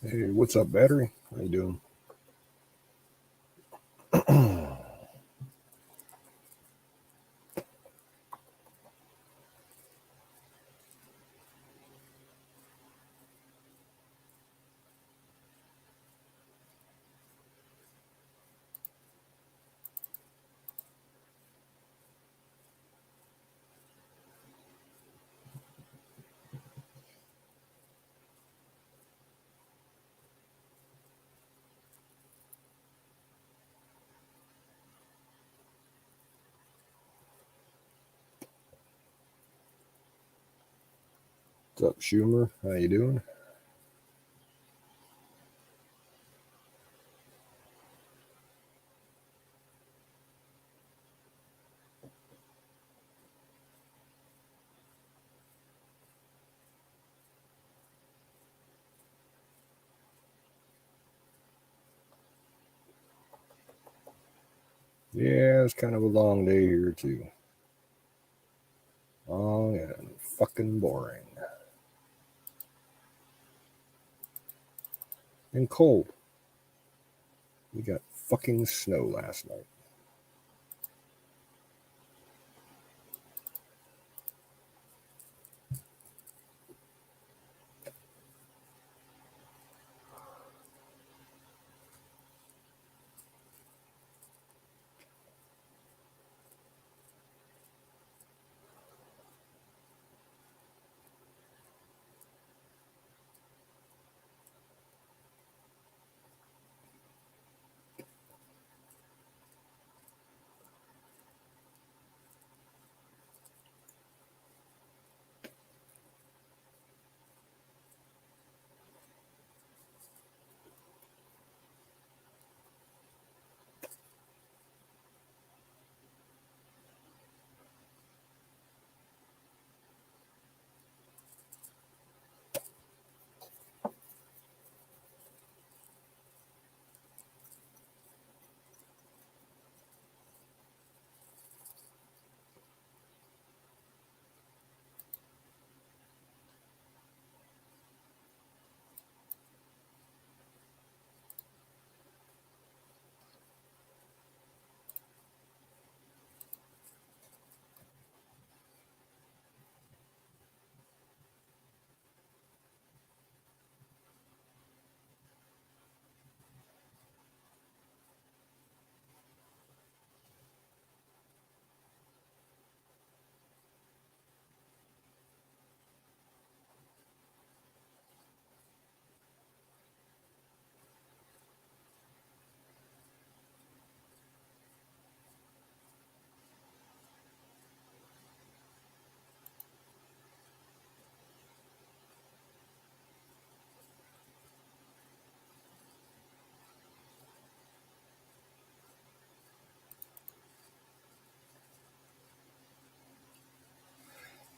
Hey, what's up, battery? How you doing? What's up, Schumer? How you doing? Yeah, it's kind of a long day here too. Long and fucking boring. And cold. We got fucking snow last night.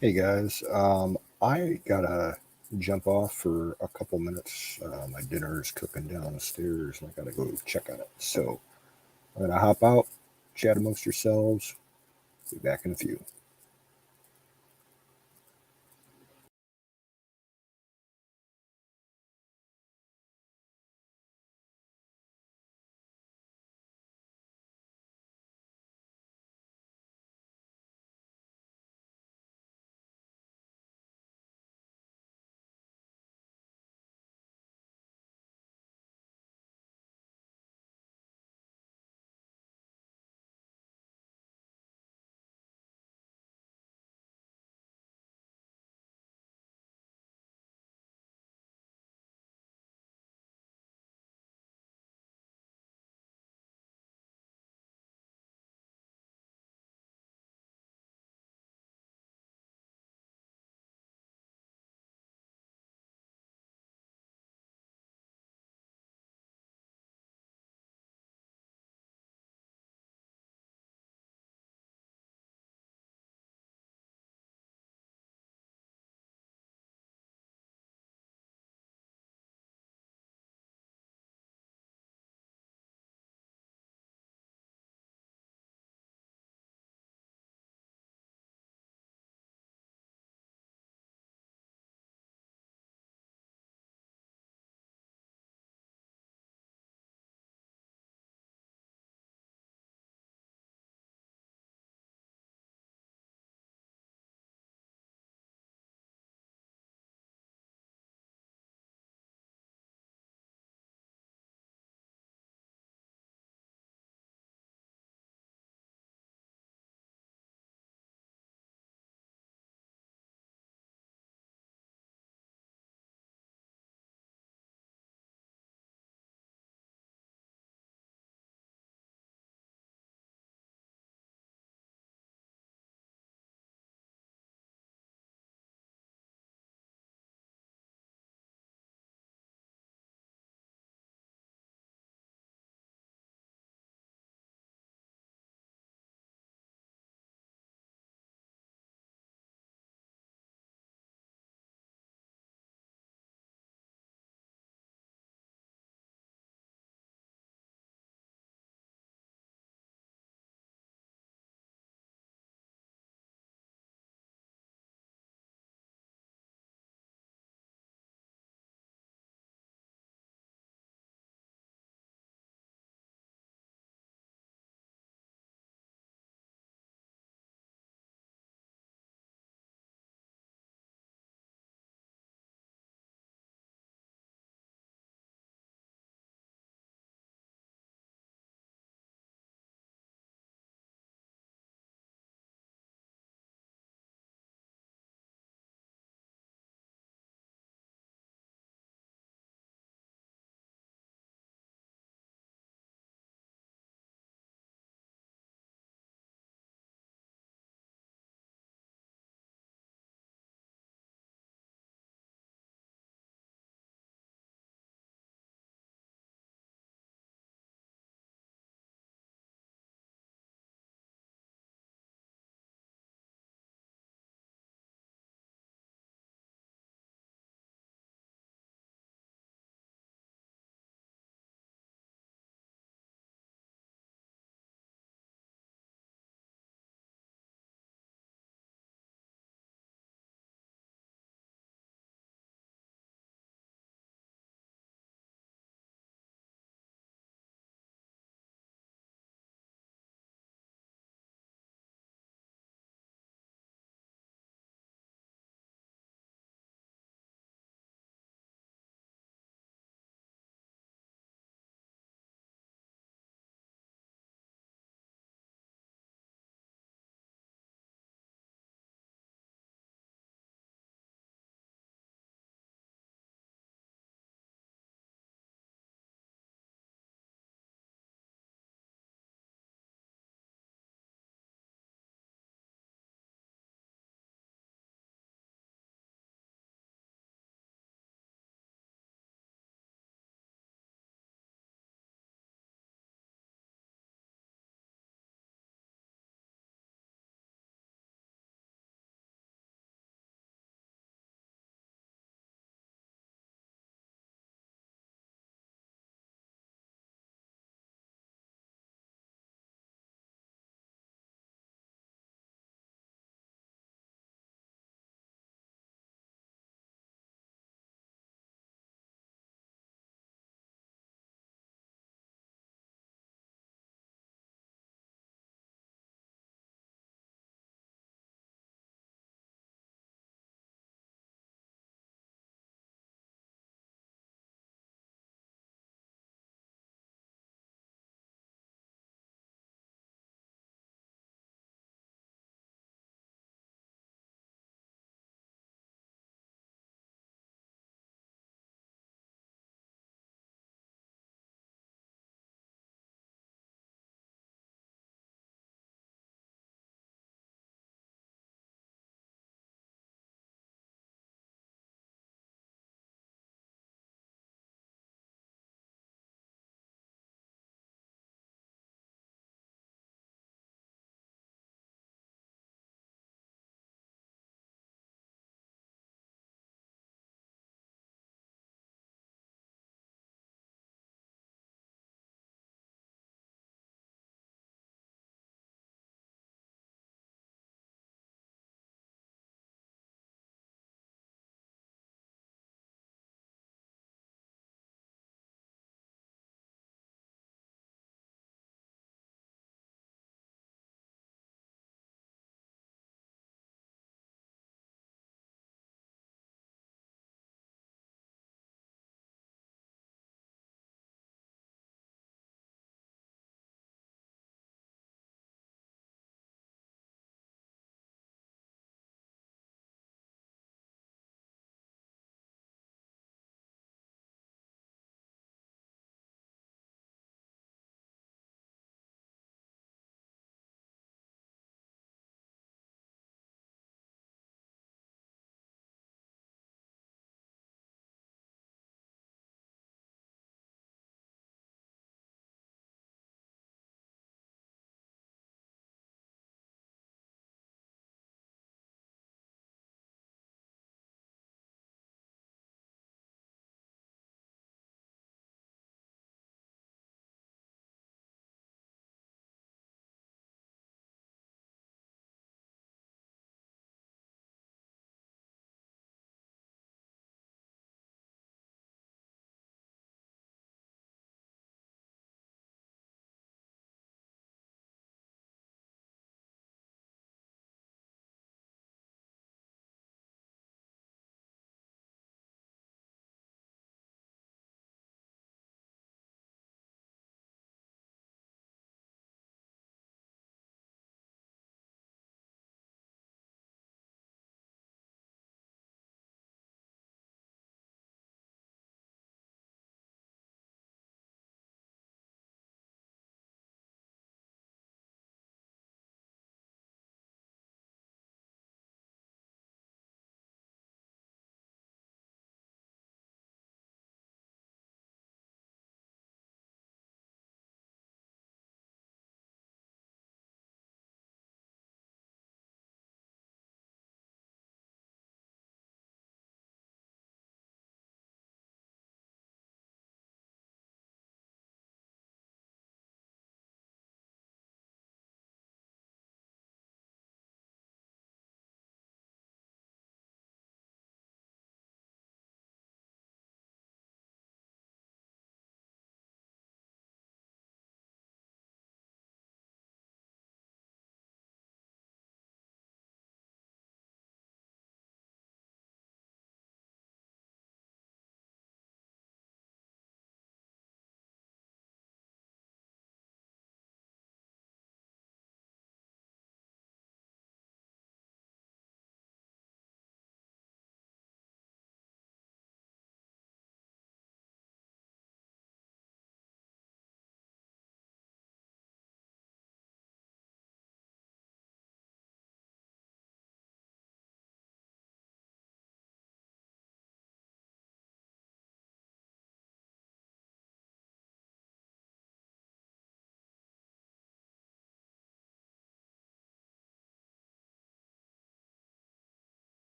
Hey guys, I gotta jump off for a couple minutes. My dinner's cooking downstairs and I gotta go check on it. So I'm gonna hop out, chat amongst yourselves. Be back in a few.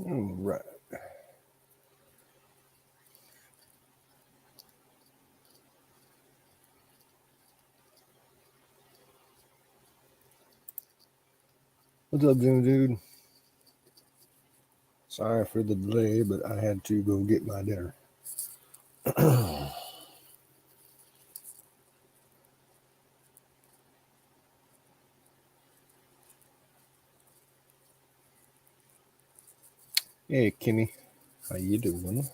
All right. What's up, Jim Dude? Sorry for the delay, but I had to go get my dinner. Hey, Kimmy. How you doing?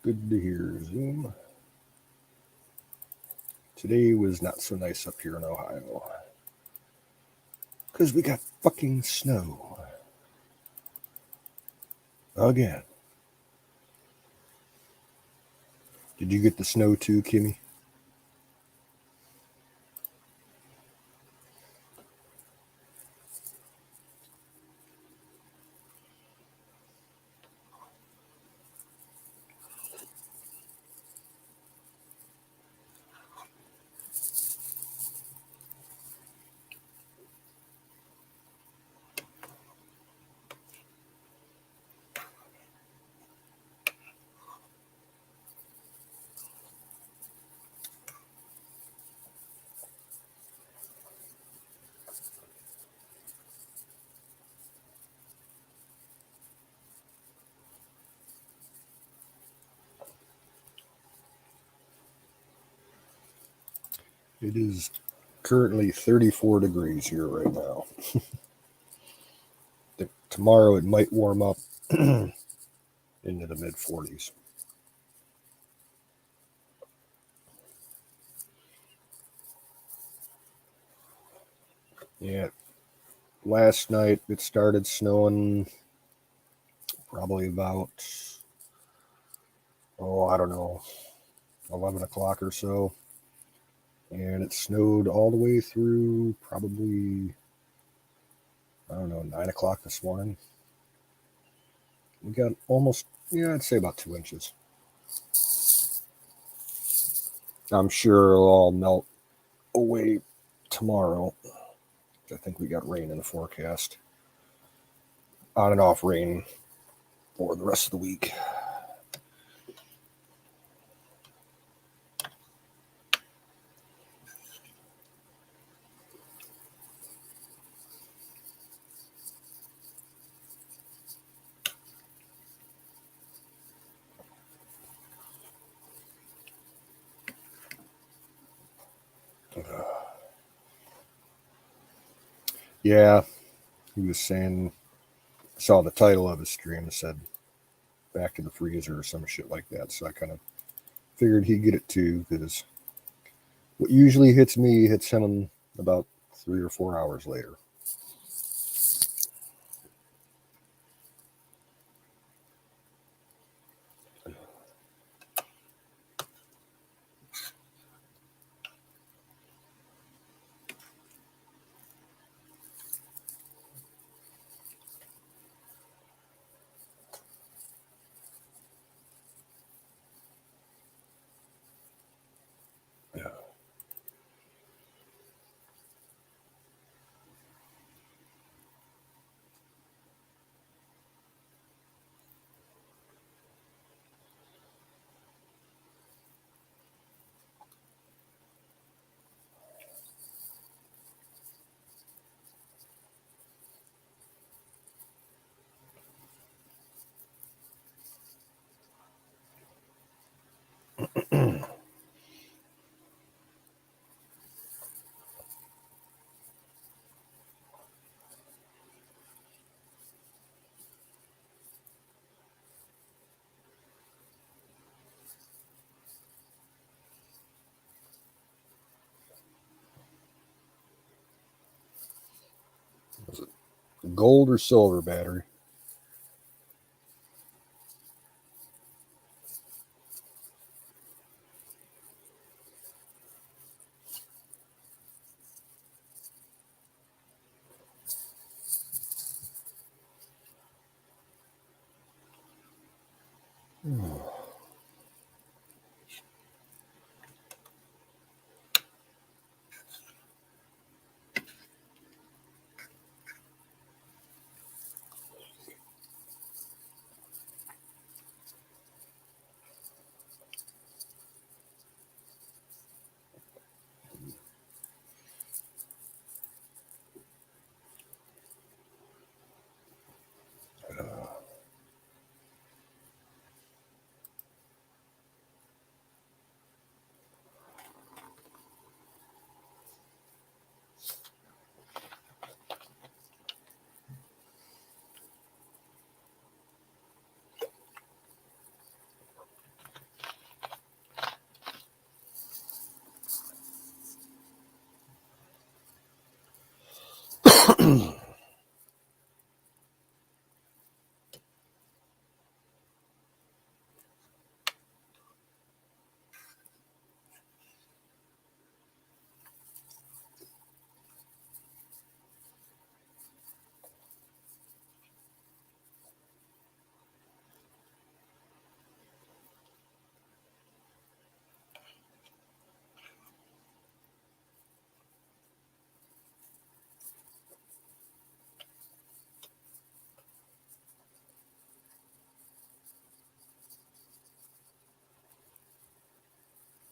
Good to hear, Zoom. Today was not so nice up here in Ohio. Because we got fucking snow. Again. Did you get the snow too, Kimmy? It is currently 34 degrees here right now. Tomorrow it might warm up into the mid 40s. Yeah, last night it started snowing probably about, I don't know, 11 o'clock or so. And it snowed all the way through probably, I don't know, 9 o'clock this morning. We got almost, I'd say about 2 inches. I'm sure it'll all melt away tomorrow. I think we got rain in the forecast. On and off rain for the rest of the week. Yeah, he was saying, saw the title of his stream, it said back to the freezer or some shit like that. So I kind of figured he'd get it too, because what usually hits me hits him about 3 or 4 hours later. Yeah. Gold or silver battery?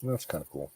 That's kind of cool.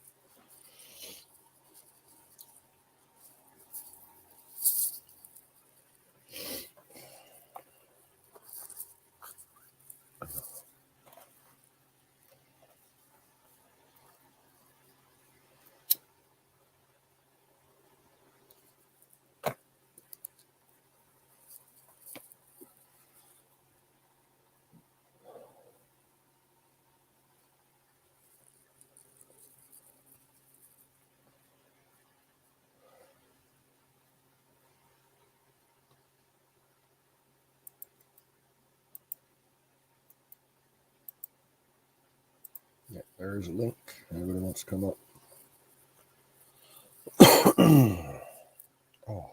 Yeah, there's a link. Anybody wants to come up? Oh,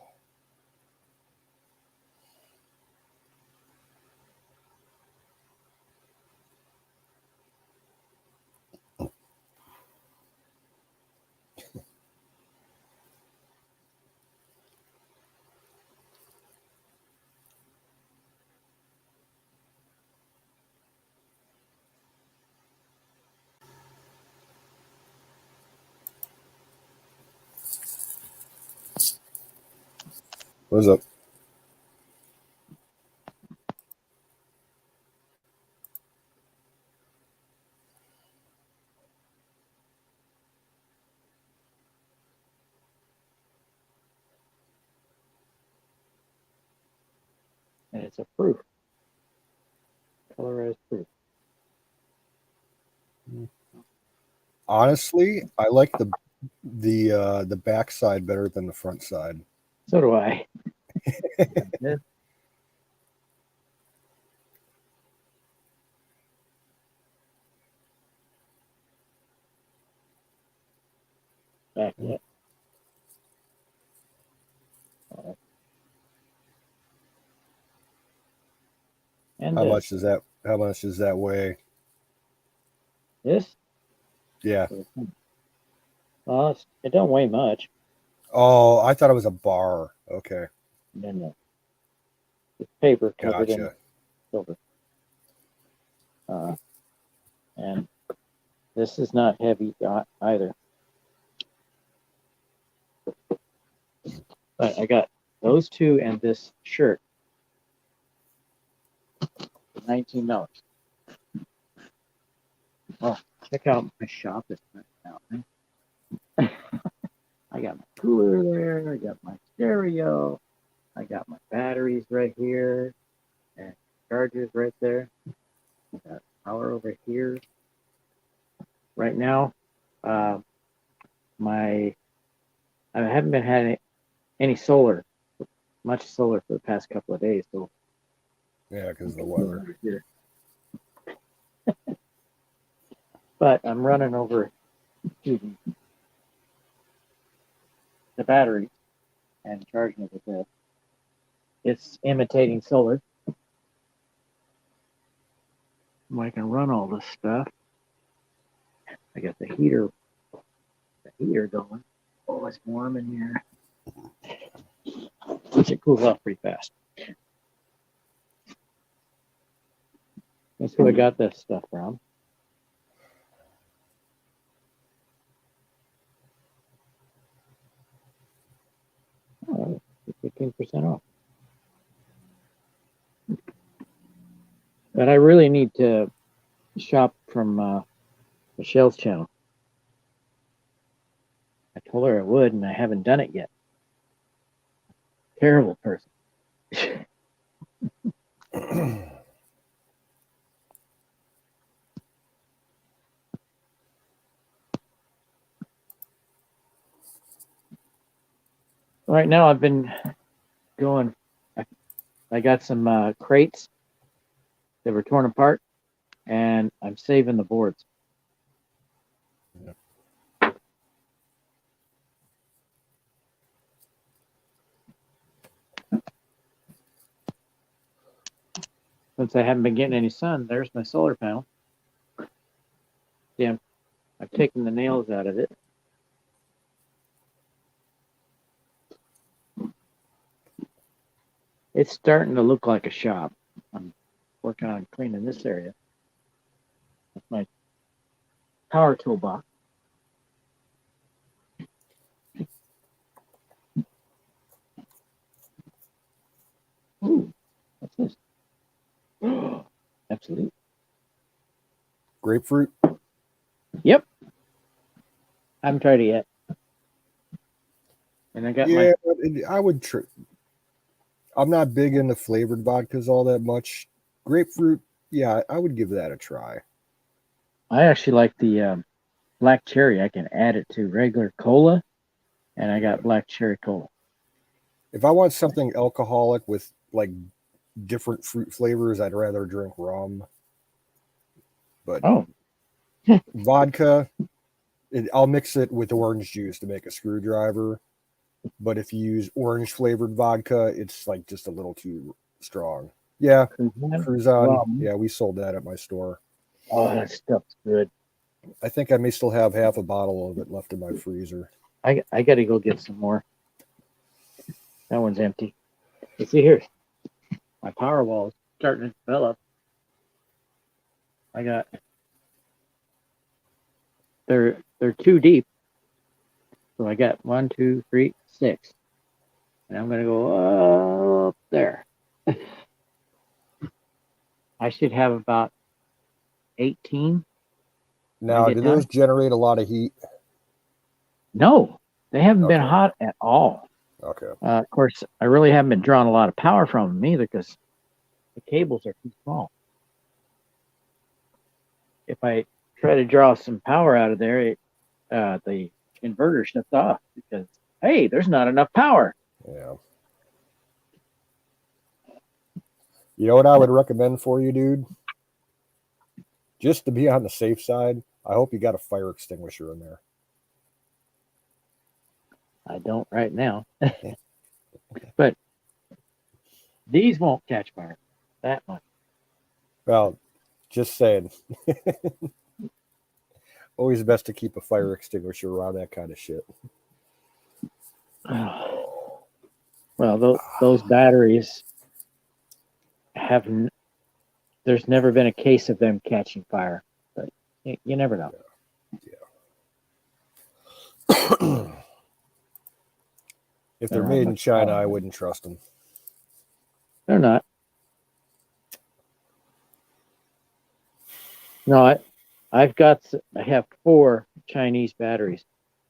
what's up? And it's a proof, colorized proof. Honestly, I like the back side better than the front side. So do I. This, back yet. And How much does that? How much does that weigh? this, Yeah. well, it don't weigh much. Oh, I thought it was a bar. Okay, And then the paper covered in gotcha. silver. And this is not heavy either. But I got those two and this shirt for $19. Oh, check out my shop. It's out. I got my cooler there. I got my stereo. I got my batteries right here and chargers right there. I got power over here. Right now, uh, I haven't been having any solar much solar for the past couple of days, so Yeah, because of the weather. here. But I'm running over to the battery and charging it with this. It's imitating solar. I can run all this stuff. I got the heater going. Oh, it's warm in here. It cools off pretty fast. That's who I got this stuff from. Oh, 15% off. But I really need to shop from Michelle's channel. I told her I would, and I haven't done it yet. Terrible person. Right now, I've been going. I got some crates that were torn apart, and I'm saving the boards. Since I haven't been getting any sun, there's my solar panel. Yeah, I've taken the nails out of it. It's starting to look like a shop. I'm working on cleaning this area. That's my power toolbox. Ooh, what's this? Absolutely. Grapefruit? Yep. I haven't tried it yet. And I got I would I'm not big into flavored vodkas all that much. Grapefruit, yeah, I would give that a try. I actually like the black cherry. I can add it to regular cola, and I got black cherry cola. If I want something alcoholic with like different fruit flavors, I'd rather drink rum. But vodka, I'll mix it with orange juice to make a screwdriver. But if you use orange flavored vodka, it's like just a little too strong. Yeah, Cruzan. Yeah, we sold that at my store. Oh, that stuff's good. I think I may still have half a bottle of it left in my freezer. I got to go get some more. That one's empty. You see here, my power wall is starting to develop. I got they're too deep, so I got 1, 2, 3, 6, and I'm gonna go up there. I should have about 18. Now, do those generate a lot of heat? No, they haven't been hot at all. Okay. Of course, I really haven't been drawing a lot of power from them either because the cables are too small. If I try to draw some power out of there, the inverter shuts off because, hey, there's not enough power. Yeah. You know what I would recommend for you, dude? Just to be on the safe side, I hope you got a fire extinguisher in there. I don't right now. But these won't catch fire that much. Well, just saying. Always best to keep a fire extinguisher around that kind of shit. Well, those batteries there's never been a case of them catching fire, but you never know. Yeah. If they're made in China, I wouldn't trust them. They're not. No, I have 4 Chinese batteries.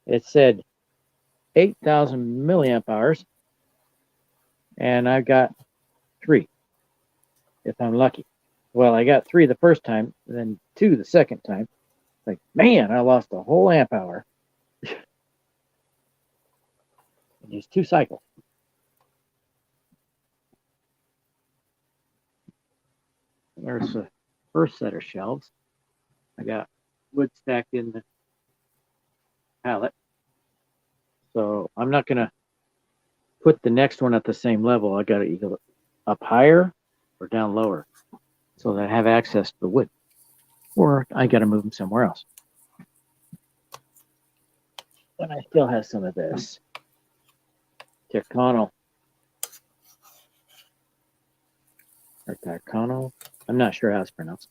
It said 8,000 milliamp hours, and I got 3, if I'm lucky. Well, I got 3 the first time, then 2 the second time. Like, man, I lost a whole amp hour. Just 2 cycles. There's the first set of shelves. I got wood stacked in the pallet. So I'm not going to put the next one at the same level. I got to either up higher or down lower so that I have access to the wood. Or I got to move them somewhere else. But I still have some of this Tircano. Or Tircano. I'm not sure how it's pronounced.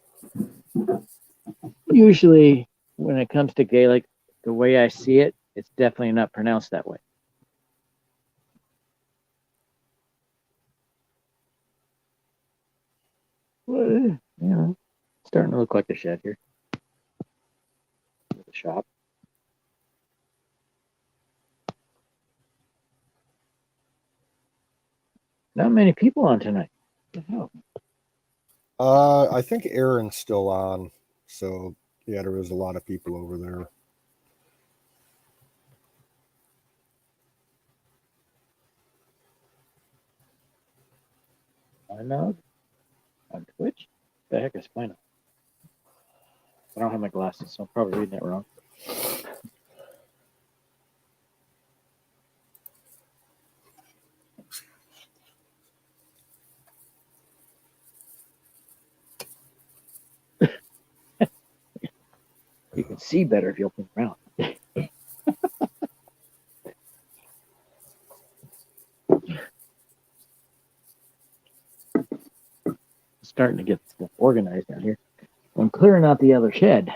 Usually, when it comes to Gaelic, the way I see it, it's definitely not pronounced that way. Well, starting to look like a shed here. The shop. Not many people on tonight. What the hell? I think Aaron's still on. So, yeah, there was a lot of people over there. Spinog on Twitch? The heck is Spinog? I don't have my glasses, so I'm probably reading it wrong. You can see better if you open your mouth. Starting to get stuff organized down here. I'm clearing out the other shed.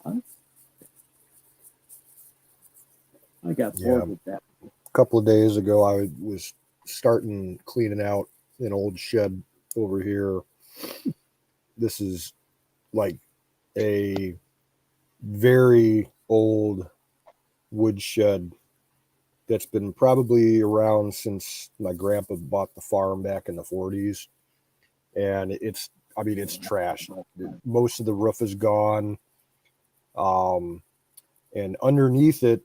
I got bored with that. A couple of days ago, I was starting cleaning out an old shed over here. This is like a very old wood shed that's been probably around since my grandpa bought the farm back in the 40s. And it's trashed. Most of the roof is gone. And underneath it,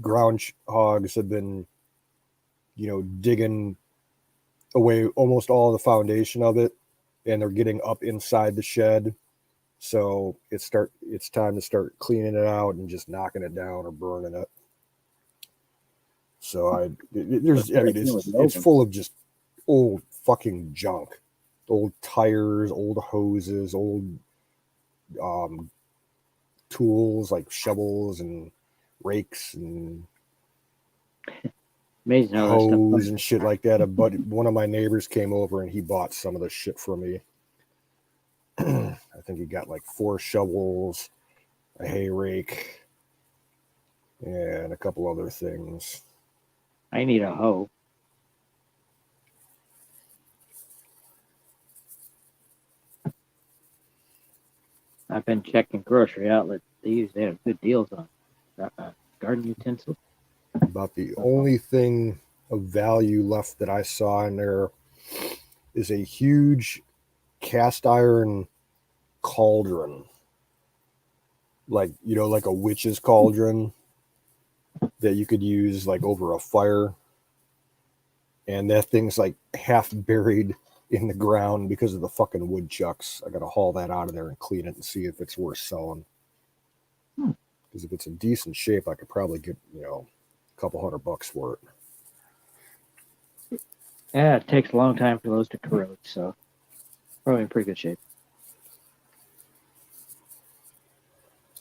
groundhogs have been, digging away almost all of the foundation of it, and they're getting up inside the shed. So it's time to start cleaning it out and just knocking it down or burning it. So it's full of just old fucking junk, old tires, old hoses, old tools like shovels and rakes and amazing how hose and shit like that. But one of my neighbors came over and he bought some of the shit from me. I think he got like 4 shovels, a hay rake, and a couple other things. I need a hoe. I've been checking grocery outlets. They usually have good deals on garden utensils. About the only thing of value left that I saw in there is a huge cast iron cauldron, like a witch's cauldron that you could use like over a fire, and that thing's like half buried in the ground because of the fucking woodchucks. I gotta haul that out of there and clean it and see if it's worth selling, because if it's in decent shape I could probably get a couple $100 for it. Yeah, it takes a long time for those to corrode, so probably in pretty good shape.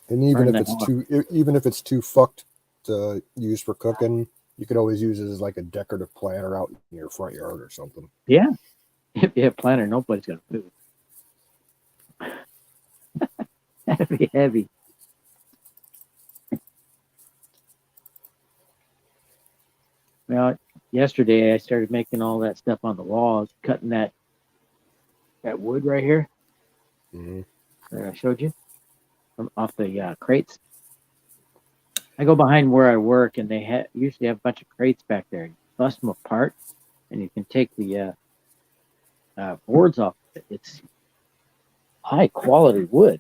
And even if it's too fucked to use for cooking, you could always use it as like a decorative planter out in your front yard or something. Yeah, if you have planter, nobody's gonna food. That'd be heavy. Well, yesterday I started making all that stuff on the walls, cutting that wood right here that I showed you from off the crates. I go behind where I work, and they usually have a bunch of crates back there. You bust them apart, and you can take the boards off of it. It's high quality wood.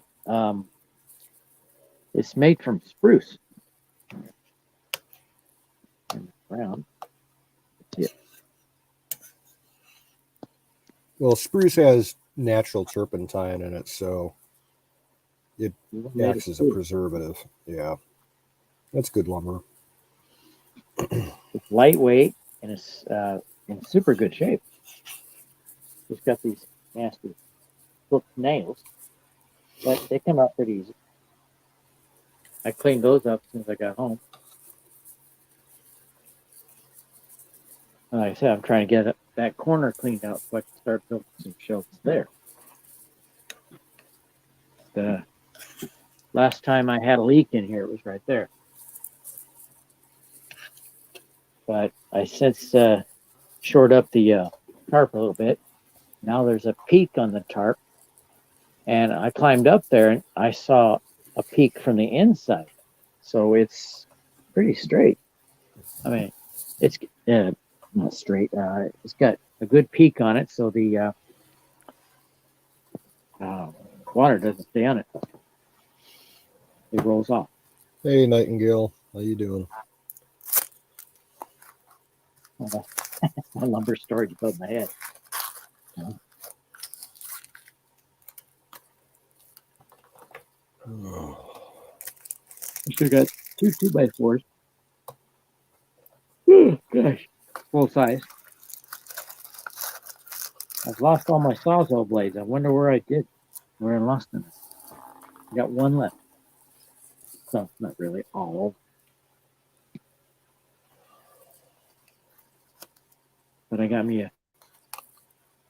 It's made from spruce. And brown. Well, spruce has natural turpentine in it, so it Even made of acts as a spruce. preservative. Yeah, that's good lumber. It's lightweight and it's in super good shape. It's got these nasty hooked nails, but they come out pretty easy. I cleaned those up as soon as I got home. Like I said, I'm trying to get that corner cleaned out so I can start building some shelves there. The last time I had a leak in here, it was right there. But I since shored up the tarp a little bit. Now there's a peak on the tarp, and I climbed up there and I saw a peak from the inside. So it's pretty straight. I mean, it's not straight. It's got a good peak on it, so the water doesn't stay on it. It rolls off. Hey, Nightingale, how you doing? My lumber storage above my head. I still got 2 2x4s. Oh, gosh, full size. I've lost all my sawzall blades. I wonder where I lost them. I got one left. So not really all. But I got me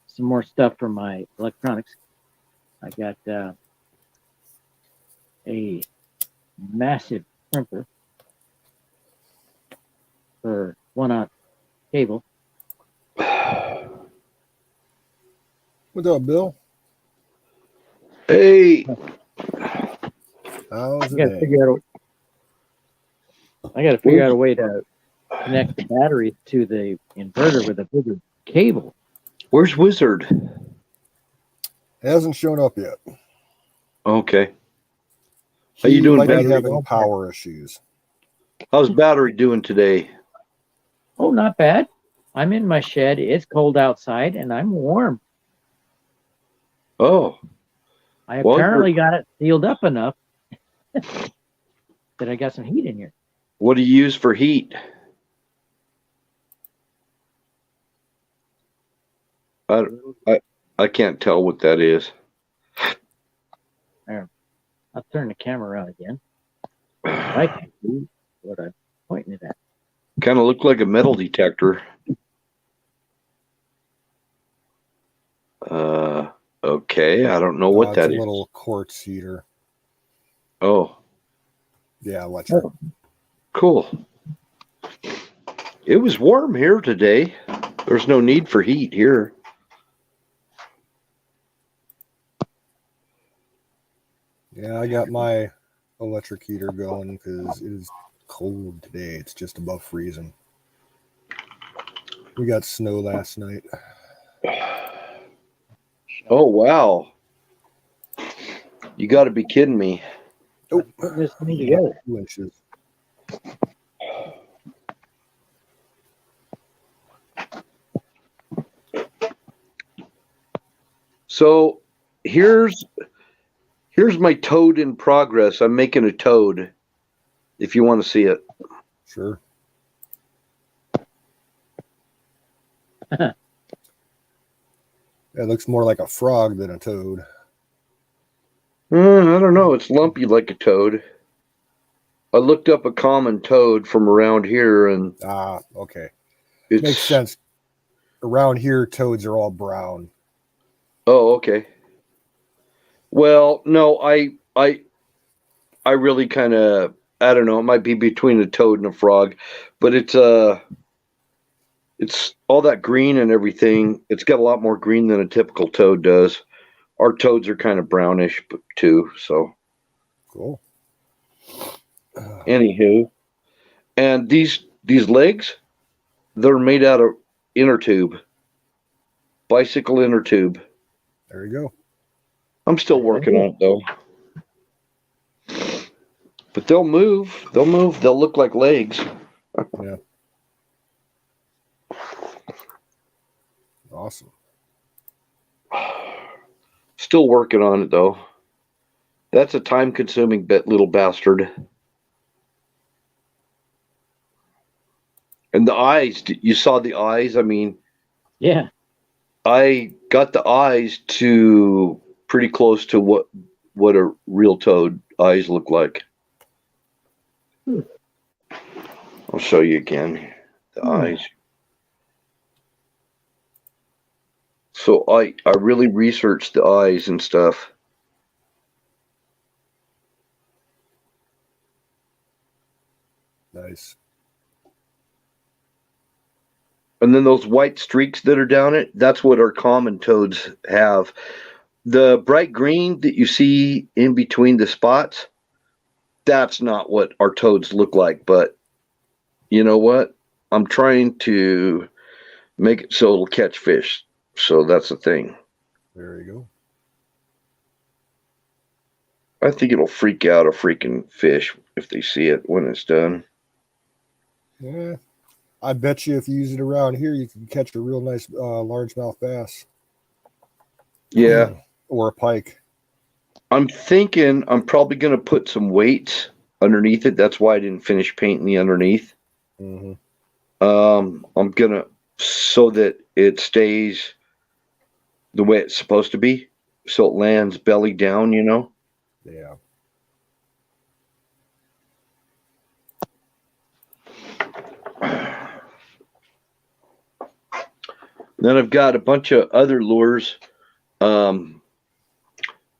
some more stuff for my electronics. I got a massive crimper for 1/0 cable. What's up, Bill? Hey, How's I it got to going? figure out a way to connect the battery to the inverter with a bigger cable. where's Wizard? Hasn't shown up yet. Okay. How He you doing, might be battery? having power issues. How's battery doing today? Oh, not bad. I'm in my shed. It's cold outside, and I'm warm. Oh, I well, apparently got it sealed up enough that I got some heat in here. what do you use for heat? I can't tell what that is. I'll turn the camera around again. I can see what I'm pointing it at. Kind of look like a metal detector. Okay, I don't know what It's that a is. little quartz heater. Oh, Yeah, electric. cool. It was warm here today. There's no need for heat here. Yeah, I got my electric heater going because it is cold today. It's just above freezing. We got snow last night. Oh, wow. You got to be kidding me. Oh, Putting this thing together. 2 inches. So here's my toad in progress. I'm making a toad. If you want to see it. Sure. It looks more like a frog than a toad. I don't know. It's lumpy like a toad. I looked up a common toad from around here, and Ah, okay. it's Makes sense. Around here, toads are all brown. Oh, okay. Well, no, I really kind of I don't know. It might be between a toad and a frog, but it's all that green and everything. It's got a lot more green than a typical toad does. Our toads are kind of brownish too. So, Cool. anywho, and these legs, they're made out of inner tube, bicycle inner tube. There you go. I'm still working on it though. But they'll move. They'll move. They'll look like legs. Yeah. Awesome. Still working on it though. That's a time-consuming little bastard. And the eyes, you saw the eyes. I mean, Yeah. I got the eyes to pretty close to what a real toad eyes look like. I'll show you again the eyes. So I really researched the eyes and stuff. Nice. And then those white streaks that are down it, that's what our common toads have. The bright green that you see in between the spots, that's not what our toads look like. But you know what? I'm trying to make it so it'll catch fish. So that's the thing. There you go. I think it'll freak out a freaking fish if they see it when it's done. Yeah. I bet you if you use it around here, you can catch a real nice largemouth bass. Yeah. Or a pike. I'm thinking I'm probably going to put some weights underneath it. That's why I didn't finish painting the underneath. Mm-hmm. I'm going to, so that it stays the way it's supposed to be. So it lands belly down, you know? Yeah. Then I've got a bunch of other lures that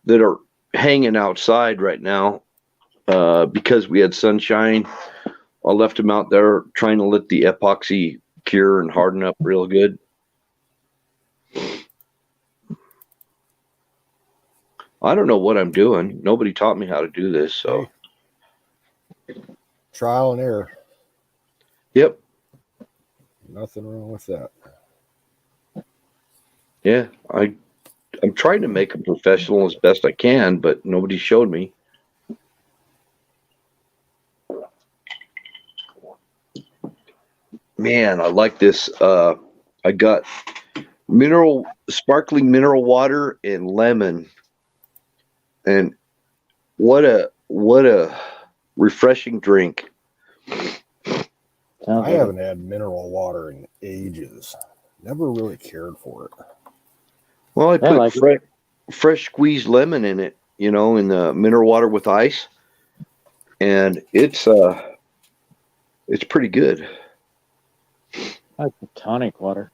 are hanging outside right now because we had sunshine. I left them out there trying to let the epoxy cure and harden up real good. I don't know what I'm doing. Nobody taught me how to do this, so. Hey. Trial and error. Yep. Nothing wrong with that. Yeah, I'm trying to make a professional as best I can, but nobody showed me. Man, I like this. I got sparkling mineral water and lemon, and what a refreshing drink. I haven't had mineral water in ages. Never really cared for it. Well, I put fresh squeezed lemon in it, you know, in the mineral water with ice, and it's pretty good. I like the tonic water.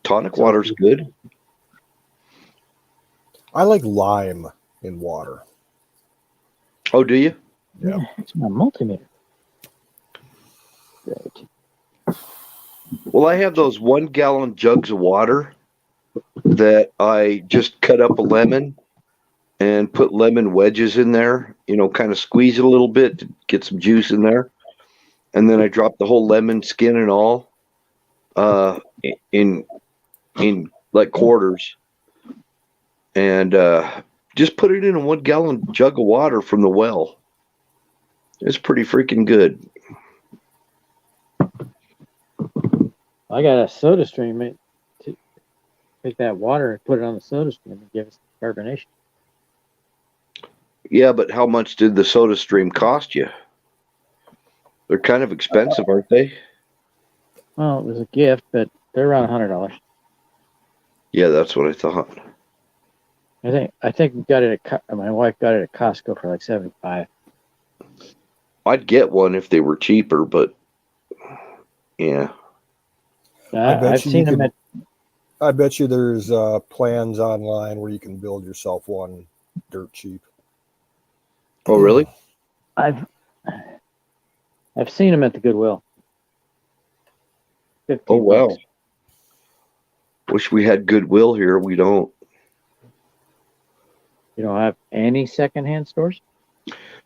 Tonic water's good. I like lime in water. Oh, do you? Yeah, it's my multimeter. Great. Well, I have those 1 gallon jugs of water that I just cut up a lemon and put lemon wedges in there, you know, kind of squeeze it a little bit to get some juice in there. And then I drop the whole lemon skin and all in like quarters, and just put it in a 1 gallon jug of water from the well. It's pretty freaking good. I got a soda stream. To take that water and put it on the soda stream and give us carbonation. Yeah, but how much did the soda stream cost you? They're kind of expensive, aren't they? Well, it was a gift, but they're around $100. Yeah, that's what I thought. I think we got it at my wife got it at Costco for like $75. I'd get one if they were cheaper, but yeah. I've seen them at. I bet you there's plans online where you can build yourself one dirt cheap. Oh, really? I've seen them at the Goodwill. Oh, wow. $15. Wish we had Goodwill here. We don't. You don't have any secondhand stores?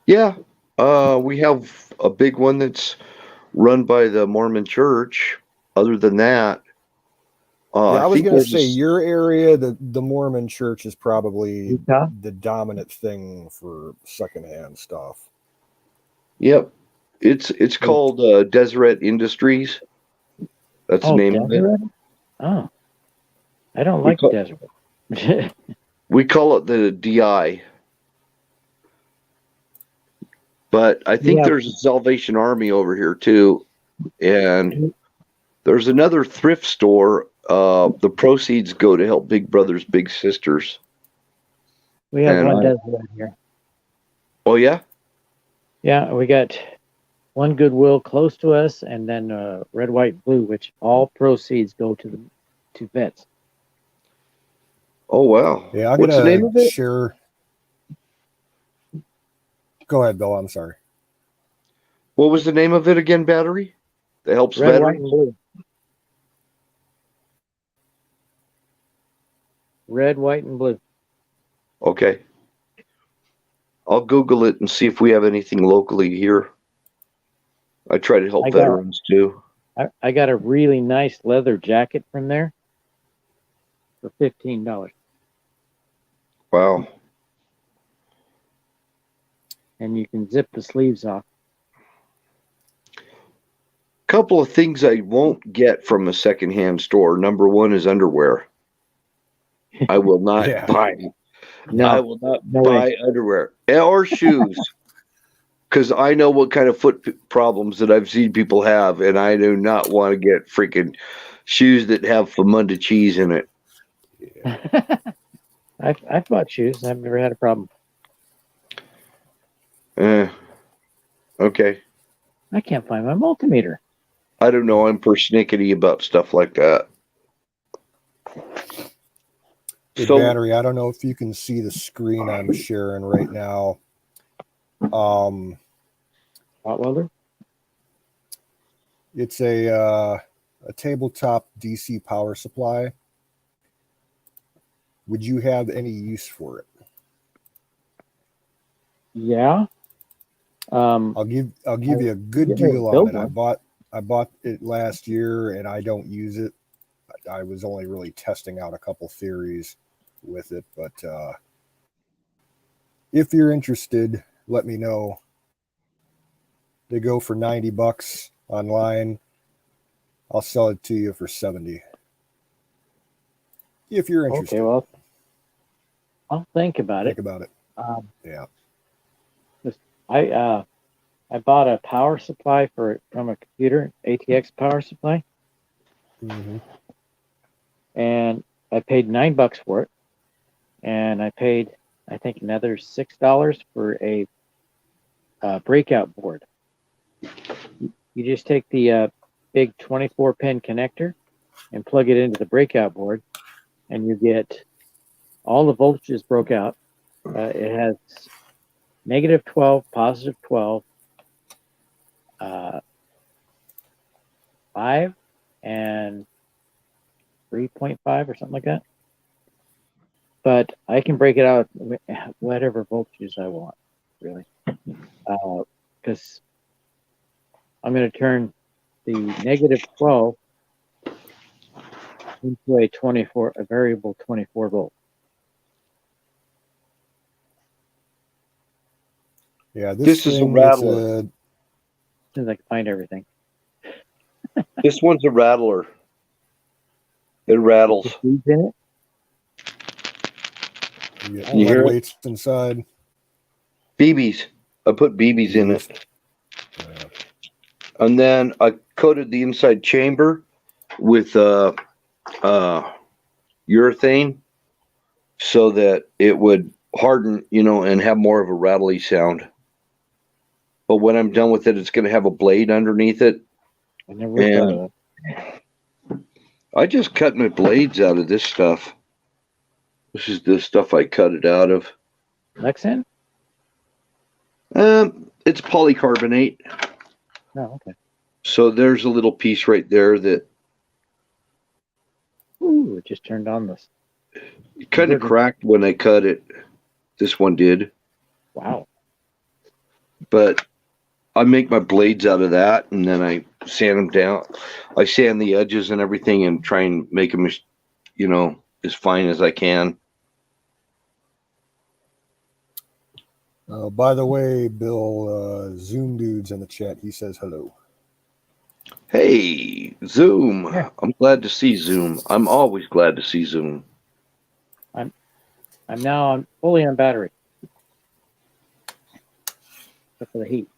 Yeah. We have a big one that's run by the Mormon Church. Other than that, I was going to say your area, the Mormon Church is probably Utah? the dominant thing for secondhand stuff. Yep. It's called Deseret Industries. That's the name of it. Oh, I don't like Deseret. We call it the DI. But I think Yeah. there's a Salvation Army over here too, and there's another thrift store. The proceeds go to help Big Brothers Big Sisters. We have And one dozen right here. Oh yeah. Yeah, we got one Goodwill close to us, and then red, white, blue, which all proceeds go to vets. Oh wow. Yeah, I'm What's the name gonna of it? share. Go ahead, Bill. I'm sorry. What was the name of it again? Battery that helps Red, white, and veterans. blue. Red, white, and blue. Okay. I'll Google it and see if we have anything locally here. I try to help veterans too. I got a really nice leather jacket from there for $15. Wow. And you can zip the sleeves off. Couple of things I won't get from a secondhand store. Number one is underwear. I will not Yeah. buy. No, I will not no buy way. underwear or shoes because I know what kind of foot problems that I've seen people have, and I do not want to get freaking shoes that have Famunda cheese in it. Yeah. I've bought shoes. I've never had a problem. Okay. I can't find my multimeter. I don't know. I'm persnickety about stuff like that. Hey, So, Battery, I don't know if you can see the screen I'm sharing right now. Hot welder? It's a tabletop DC power supply. Would you have any use for it? Yeah. I'll give you a good get ready to deal on build it. I bought it last year and I don't use it. I was only really testing out a couple theories with it, but if you're interested, let me know. They go for $90 online. I'll sell it to you for $70 if you're interested. Okay, well, I'll think about Think it. about it. Yeah. I bought a power supply from a computer, ATX power supply, Mm-hmm. and I paid $9 for it, and I paid I think another $6 for a breakout board. You just take the big 24-pin connector and plug it into the breakout board, and you get all the voltages broke out. It has negative 12, positive 12, 5, and 3.5 or something like that. But I can break it out whatever voltages I want, really, because I'm going to turn the negative 12 into a variable 24 volt. Yeah, this is a thing, rattler. As soon as I can find everything. This one's a rattler. It rattles. The seeds in it? you Can you lead hear it? weights inside. BBs. I put BBs in it. And then I coated the inside chamber with urethane so that it would harden, and have more of a rattly sound. But when I'm done with it, it's going to have a blade underneath it. I never thought of that. I just cut my blades out of this stuff. This is the stuff I cut it out of. Lexan? It's polycarbonate. No, okay. So there's a little piece right there that Ooh, it just turned on this. it kind of cracked when I cut it. This one did. Wow. But I make my blades out of that, and then I sand them down. I sand the edges and everything and try and make them, as fine as I can. By the way, Bill, Zoom Dude's in the chat. He says hello. Hey, Zoom. Yeah. I'm glad to see Zoom. I'm always glad to see Zoom. I'm I'm now fully on battery. Except for the heat.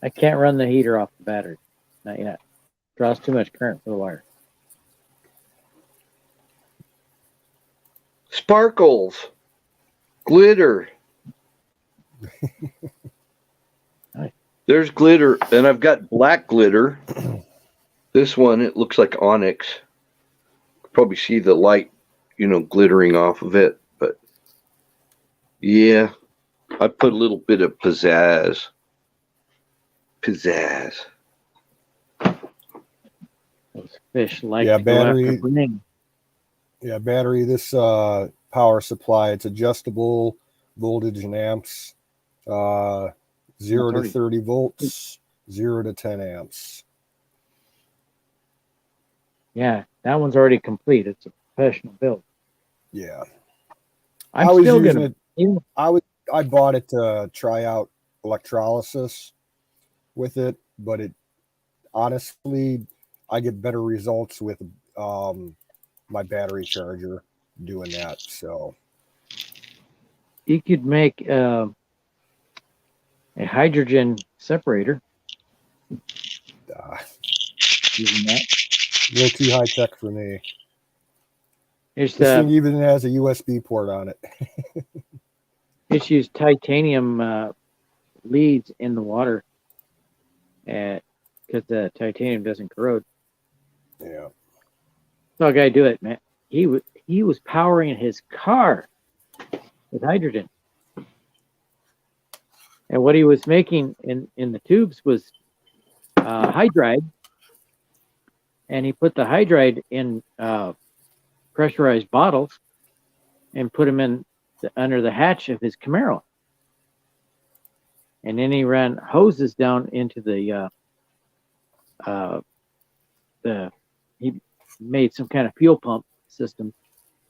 I can't run the heater off the battery. Not yet. Draws too much current for the wire. Sparkles. Glitter. Nice. There's glitter, and I've got black glitter. This one, it looks like onyx. Probably see the light, glittering off of it. But yeah, I put a little bit of pizzazz. Those fish like Yeah, to go after battery. bling. Yeah, battery. This power supply, it's adjustable voltage in amps. 0 to 30 volts, 0 to 10 amps. Yeah, that one's already complete. It's a professional build. Yeah. I'm I was still using gonna. it. I bought it to try out electrolysis with it, but honestly, I get better results with my battery charger doing that. So You could make a hydrogen separator using that. a little too high tech for me. It's This thing even has a USB port on it. It's used titanium leads in the water, because the titanium doesn't corrode. Yeah. So I gotta do it, man. He was powering his car with hydrogen, and what he was making in the tubes was hydride, and he put the hydride in pressurized bottles and put them in under the hatch of his Camaro, and then he ran hoses down into he made some kind of fuel pump system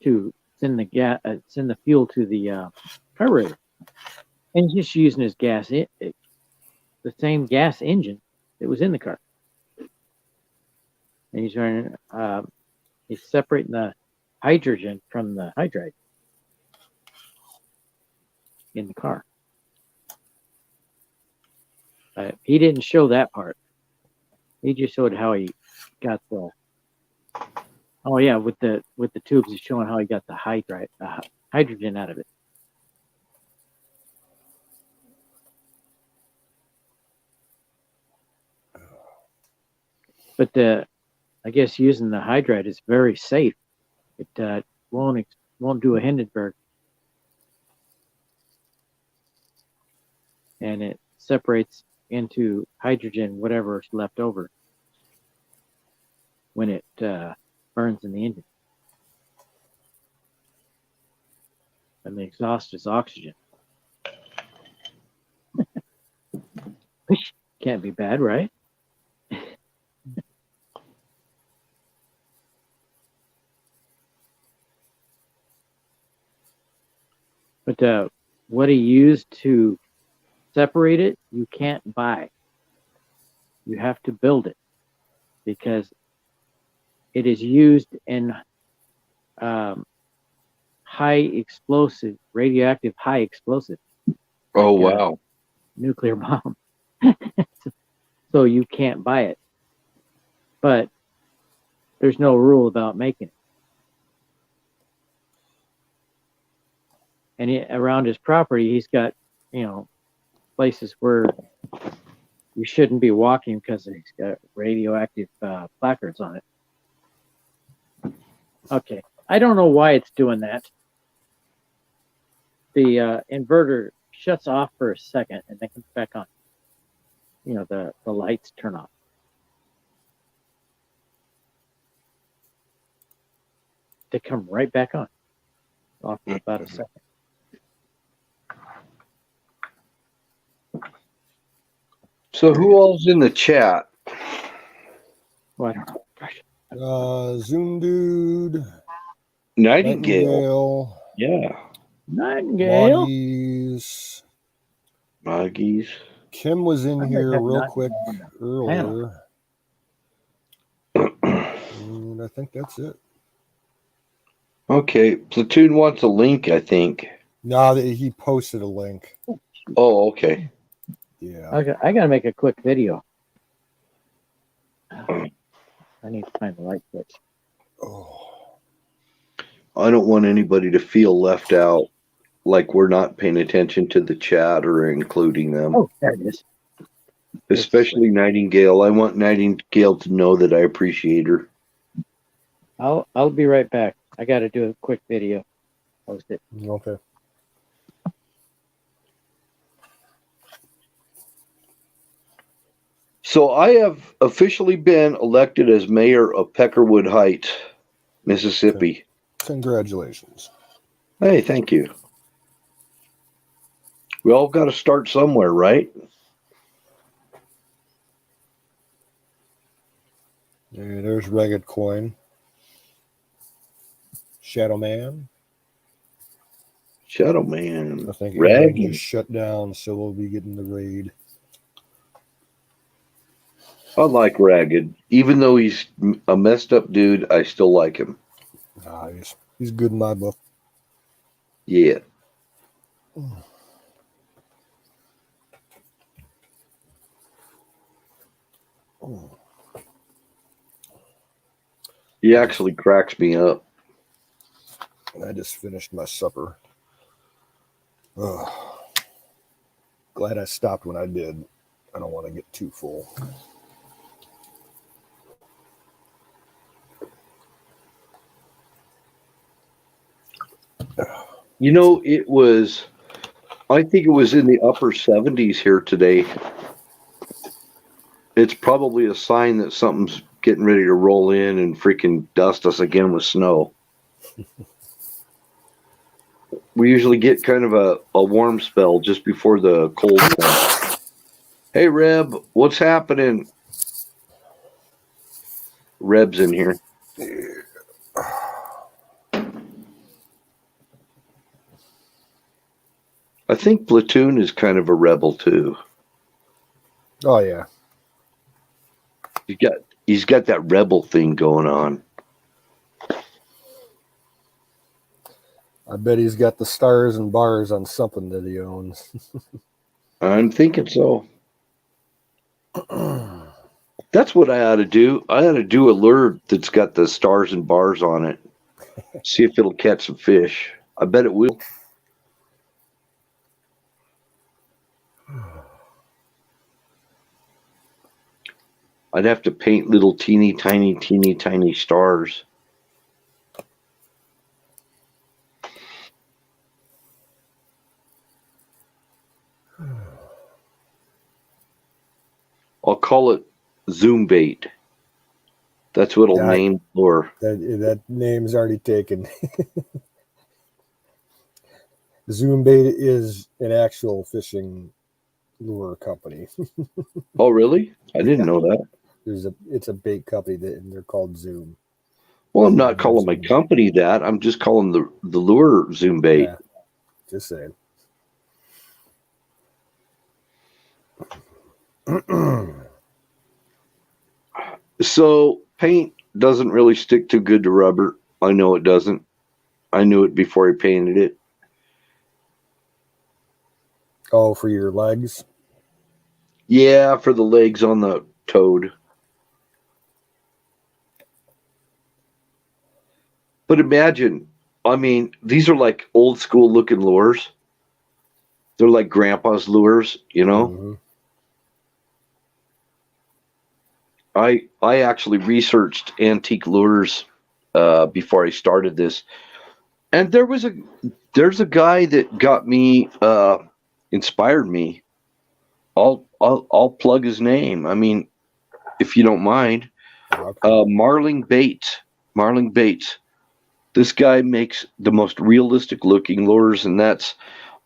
to send the fuel to the carburetor, and he's just using his the same gas engine that was in the car, and he's running he's separating the hydrogen from the hydride in the car. He didn't show that part. He just showed how he got the. Oh yeah, with the tubes, he's showing how he got the hydrogen out of it. But I guess using the hydride is very safe. It won't do a Hindenburg, and it separates into hydrogen, whatever's left over, when it burns in the engine. And the exhaust is oxygen. Which can't be bad, right? But what he used to separate it, you can't buy. You have to build it, because it is used in radioactive high explosive. Oh, wow. Nuclear bomb. So you can't buy it. But there's no rule about making it. And around his property, he's got, places where you shouldn't be walking because he's got radioactive placards on it. Okay. I don't know why it's doing that. The inverter shuts off for a second and then comes back on. The lights turn off. They come right back on. Off for about a second. So who all's in the chat? Well, I don't know. Gosh. Zoom Dude. Nightingale. Yeah. Nightingale. Moggies. Kim was in here real quick earlier. Panel. And I think that's it. Okay, Platoon wants a link, I think. No, he posted a link. Oh, okay. Yeah. I gotta make a quick video. I need to find the light switch. Oh. I don't want anybody to feel left out, like we're not paying attention to the chat or including them. Oh, there it is. Especially Nightingale. I want Nightingale to know that I appreciate her. I'll be right back. I gotta do a quick video. Post it. Okay. So I have officially been elected as mayor of Peckerwood Heights, Mississippi. Congratulations. Hey, thank you. We all got to start somewhere, right? Yeah, there's Ragged Coin. Shadow Man. Shadow Man. I think everything Raggy. just shut down, so we'll be getting the raid. I like Ragged. Even though he's a messed up dude, I still like him. Nah, he's good in my book. Yeah. Oh. He actually cracks me up. I just finished my supper. Ugh. Glad I stopped when I did. I don't want to get too full. You know, I think it was in the upper 70s here today. It's probably a sign that something's getting ready to roll in and freaking dust us again with snow. We usually get kind of a warm spell just before the cold comes. Hey, Reb, what's happening? Reb's in here. I think Platoon is kind of a rebel too. Oh yeah. He's got that rebel thing going on. I bet he's got the stars and bars on something that he owns. I'm thinking so. That's what I ought to do. I ought to do a lure that's got the stars and bars on it. See if it'll catch some fish. I bet it will. I'd have to paint little teeny tiny stars. I'll call it Zoom bait. That's what I'll name lure. That name's already taken. Zoom Bait is an actual fishing lure company. Oh, really? I didn't know that. It's a bait company and they're called Zoom. Well, I'm not calling my company that. I'm just calling the lure Zoom bait. Yeah, just saying. So paint doesn't really stick too good to rubber. I know it doesn't. I knew it before I painted it. Oh, for your legs? Yeah, for the legs on the toad. But imagine, I mean, these are like old school looking lures. They're like grandpa's lures, you know? Mm-hmm. I actually researched antique lures before I started this. And there's a guy that got me inspired me. I'll plug his name. I mean, if you don't mind. Okay. Marling Bates. Marling Bates. This guy makes the most realistic looking lures, and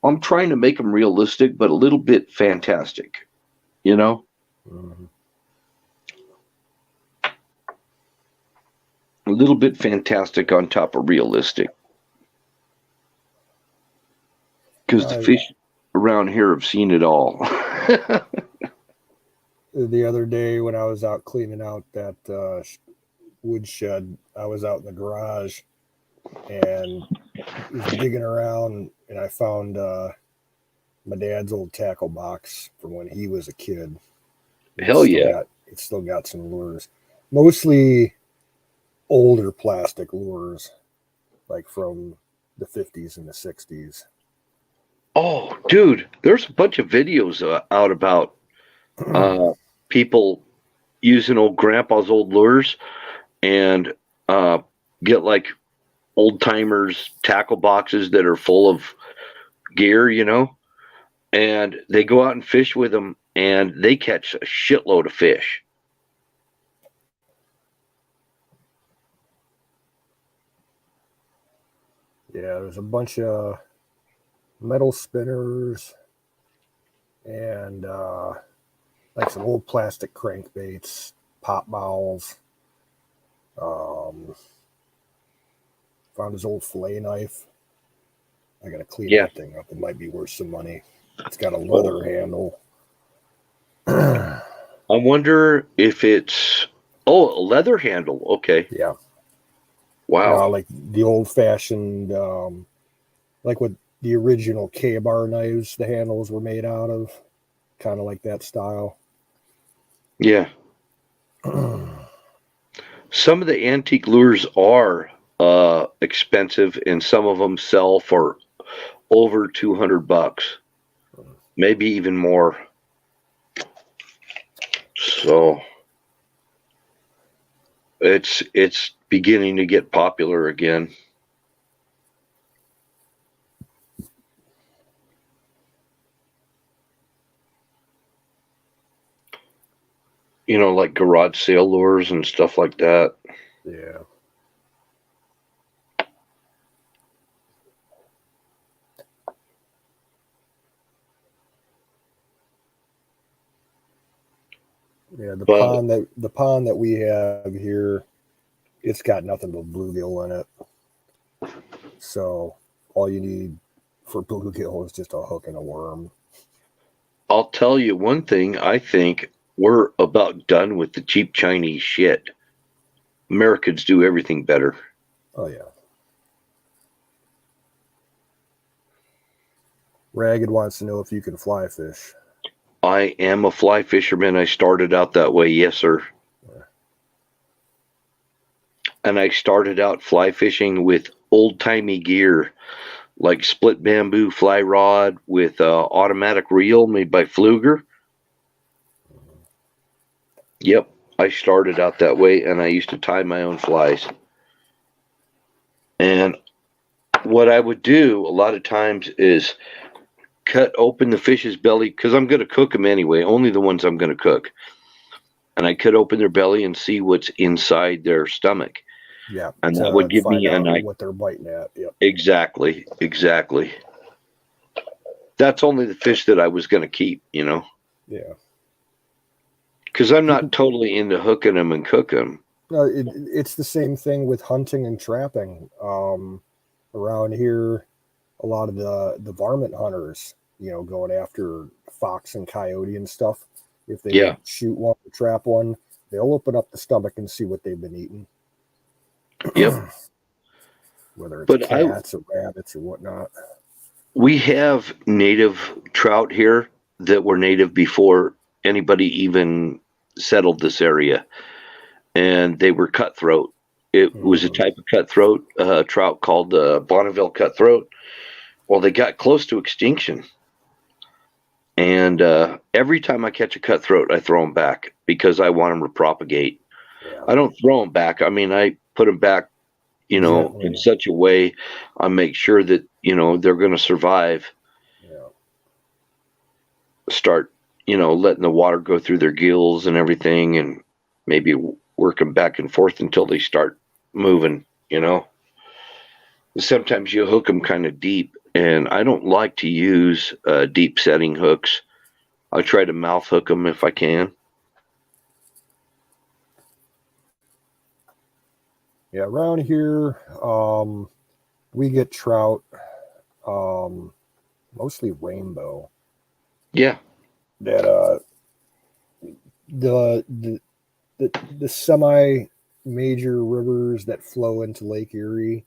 I'm trying to make them realistic, but a little bit fantastic, you know? Mm-hmm. A little bit fantastic on top of realistic. Because the fish around here have seen it all. The other day when I was out cleaning out that woodshed, I was out in the garage and was digging around, and I found my dad's old tackle box from when he was a kid. Hell yeah. It's still got some lures, mostly older plastic lures, like from the 50s and the 60s. Oh, dude, there's a bunch of videos out about people using old grandpa's old lures and get like old timers tackle boxes that are full of gear, you know, and they go out and fish with them and they catch a shitload of fish. Yeah, there's a bunch of metal spinners and like some old plastic crankbaits, pop bowls. Found his old fillet knife. I gotta clean that thing up. It might be worth some money. It's got a leather handle. I wonder if it's a leather handle. Okay. Yeah. Wow. Like the old fashioned, like what the original K-bar knives, the handles were made out of, kind of like that style. Yeah. Some of the antique lures are expensive, and some of them sell for over $200, maybe even more. So it's beginning to get popular again. You know, like garage sale lures and stuff like that. Yeah. Yeah, the pond that we have here, it's got nothing but bluegill in it. So all you need for bluegill is just a hook and a worm. I'll tell you one thing, I think we're about done with the cheap Chinese shit. Americans do everything better. Oh yeah. Ragged wants to know if you can fly fish. I am a fly fisherman. I started out that way, yes, sir. Yeah. And I started out fly fishing with old-timey gear, like split bamboo fly rod with automatic reel made by Pfluger. Yep, I started out that way, and I used to tie my own flies. And what I would do a lot of times is cut open the fish's belly, because I'm going to cook them anyway, only the ones I'm going to cook. And I cut open their belly and see what's inside their stomach. Yeah, and that would give me an idea what they're biting at. Yep. Exactly. That's only the fish that I was going to keep, you know. Yeah. Because I'm not totally into hooking them and cooking them. No, it's the same thing with hunting and trapping. Around here, a lot of the varmint hunters, you know, going after fox and coyote and stuff. If they shoot one or trap one, they'll open up the stomach and see what they've been eating. Yep. Whether it's cats or rabbits or whatnot. We have native trout here that were native before anybody even settled this area. And they were cutthroat. It was a type of cutthroat trout called Bonneville cutthroat. Well, they got close to extinction. And every time I catch a cutthroat, I throw them back because I want them to propagate. Yeah. I don't throw them back. I mean, I put them back, you know, in such a way I make sure that, you know, they're going to survive. Yeah. Start, you know, letting the water go through their gills and everything, and maybe work them back and forth until they start moving, you know. Sometimes you hook them kind of deep, and I don't like to use deep setting hooks. I try to mouth hook them if I can. Yeah, around here, we get trout, mostly rainbow. Yeah. That the semi major rivers that flow into Lake Erie,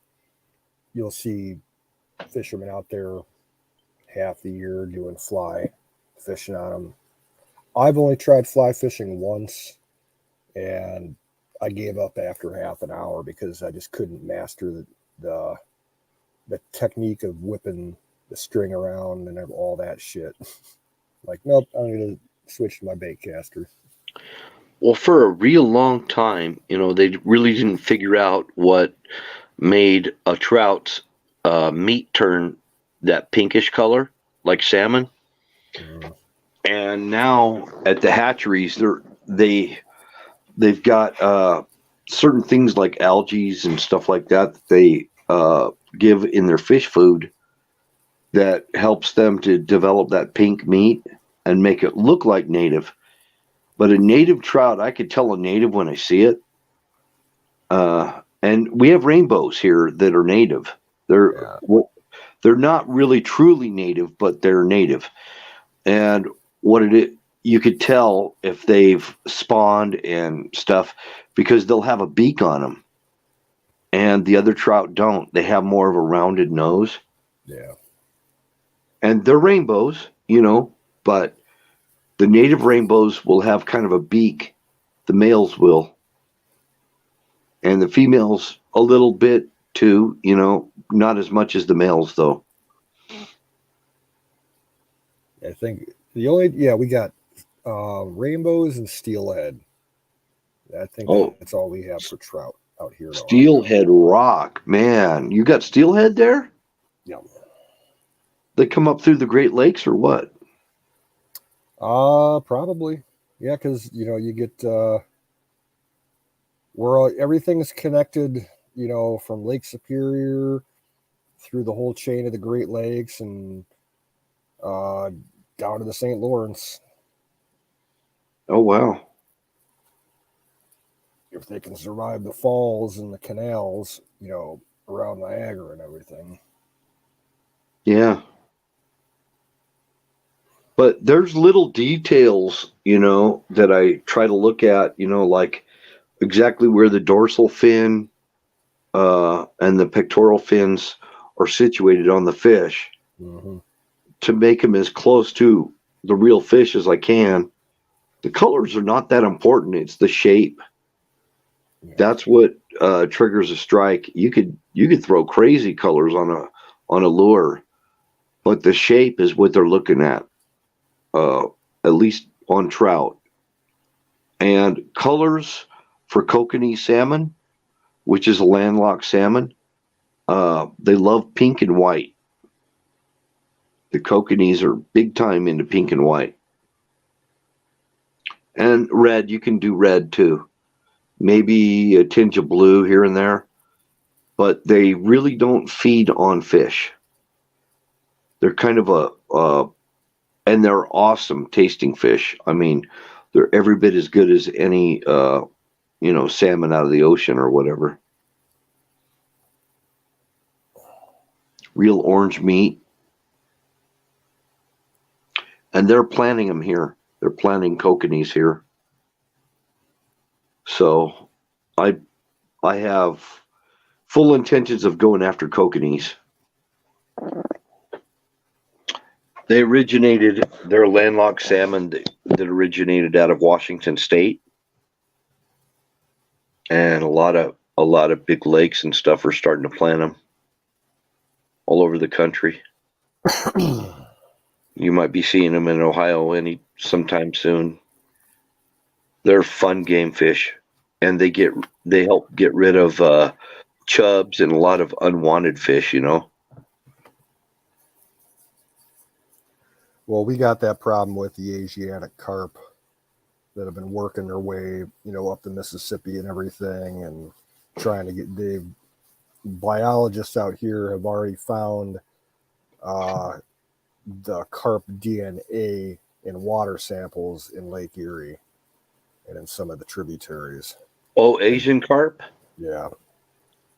you'll see fishermen out there half the year doing fly fishing on them. I've only tried fly fishing once, and I gave up after half an hour because I just couldn't master the, the technique of whipping the string around and all that shit. Like, nope, I'm gonna switch to my bait caster. Well, for a real long time, they really didn't figure out what made a trout's meat turn that pinkish color, like salmon. Mm, And now at the hatcheries, they've got certain things like algae and stuff like that they give in their fish food that helps them to develop that pink meat and make it look like native. But a native trout, I could tell a native when I see it. And we have rainbows here that are native. They're yeah, they're not really truly native, but they're native. And what it is, you could tell if they've spawned and stuff because they'll have a beak on them, and the other trout don't. They have more of a rounded nose, yeah. and they're rainbows, but the native rainbows will have kind of a beak. The males will, and the females a little bit too. Not as much as the males though. I think the only we got rainbows and steelhead. I think Oh, that's all we have for trout out here in Ohio. steelhead rock, man! You got steelhead there? Yeah. They come up through the Great Lakes or what? Probably. Yeah, because you get where everything's connected. From Lake Superior through the whole chain of the Great Lakes and uh, down to the St. Lawrence. Oh wow. If they can survive the falls and the canals, around Niagara and everything. Yeah. But there's little details, that I try to look at, like exactly where the dorsal fin and the pectoral fins are situated on the fish Mm-hmm. to make them as close to the real fish as I can. The colors are not that important. It's the shape. Yeah. That's what triggers a strike. You could throw crazy colors on a lure, but the shape is what they're looking uh, at least on trout. And colors for kokanee salmon, which is a landlocked salmon, they love pink and white. The kokanees are big time into pink and white. And red, you can do red too. Maybe a tinge of blue here and there, but they really don't feed on fish. They're kind of and they're awesome tasting fish. I mean, they're every bit as good as any salmon out of the ocean or whatever. Real orange meat, and they're planting them here. They're planting kokanees here. So I I have full intentions of going after kokanees. They're landlocked salmon that originated out of Washington State, and a lot of big lakes and stuff are starting to plant them all over the country. You might be seeing them in Ohio sometime soon. They're fun game fish, and they help get rid of chubs and a lot of unwanted fish. Well, we got that problem with the Asiatic carp that have been working their way, up the Mississippi and everything, and trying to get. The biologists out here have already found the carp DNA in water samples in Lake Erie and in some of the tributaries. Oh, And Asian carp. yeah,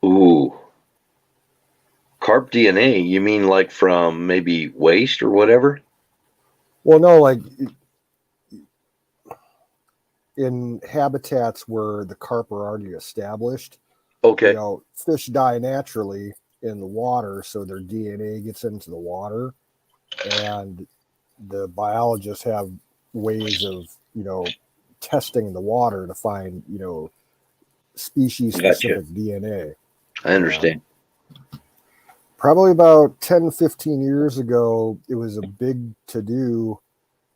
Ooh, carp DNA. You mean like from maybe waste or whatever? well, no, like in habitats where the carp are already established, Okay. fish die naturally in the water, so their DNA gets into the water, and the biologists have ways of, testing the water to find, species specific DNA. I understand. Probably about 10, 15 years ago, it was a big to do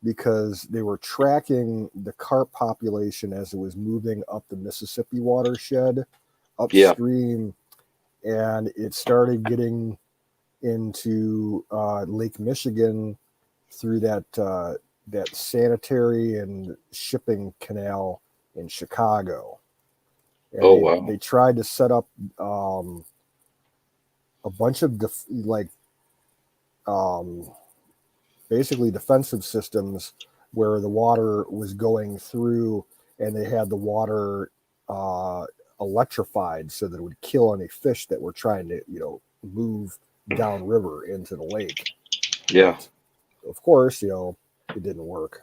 because they were tracking the carp population as it was moving up the Mississippi watershed upstream, and it started getting into Lake Michigan through that sanitary and shipping canal in Chicago. And they tried to set up a bunch of basically defensive systems where the water was going through, and they had the water electrified so that it would kill any fish that were trying to move downriver into the lake. Yeah. But of course, it didn't work.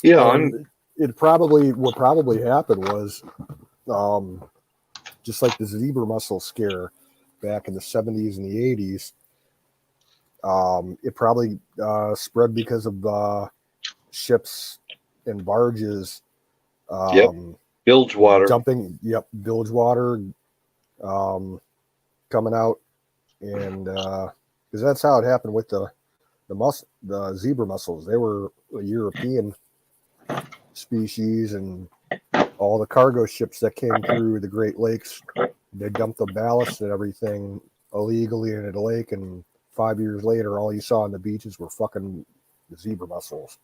Yeah, what probably happened was just like the zebra mussel scare back in the 70s and the 80s. It probably spread because of ships and barges. Bilge water. Bilge water coming out, and because that's how it happened with the zebra mussels. They were a European species, and all the cargo ships that came through the Great Lakes, they dumped the ballast and everything illegally into the lake, and 5 years later, all you saw on the beaches were fucking zebra mussels.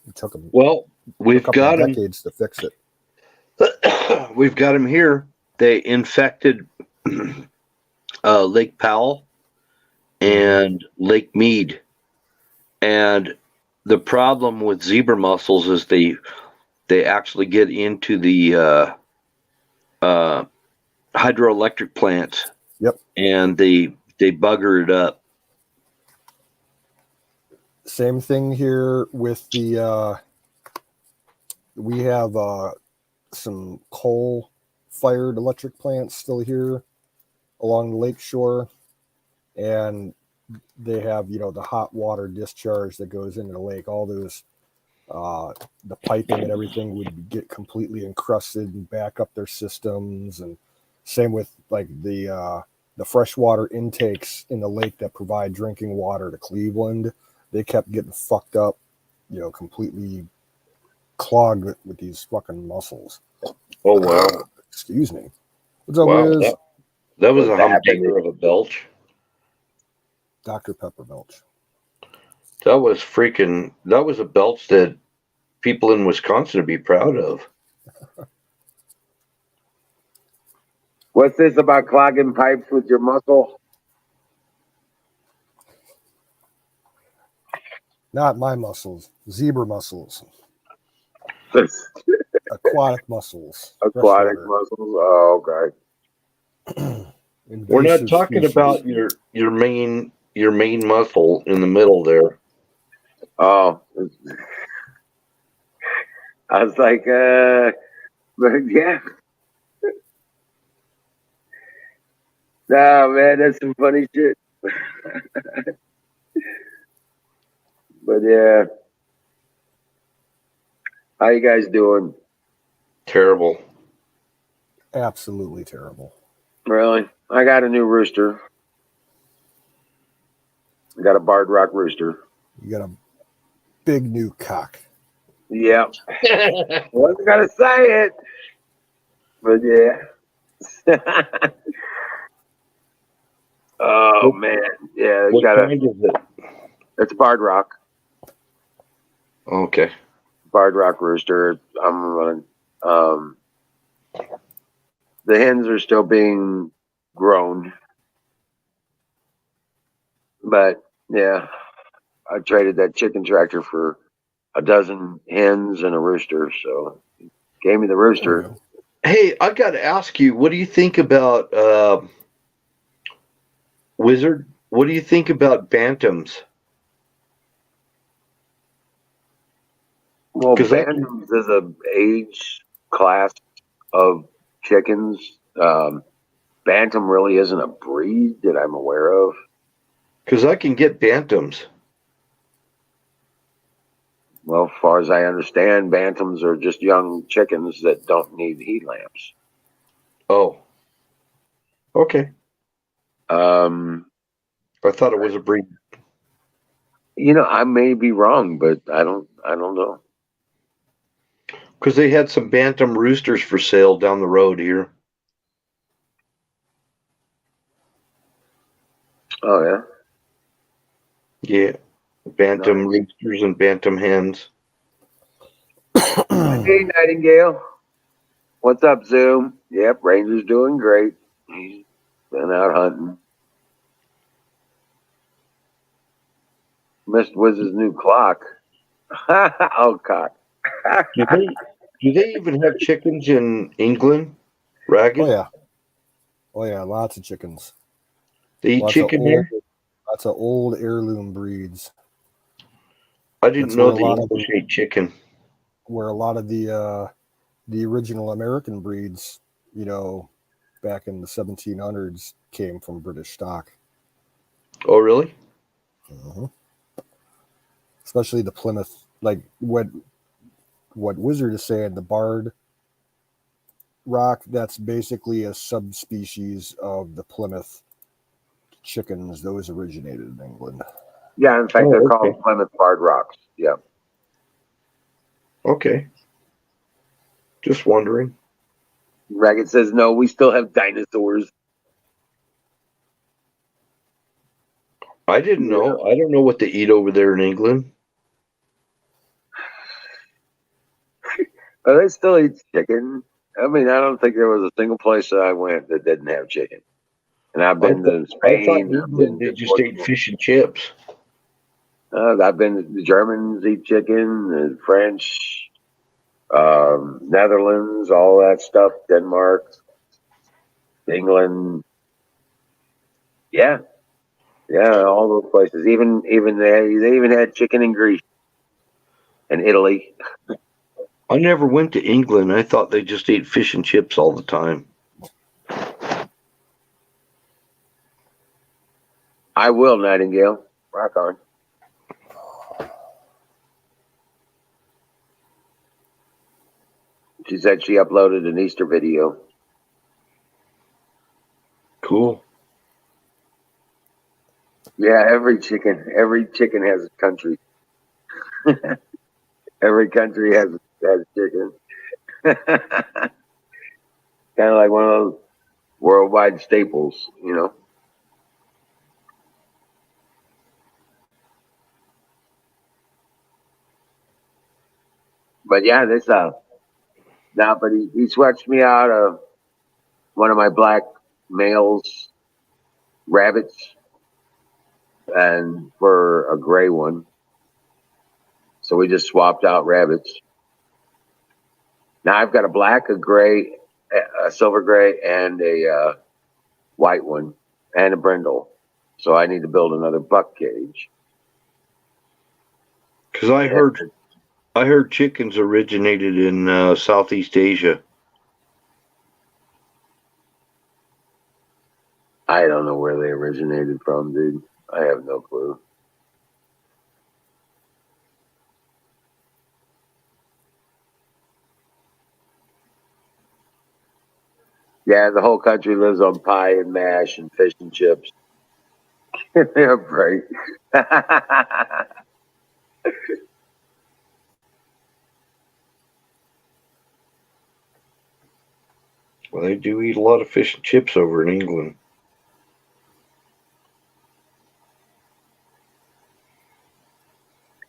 It took them we've got decades to fix it. We've got them here. They infected Lake Powell and Lake Mead, and the problem with zebra mussels is they actually get into the hydroelectric plants. Yep. And they bugger it up. Same thing here with the we have some coal-fired electric plants still here along the lake shore, and they have the hot water discharge that goes into the lake. All those the piping and everything would get completely encrusted and back up their systems. And same with like the freshwater intakes in the lake that provide drinking water to Cleveland. They kept getting fucked up, completely clogged with these fucking mussels. Oh wow! Excuse me. What's up, Wiz? That was a humdinger of a belch. Dr. Pepper belch. That was a belch that people in Wisconsin would be proud of. What's this about clogging pipes with your muscle? Not my mussels. Zebra mussels. Aquatic mussels. Aquatic mussels. Oh, okay. We're not talking about your main mussel in the middle there. Oh, I was like, but yeah. Nah, man, that's some funny shit. But yeah, how you guys doing? Terrible. Absolutely terrible. Really? I got a new rooster. I got a barred rock rooster. You got a big new cock. Yeah. Wasn't gonna say it, but yeah. Oh man, yeah. What kind is it? It's barred rock. Okay. Barred rock rooster. The hens are still being grown, but yeah, I traded that chicken tractor for a dozen hens and a rooster, so gave me the rooster. Hey, I've got to ask you, what do you think about Wizard? What do you think about bantams? Well, 'Cause Bantams is a age class of chickens. Bantam really isn't a breed that I'm aware of. I can get bantams. Well, as far as I understand, Bantams are just young chickens that don't need heat lamps. Oh, okay. Um, I thought it was a breed. I may be wrong, but I don't know. Because they had some bantam roosters for sale down the road here. Oh yeah. Yeah, bantam Nice. roosters and bantam hens. Hey, Nightingale. What's up, Zoom? Yep, Ranger's doing great. He's been out hunting. Missed Wiz's new clock. Oh, cock. Do they even have chickens in England? Ragged? Oh yeah, lots of chickens. They eat chicken here? Lots of old heirloom breeds. I didn't That's know where a the lot of English ate chicken. where a lot of the original American breeds, back in the 1700s, came from British stock. Oh, really? Uh-huh. Especially the Plymouth, like what Wizard is saying, the Barred Rock. That's basically a subspecies of the Plymouth chickens. Those originated in England. Yeah, in fact, Oh, they're okay. called Plymouth Barred Rocks. Yeah. Okay. Just wondering. Ragged says, no, we still have dinosaurs. I didn't know. I don't know what they eat over there in England. Oh, they still eat chicken. I mean, I don't think there was a single place that I went that didn't have chicken. And I've been to I thought Spain. in I've been England they to just ate Portugal. fish and chips. I've been to the Germans eat chicken, the French, Netherlands, all that stuff, Denmark, England. Yeah, yeah, all those places. Even they even had chicken in Greece and Italy. I never went to England. I thought they just ate fish and chips all the time. I will, Nightingale. Rock on. She said she uploaded an Easter video. Cool. Yeah, every chicken has a country. Every country has chicken. Kind of like one of those worldwide staples, But yeah, this now, but he switched me out of one of my black males rabbits and for a gray one. So we just swapped out rabbits. Now I've got a black, a gray, a silver gray, and a white one, and a brindle. So I need to build another buck cage. Because I heard chickens originated in Southeast Asia. I don't know where they originated from, dude. I have no clue. Yeah, the whole country lives on pie and mash and fish and chips. Yeah, right. Well, they do eat a lot of fish and chips over in England.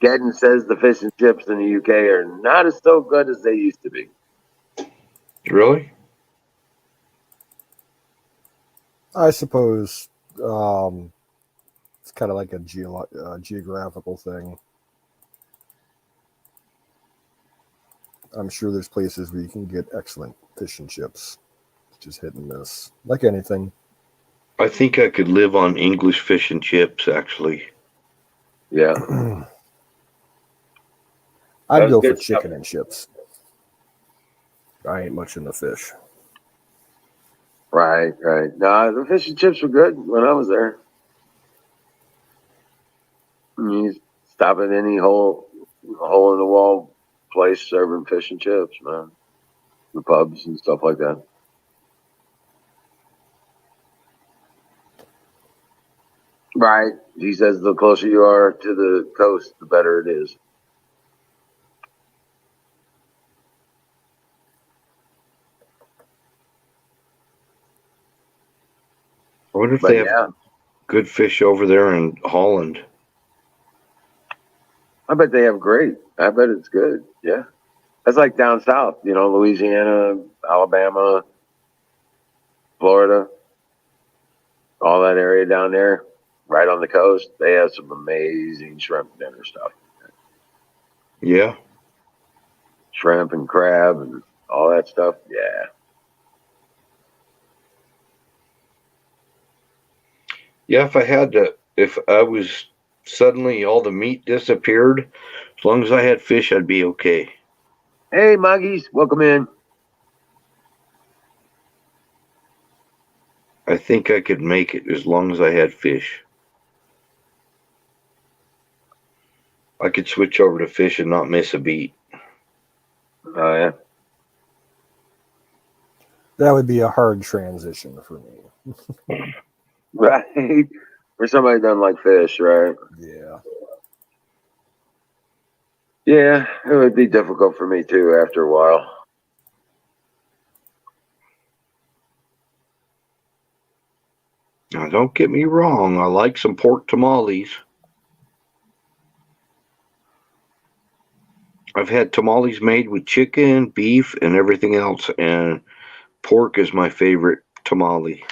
Gedden says the fish and chips in the UK are not as so good as they used to be. Really? I suppose it's kind of like a geographical thing. I'm sure there's places where you can get excellent fish and chips. It's just hit and miss, like anything. I think I could live on English fish and chips, actually. Yeah. I'd That's go for good stuff. chicken and chips. I ain't much into fish. Right. No, the fish and chips were good when I was there. You stop at any hole in the wall place serving fish and chips, man. The pubs and stuff like that. Right. He says the closer you are to the coast, the better it is. I wonder if But they have yeah, good fish over there in Holland. I bet they have great. I bet it's good. Yeah. That's like down south, Louisiana, Alabama, Florida, all that area down there, right on the coast. They have some amazing shrimp dinner stuff. Yeah. Shrimp and crab and all that stuff. Yeah. Yeah, if I was suddenly all the meat disappeared, as long as I had fish, I'd be okay. Hey, Muggies, welcome in. I think I could make it as long as I had fish. I could switch over to fish and not miss a beat. Oh, yeah. That would be a hard transition for me. Right. For somebody who doesn't like fish, right? Yeah. Yeah, it would be difficult for me too after a while. Now, don't get me wrong, I like some pork tamales. I've had tamales made with chicken, beef, and everything else, and pork is my favorite tamale.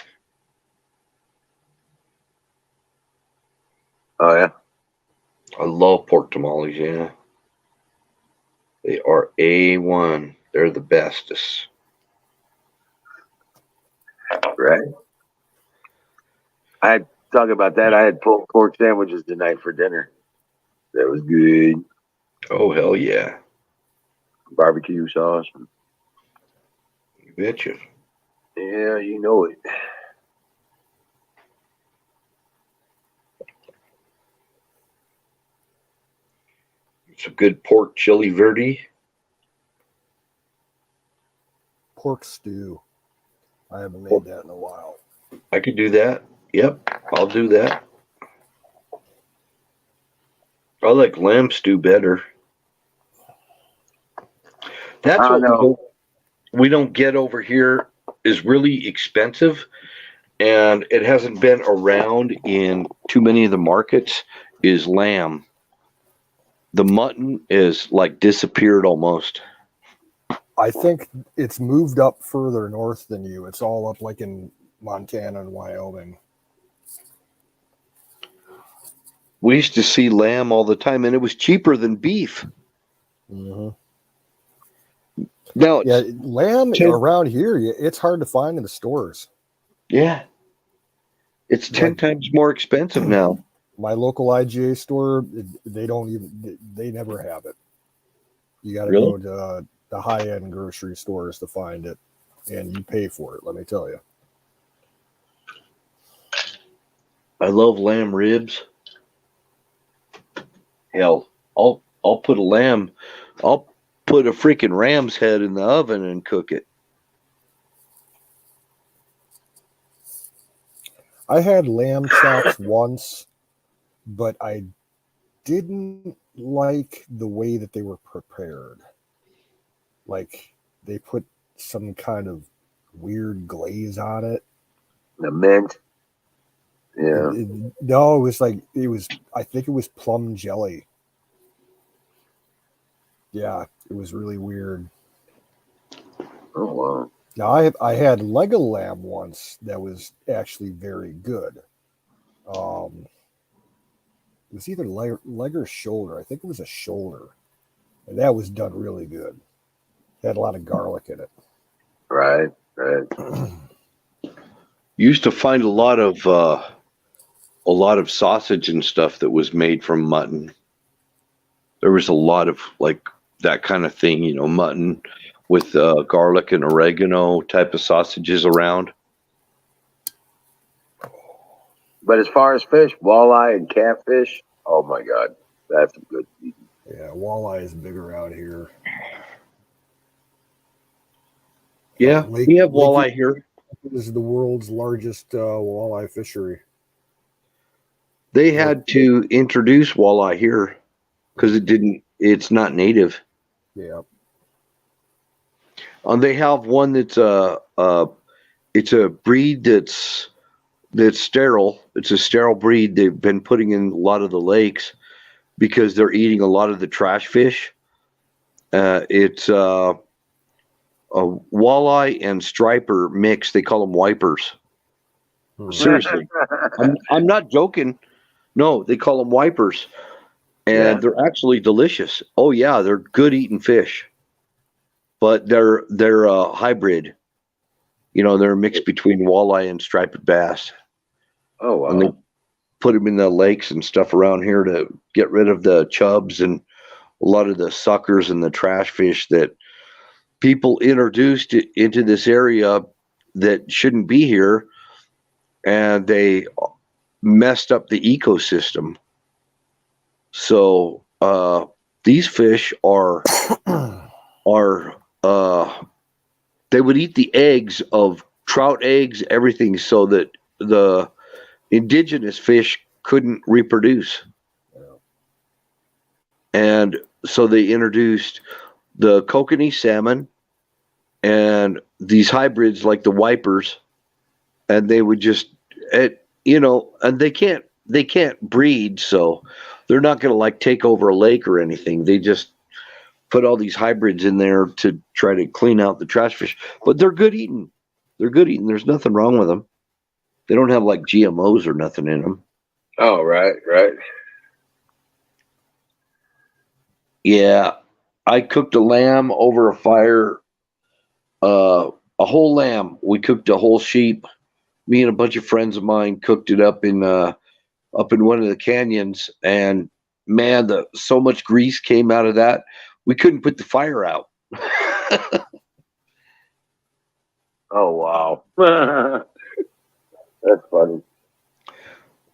Oh, yeah. I love pork tamales, yeah. They are A1. They're the bestest. Right. I had talk about that. I had pulled pork sandwiches tonight for dinner. That was good. Oh, hell yeah. Barbecue sauce. You betcha. Yeah, you know it. It's a good pork chili verde. Pork stew. I haven't made that in a while. I could do that. Yep, I'll do that. I like lamb stew better. That's I don't what know. we don't get over here is really expensive, and it hasn't been around in too many of the markets. Is lamb. The mutton is like disappeared almost. I think it's moved up further north than you. It's all up like in Montana and Wyoming. We used to see lamb all the time, and it was cheaper than beef. Mm-hmm. Now, Yeah, lamb around here, it's hard to find in the stores. yeah, it's 10 Like, times more expensive now. My local IGA store, they never have it. You got to Really? go to the high-end grocery stores to find it, and you pay for it, let me tell you. I love lamb ribs. Hell, I'll put I'll put a freaking ram's head in the oven and cook it. I had lamb chops once, but I didn't like the way that they were prepared. Like, they put some kind of weird glaze on it. The mint. Yeah. No, I think it was plum jelly. Yeah, it was really weird. Oh, wow. Now, I had leg of lamb once that was actually very good. It was either leg or shoulder. I think it was a shoulder. And that was done really good. It had a lot of garlic in it. Right. Used to find a lot of sausage and stuff that was made from mutton. There was a lot of like that kind of thing. Mutton with garlic and oregano type of sausages around. But as far as fish, walleye and catfish, oh my God, that's a good eating. Yeah, walleye is bigger out here. Yeah, we have Lake walleye here. is the world's largest walleye fishery. They had to introduce walleye here because it's not native. Yeah. They have one that's it's a breed that's sterile. It's a sterile breed they've been putting in a lot of the lakes because they're eating a lot of the trash fish. It's a walleye and striper mix. They call them wipers. Seriously, I'm not joking. No, they call them wipers, and they're actually delicious. Oh yeah, they're good eating fish, but they're a hybrid. They're a mix between walleye and striped bass. Oh wow. And they put them in the lakes and stuff around here to get rid of the chubs and a lot of the suckers and the trash fish that people introduced into this area that shouldn't be here, and they messed up the ecosystem. So these fish are they would eat the eggs of trout eggs, everything, so that the indigenous fish couldn't reproduce. And so they introduced the kokanee salmon and these hybrids like the wipers, and they would just, and they can't breed, so they're not going to like take over a lake or anything. They just put all these hybrids in there to try to clean out the trash fish, but they're good eating. They're good eating. There's nothing wrong with them. They don't have like GMOs or nothing in them. Oh, right. Yeah, I cooked a lamb over a fire. A whole lamb. We cooked a whole sheep. Me and a bunch of friends of mine cooked it up in one of the canyons, and man, so much grease came out of that. We couldn't put the fire out. Oh wow. That's funny.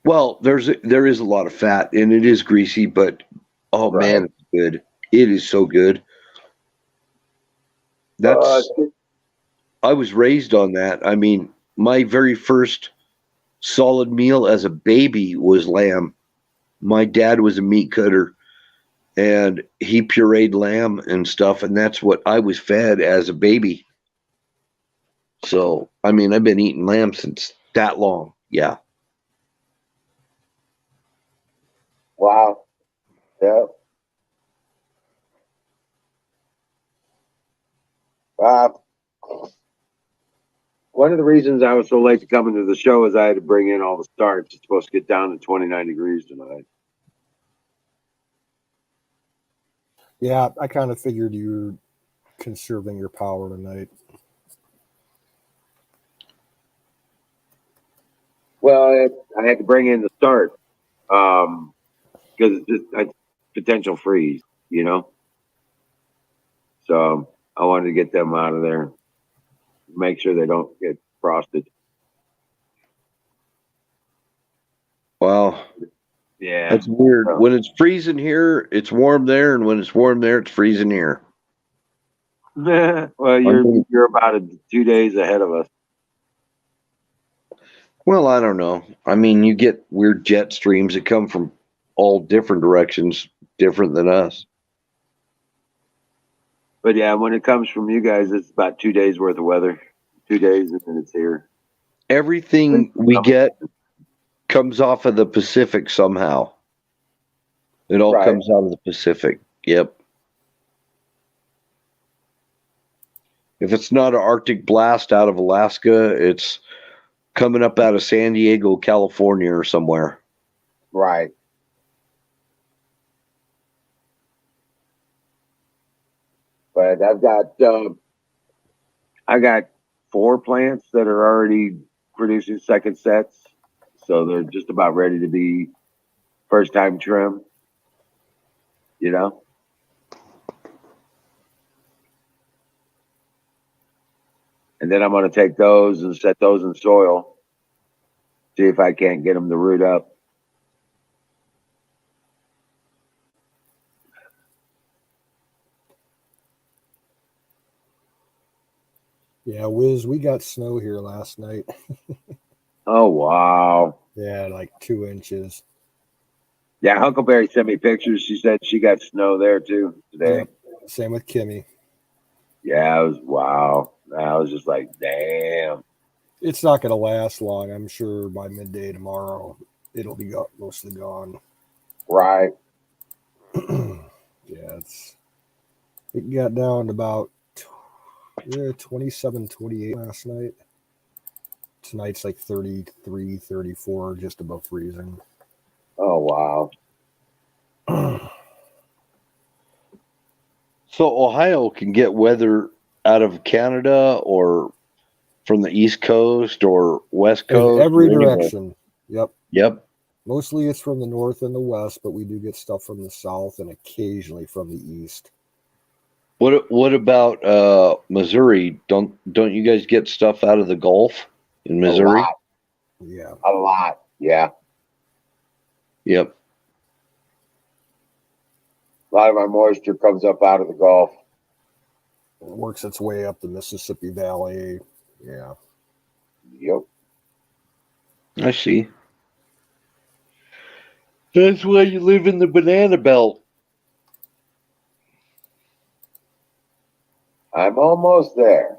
Well, there is a lot of fat and it is greasy, but oh Right. man, it's good. It is so good. I was raised on that. I mean, my very first solid meal as a baby was lamb. My dad was a meat cutter, and he pureed lamb and stuff, and that's what I was fed as a baby. So, I mean, I've been eating lamb since that long. Yeah. Wow. Yeah. One of the reasons I was so late to come into the show is I had to bring in all the starch. It's supposed to get down to 29 degrees tonight. Yeah, I kind of figured you were conserving your power tonight. Well, I had to bring in the starch because it's potential freeze, So I wanted to get them out of there, make sure they don't get frosted. Wow. Yeah. That's weird. When it's freezing here, it's warm there, and when it's warm there, it's freezing here. Well, you're about 2 days ahead of us. Well, I don't know. I mean, you get weird jet streams that come from all different directions, different than us. But yeah, when it comes from you guys, it's about 2 days worth of weather. 2 days and then it's here. Everything we get comes off of the Pacific somehow. It all comes out of the Pacific. Yep. If it's not an Arctic blast out of Alaska, it's coming up out of San Diego, California, or somewhere. Right. But I got 4 plants that are already producing second sets, so they're just about ready to be first time trim. And then I'm going to take those and set those in soil. See if I can't get them to root up. Yeah, Wiz, we got snow here last night. Oh, wow. Yeah, like 2 inches. Yeah, Huckleberry sent me pictures. She said she got snow there too today. Yep. Same with Kimmy. Yeah, it was wow. I was just like, damn. It's not going to last long. I'm sure by midday tomorrow, it'll be mostly gone. Right. Yeah, it got down to about 27, 28 last night. Tonight's like 33, 34, just above freezing. Oh, wow. So Ohio can get weather out of Canada or from the East Coast or West In Coast. every or anywhere. direction. Yep. Yep. Mostly it's from the north and the west, but we do get stuff from the south and occasionally from the east. What about Missouri? Don't you guys get stuff out of the Gulf in Missouri? Yeah. A lot. Yeah. Yep. A lot of our moisture comes up out of the Gulf. It works its way up the Mississippi Valley. Yeah. Yep. I see. That's why you live in the banana belt. I'm almost there.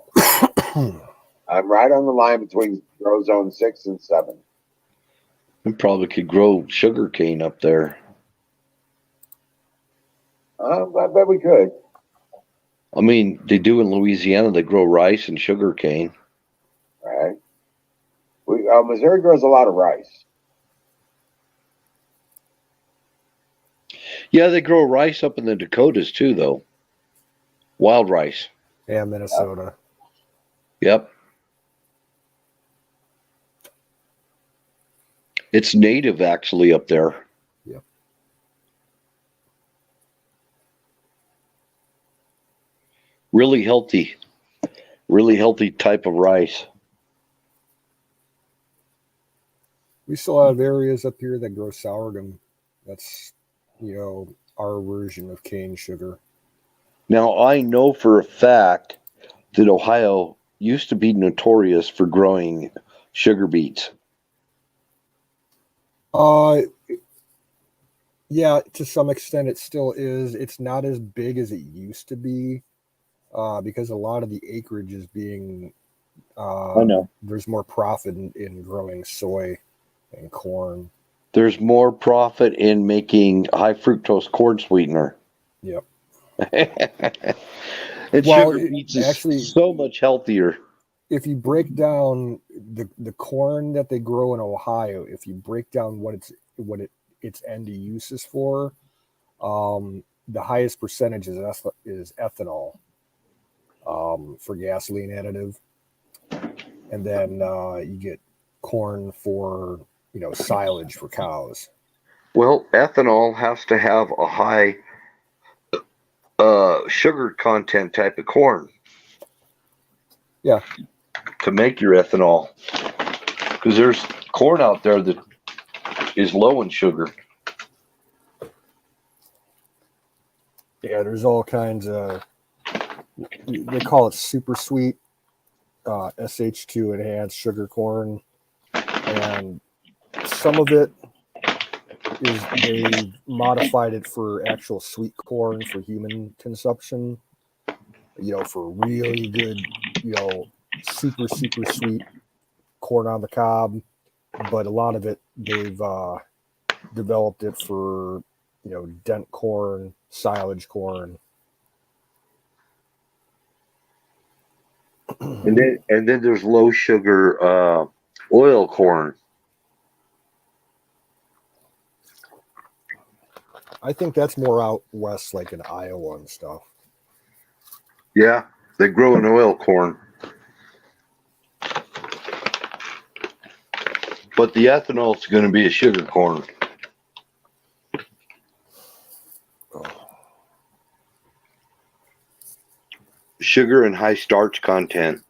I'm right on the line between grow zone 6 and 7. We probably could grow sugar cane up there. I bet we could. I mean, they do in Louisiana. They grow rice and sugar cane. Right. Missouri grows a lot of rice. Yeah, they grow rice up in the Dakotas too, though. Wild rice. Yeah, Minnesota. Yep. It's native actually up there. Yep. Really healthy type of rice. We still have areas up here that grow sorghum. That's, our version of cane sugar. Now, I know for a fact that Ohio used to be notorious for growing sugar beets. Yeah, to some extent it still is. It's not as big as it used to be, because a lot of the acreage is being. I know. There's more profit in growing soy and corn. There's more profit in making high fructose corn sweetener. Yep. And Well, sugar beets is actually, so much healthier. if you break down the corn that they grow in Ohio, if you break down what its end use is for, the highest percentage is ethanol, for gasoline additive, and then you get corn for silage for cows. Well, ethanol has to have a high sugar content type of corn. Yeah. To make your ethanol. Because there's corn out there that is low in sugar. Yeah, there's all kinds of, they call it super sweet, SH2 enhanced sugar corn, and some of it is they modified it for actual sweet corn for human consumption, for really good, super sweet corn on the cob, but a lot of it they've developed it for dent corn, silage corn. And then there's low sugar oil corn. I think that's more out west, like in Iowa and stuff. Yeah, they grow an oil corn. But the ethanol is going to be a sugar corn. Sugar and high starch content.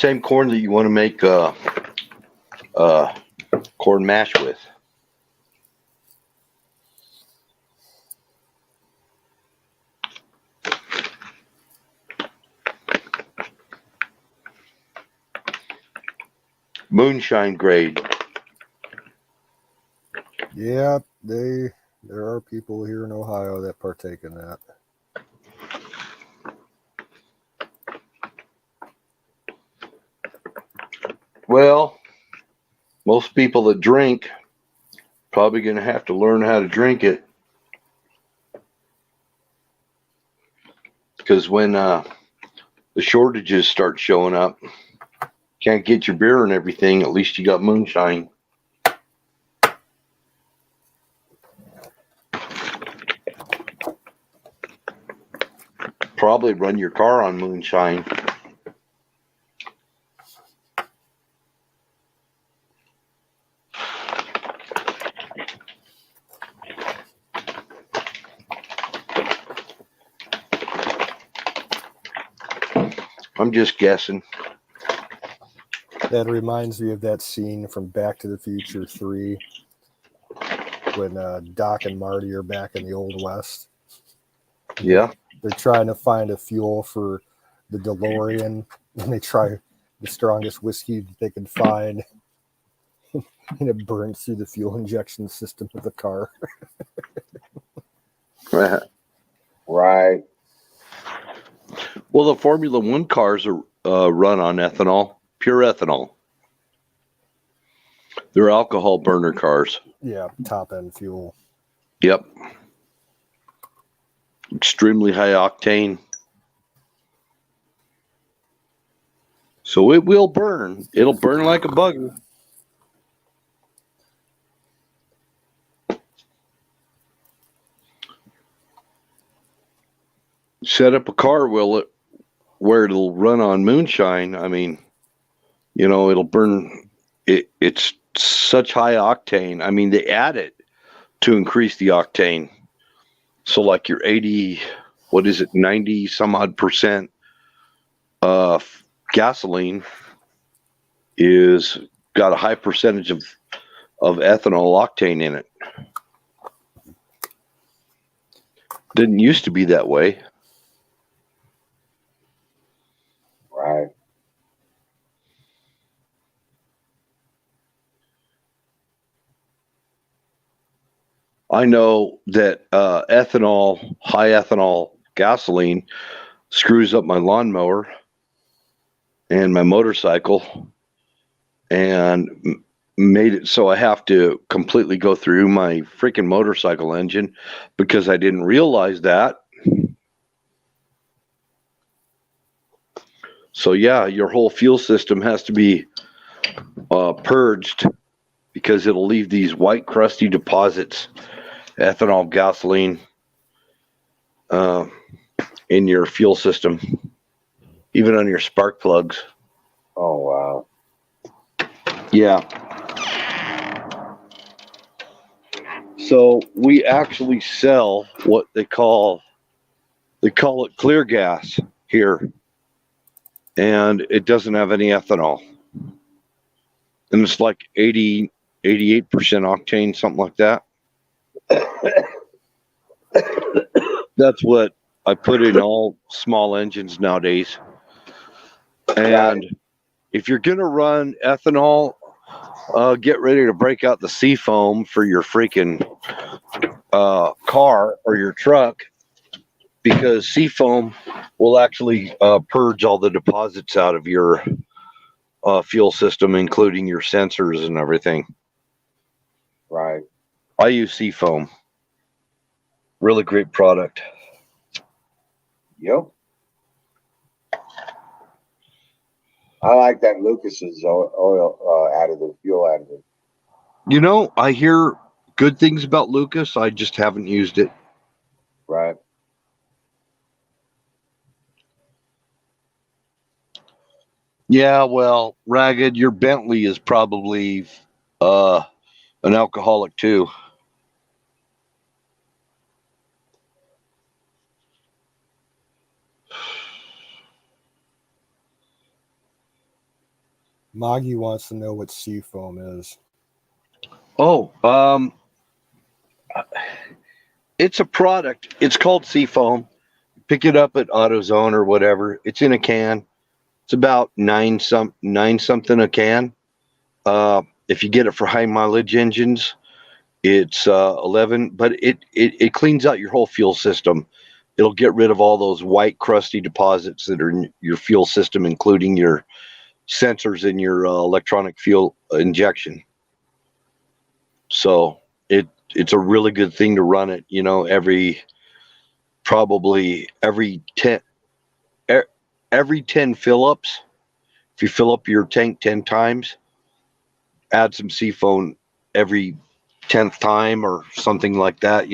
same corn that you want to make corn mash with. Moonshine grade. Yeah, there are people here in Ohio that partake in that. Well, most people that drink probably going to have to learn how to drink it, because when the shortages start showing up, can't get your beer and everything, at least you got moonshine. Probably run your car on moonshine. I'm just guessing. That reminds me of that scene from Back to the Future 3 when Doc and Marty are back in the Old West. Yeah. They're trying to find a fuel for the DeLorean, and they try the strongest whiskey that they can find, and it burns through the fuel injection system of the car. Right. Well, the Formula One cars are run on ethanol, pure ethanol. They're alcohol burner cars. Yeah, top end fuel. Yep. Extremely high octane. So it will burn. It'll burn like a bugger. Set up a car where it'll run on moonshine. I mean, it'll burn. It's such high octane. I mean, they add it to increase the octane. So like your 80, 90 some odd percent gasoline is got a high percentage of ethanol octane in it. Didn't used to be that way. Right. I know that high ethanol gasoline screws up my lawnmower and my motorcycle, and made it so I have to completely go through my freaking motorcycle engine because I didn't realize that. So yeah, your whole fuel system has to be purged, because it'll leave these white crusty deposits, ethanol, gasoline, in your fuel system, even on your spark plugs. Oh, wow. Yeah. So we actually sell what they call it clear gas here, and it doesn't have any ethanol, and it's like 88% octane, something like that. That's what I put in all small engines nowadays. And if you're gonna run ethanol, get ready to break out the seafoam for your freaking car or your truck, because seafoam will actually purge all the deposits out of your fuel system, including your sensors and everything. Right. I use seafoam. Really great product. Yep. I like that Lucas's oil additive, fuel additive. I hear good things about Lucas. I just haven't used it. Right. Yeah, well, Ragged, your Bentley is probably an alcoholic too. Moggy wants to know what seafoam is. Oh, it's a product. It's called Seafoam. Pick it up at AutoZone or whatever. It's in a can. It's about nine something a can. If you get it for high mileage engines, it's 11. But it cleans out your whole fuel system. It'll get rid of all those white crusty deposits that are in your fuel system, including your sensors in your electronic fuel injection. So it's a really good thing to run it. Probably e- every 10 fill ups. If you fill up your tank 10 times, add some seafoam every 10th time or something like that.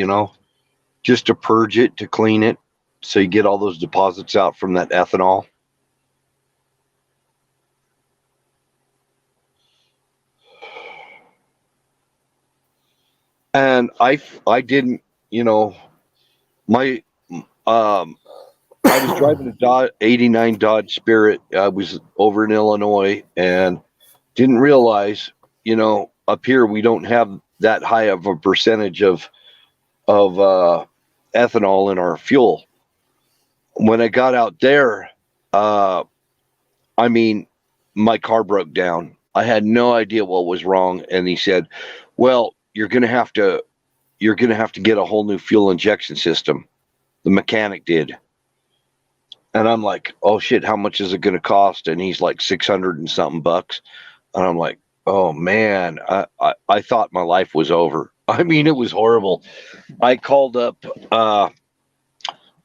Just to purge it, to clean it, so you get all those deposits out from that ethanol. And I didn't, my I was driving a Dodge 89 Dodge Spirit. I was over in Illinois and didn't realize, up here we don't have that high of a percentage of ethanol in our fuel. When I got out there, I mean, my car broke down. I had no idea what was wrong, and he said, "Well, you're gonna have to get a whole new fuel injection system." The mechanic did. And I'm like, oh shit, how much is it going to cost? And he's like 600 and something bucks. And I'm like, oh man, I thought my life was over. I mean, it was horrible. I called up, uh,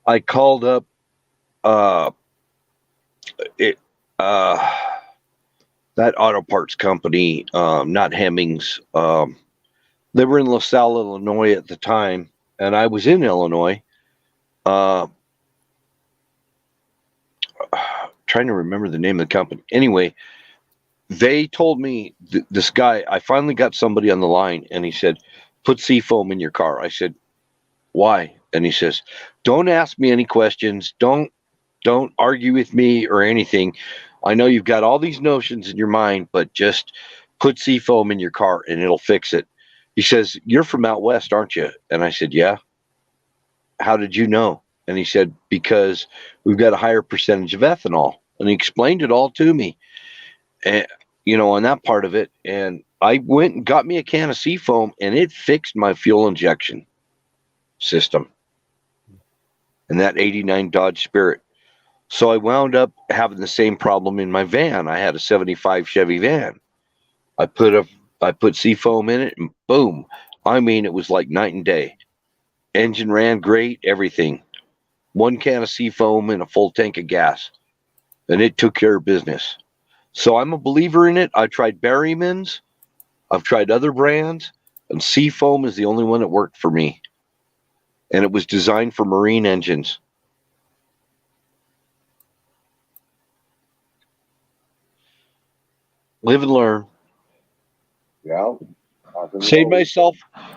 I called up, uh, it, uh, that auto parts company, not Hemmings. They were in LaSalle, Illinois at the time. And I was in Illinois. Uh, Trying to remember the name of the company. Anyway, they told me this guy. I finally got somebody on the line, and he said, "Put seafoam in your car." I said, "Why?" And he says, "Don't ask me any questions. Don't argue with me or anything. I know you've got all these notions in your mind, but just put seafoam in your car, and it'll fix it." He says, "You're from out west, aren't you?" And I said, "Yeah." "How did you know?" And he said, "Because we've got a higher percentage of ethanol." And he explained it all to me, and on that part of it. And I went and got me a can of seafoam, and it fixed my fuel injection system and that 89 Dodge Spirit. So I wound up having the same problem in my van. I had a 75 Chevy van. I put seafoam in it, and boom. I mean, it was like night and day. Engine ran great, everything. One can of seafoam and a full tank of gas, and it took care of business. So I'm a believer in it. I tried Berryman's, I've tried other brands, and Seafoam is the only one that worked for me. And it was designed for marine engines. Live and learn. Yeah.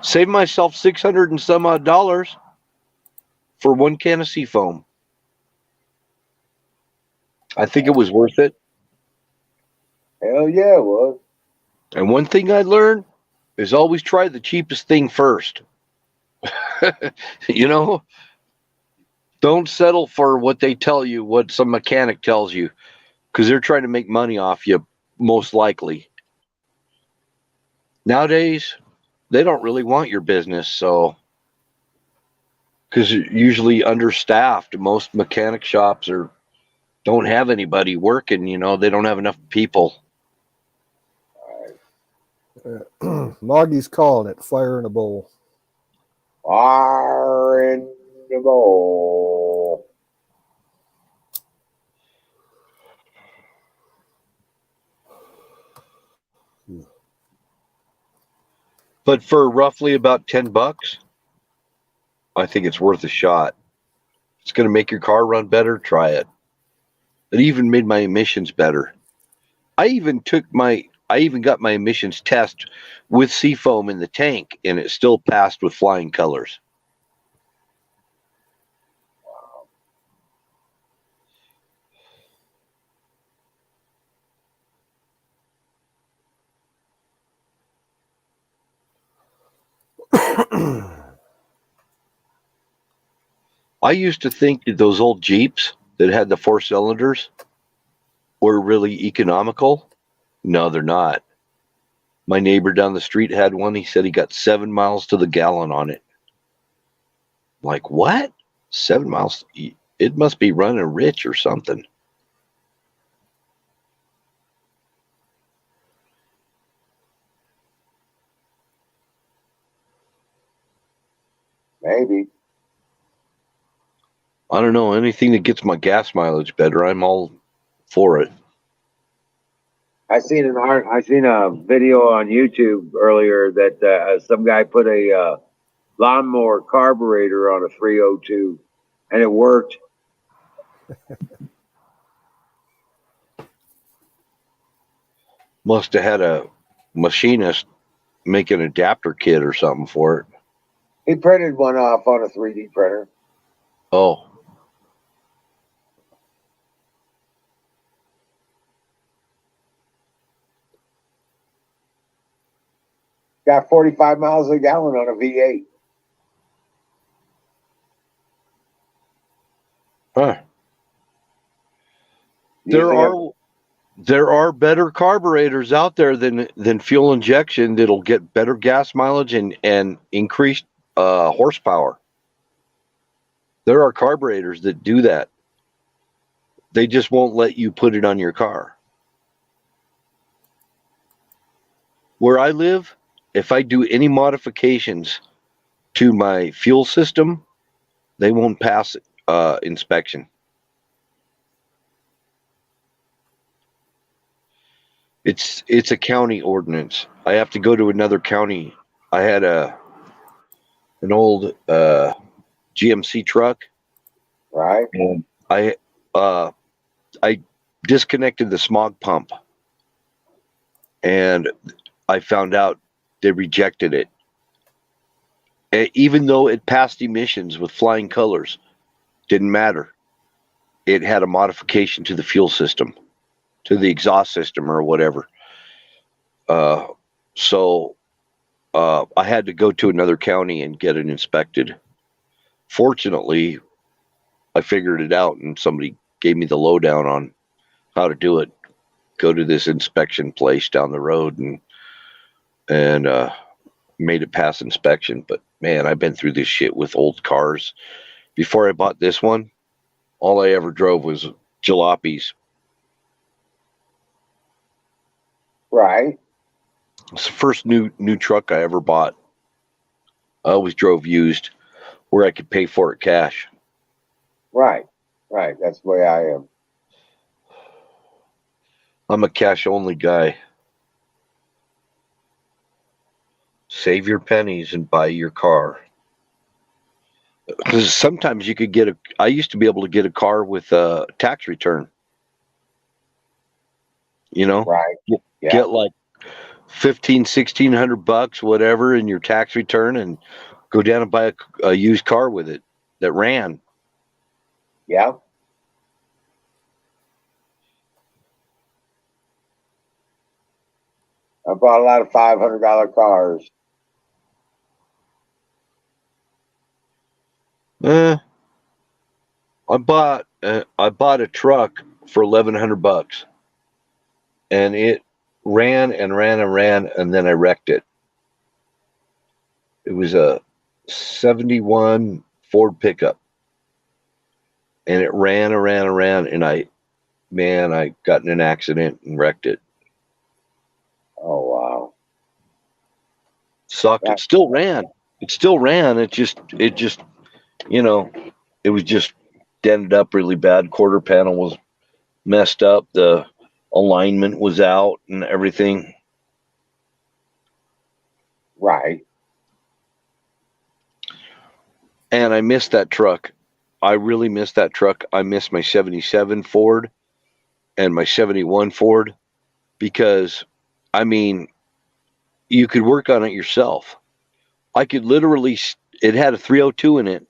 Save myself 600 and some odd dollars for one can of Seafoam. I think it was worth it. Hell yeah, it was. And one thing I learned is always try the cheapest thing first. you know, don't settle for what they tell you, what some mechanic tells you, because they're trying to make money off you, most likely. Nowadays, they don't really want your business, so because usually understaffed, most mechanic shops are don't have anybody working. They don't have enough people. Moggy's calling it fire in a bowl. Fire in the bowl. But for roughly about $10, I think it's worth a shot. It's going to make your car run better. Try it. It even made my emissions better. I even got my emissions test with seafoam in the tank, and it still passed with flying colors. I used to think that those old Jeeps that had the 4 cylinders were really economical. No, they're not. My neighbor down the street had one. He said he got 7 miles to the gallon on it. Like, what? 7 miles? It must be running rich or something. Maybe. I don't know. Anything that gets my gas mileage better, I'm all for it. I seen a video on YouTube earlier that some guy put a lawnmower carburetor on a 302, and it worked. Must have had a machinist make an adapter kit or something for it. He printed one off on a 3D printer. Oh, Got 45 miles a gallon on a V8. huh. Usually There are better carburetors out there than fuel injection that'll get better gas mileage and increased horsepower. There are carburetors that do that. They just won't let you put it on your car. Where I live, if I do any modifications to my fuel system, they won't pass inspection. It's a county ordinance. I have to go to another county. I had an old GMC truck, right? and I disconnected the smog pump, and I found out they rejected it. Even though it passed emissions with flying colors, didn't matter. It had a modification to the fuel system, to the exhaust system or whatever. So I had to go to another county and get it inspected. Fortunately, I figured it out, and somebody gave me the lowdown on how to do it. Go to this inspection place down the road and made it pass inspection. But man, I've been through this shit with old cars. Before I bought this one, all I ever drove was jalopies. Right. It's the first new truck I ever bought. I always drove used, where I could pay for it cash. Right. That's the way I am. I'm a cash only guy. Save your pennies and buy your car. Because sometimes you could get I used to be able to get a car with a tax return. You know? Right. Yeah. Get like $1,500-$1,600, whatever, in your tax return, and go down and buy a used car with it that ran. Yeah. I bought a lot of $500 cars. I bought a truck for $1,100, and it ran and ran and ran, and then I wrecked it. It was a 71 Ford pickup, and it ran and ran and ran, and I got in an accident and wrecked it. Oh wow. Sucked. It still ran. It just it was just dented up really bad. Quarter panel was messed up. The alignment was out and everything. Right. And I missed that truck. I really missed that truck. I missed my 77 Ford and my 71 Ford because, I mean, you could work on it yourself. I could literally, it had a 302 in it,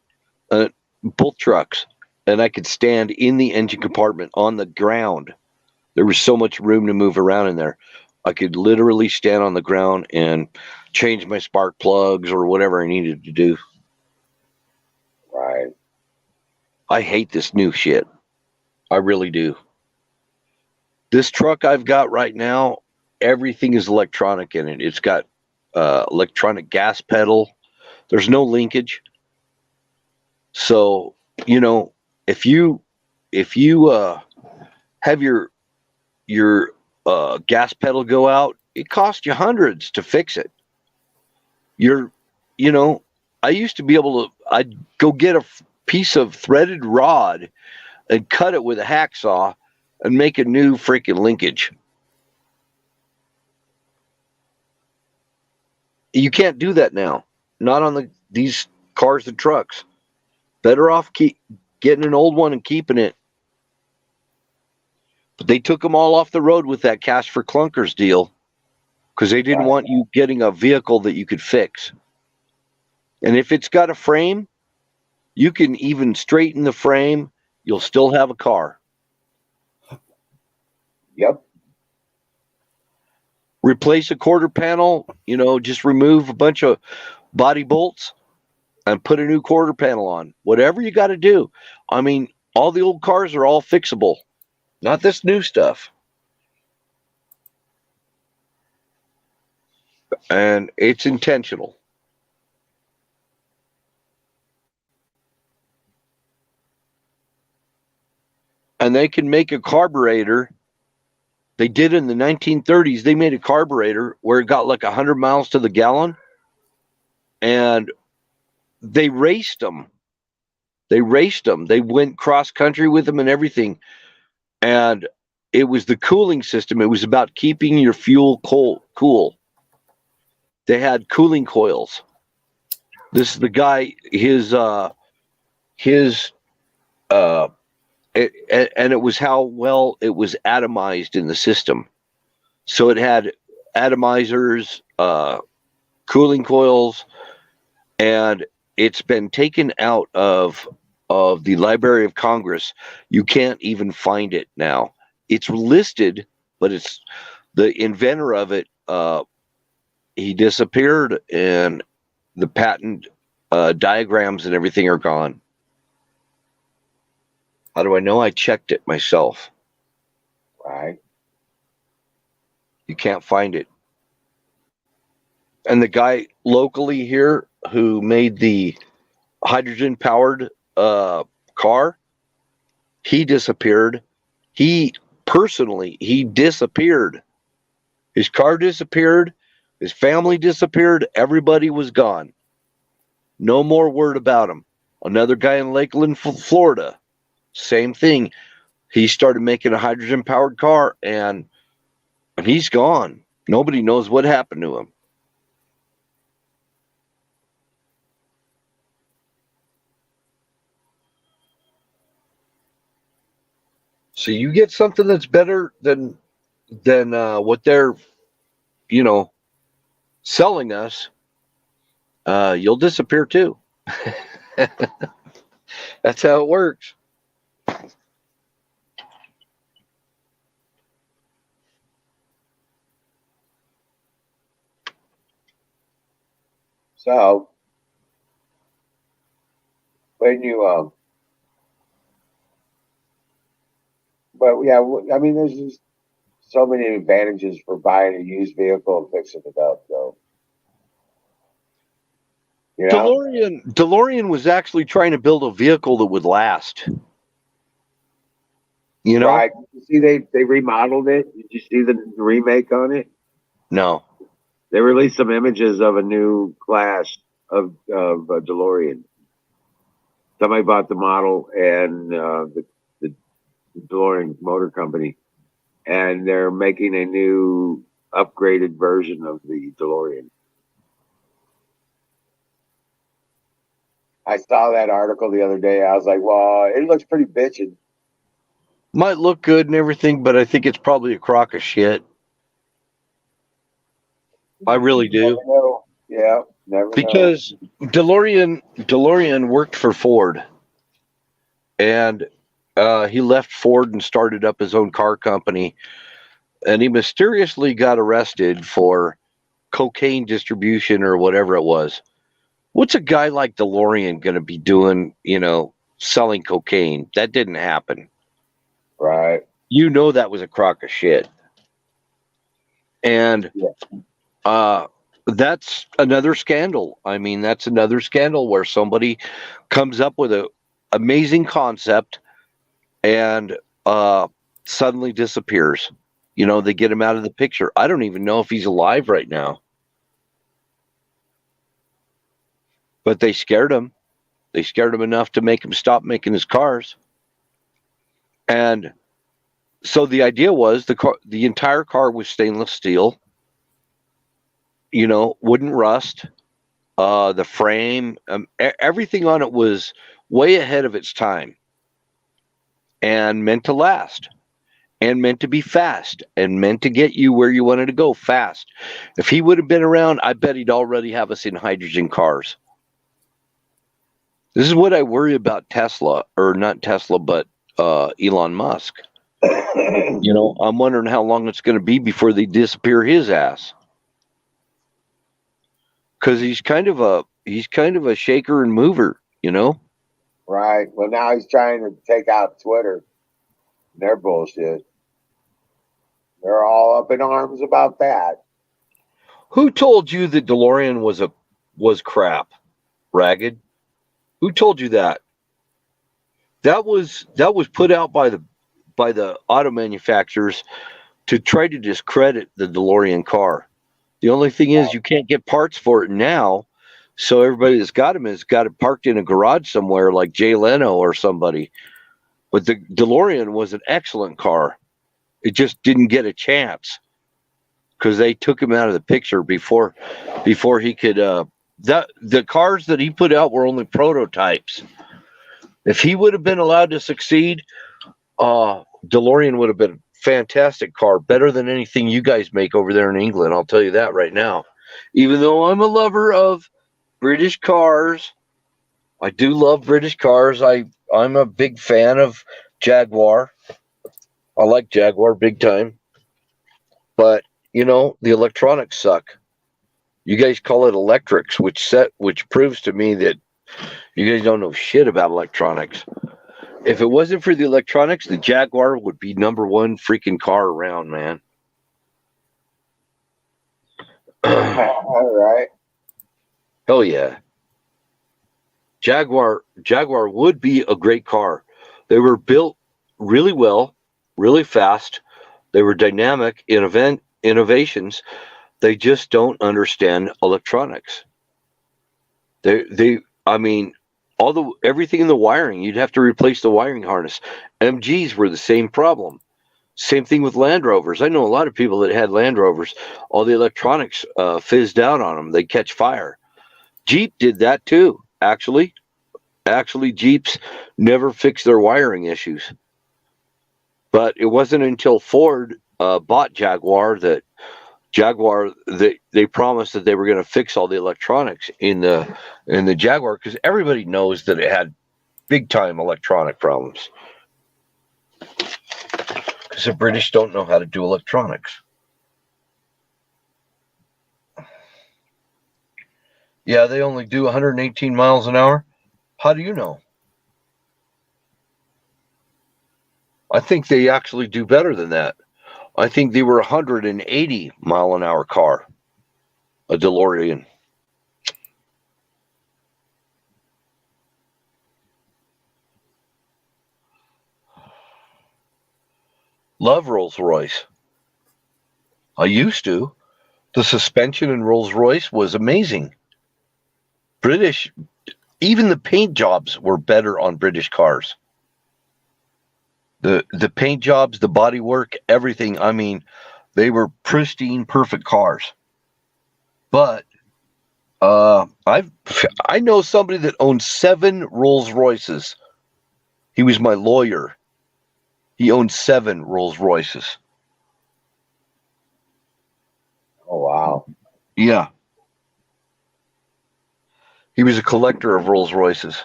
both trucks, and I could stand in the engine compartment on the ground. There was so much room to move around in there. I could literally stand on the ground and change my spark plugs or whatever I needed to do. Right. I hate this new shit. I really do. This truck I've got right now, everything is electronic in it. It's got electronic gas pedal. There's no linkage. So, you know, if you have your gas pedal go out, it costs you hundreds to fix it. You know, I used to be able to, I'd go get a piece of threaded rod and cut it with a hacksaw and make a new freaking linkage. You can't do that now. Not on these cars and trucks. Better off getting an old one and keeping it. But they took them all off the road with that cash for clunkers deal because they didn't want you getting a vehicle that you could fix. And if it's got a frame, you can even straighten the frame. You'll still have a car. Yep. Replace a quarter panel, you know, just remove a bunch of body bolts and put a new quarter panel on. Whatever you got to do. I mean, all the old cars are all fixable. Not this new stuff. And it's intentional. And they can make a carburetor. They did in the 1930s. They made a carburetor where it got like 100 miles to the gallon. And they raced them. They went cross country with them and everything. And it was the cooling system. It was about keeping your fuel cool. They had cooling coils. This is the guy, and it was how well it was atomized in the system. So it had atomizers, cooling coils, and it's been taken out of the Library of Congress. You can't even find it now. It's listed, but it's the inventor of it. He disappeared, and the patent diagrams and everything are gone. How do I know? I checked it myself. Right. You can't find it. And the guy locally here who made the hydrogen-powered car, he disappeared. He disappeared. His car disappeared. His family disappeared. Everybody was gone. No more word about him. Another guy in Lakeland, Florida, same thing. He started making a hydrogen-powered car, and he's gone. Nobody knows what happened to him. So you get something that's better than what they're, you know, selling us, you'll disappear too. That's how it works. So when you but yeah, I mean, there's just so many advantages for buying a used vehicle and fixing it up, though. You know? DeLorean was actually trying to build a vehicle that would last. You know? Right. You see, they remodeled it. Did you see the remake on it? No. They released some images of a new class of a DeLorean. Somebody bought the model and the DeLorean Motor Company, and they're making a new upgraded version of the DeLorean. I saw that article the other day. I was like, well, it looks pretty bitchin'. Might look good and everything, but I think it's probably a crock of shit. I really do. Never know. Yeah, never because know. DeLorean worked for Ford, and he left Ford and started up his own car company. and he mysteriously got arrested for cocaine distribution or whatever it was. What's a guy like DeLorean going to be doing, selling cocaine? That didn't happen. Right. You know that was a crock of shit. And that's another scandal. I mean, that's another scandal where somebody comes up with an amazing concept and suddenly disappears. They get him out of the picture. I don't even know if he's alive right now. But they scared him. They scared him enough to make him stop making his cars. And so the idea was the entire car was stainless steel. Wouldn't rust. The frame, everything on it was way ahead of its time, and meant to last, and meant to be fast, and meant to get you where you wanted to go fast. If he would have been around, I bet he'd already have us in hydrogen cars. This is what I worry about Tesla, or not Tesla, but Elon Musk. I'm wondering how long it's going to be before they disappear his ass. Because he's kind of a shaker and mover, Right. Well, now he's trying to take out Twitter. They're bullshit. They're all up in arms about that. Who told you that DeLorean was crap, Ragged? Who told you that? That was put out by the auto manufacturers to try to discredit the DeLorean car. The only thing is you can't get parts for it now, so everybody that's got them has got it parked in a garage somewhere like Jay Leno or somebody. But the DeLorean was an excellent car. It just didn't get a chance because they took him out of the picture before he could. The cars that he put out were only prototypes. If he would have been allowed to succeed, DeLorean would have been a fantastic car, better than anything you guys make over there in England. I'll tell you that right now. Even though I'm a lover of British cars, I do love British cars. I'm a big fan of Jaguar. I like Jaguar big time. But, the electronics suck. You guys call it electrics, which proves to me that you guys don't know shit about electronics. If it wasn't for the electronics, the Jaguar would be number one freaking car around, man. All right. Hell yeah. Jaguar would be a great car. They were built really well, really fast. They were dynamic innovations. They just don't understand electronics. Everything in the wiring, you'd have to replace the wiring harness. MGs were the same problem. Same thing with Land Rovers. I know a lot of people that had Land Rovers. All the electronics fizzed out on them. They catch fire. Jeep did that too, actually. Actually, Jeeps never fixed their wiring issues. But it wasn't until Ford bought Jaguar that they promised that they were going to fix all the electronics in the Jaguar, because everybody knows that it had big time electronic problems. Because the British don't know how to do electronics. Yeah, they only do 118 miles an hour. How do you know? I think they actually do better than that. I think they were 180 mile an hour car, a DeLorean. Love Rolls Royce. I used to. The suspension in Rolls Royce was amazing. British, even the paint jobs were better on British cars. The paint jobs, the bodywork, everything. I mean, they were pristine, perfect cars. But I know somebody that owned 7 Rolls Royces. He was my lawyer. He owned 7 Rolls Royces. Oh, wow. Yeah. He was a collector of Rolls Royces.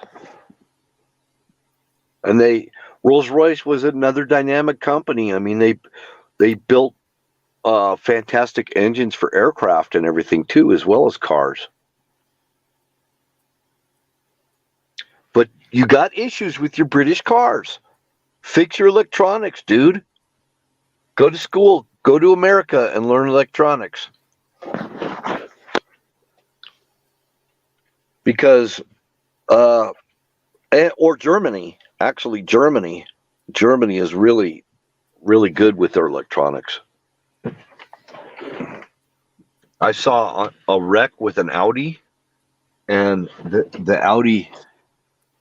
And Rolls Royce was another dynamic company. I mean, they built fantastic engines for aircraft and everything too, as well as cars. But you got issues with your British cars. Fix your electronics, dude. Go to school. Go to America and learn electronics. Because, or Germany. Actually, Germany is really, really good with their electronics. I saw a wreck with an Audi, and the Audi,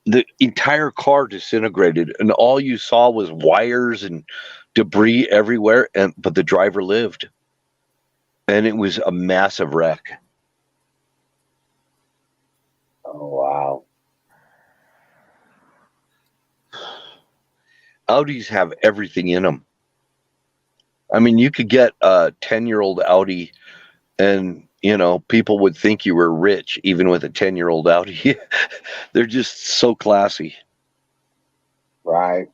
the entire car disintegrated, and all you saw was wires and debris everywhere. But the driver lived, and it was a massive wreck. Oh wow. Audis have everything in them. I mean, you could get a 10-year-old Audi, and people would think you were rich even with a 10-year-old Audi. They're just so classy. Right.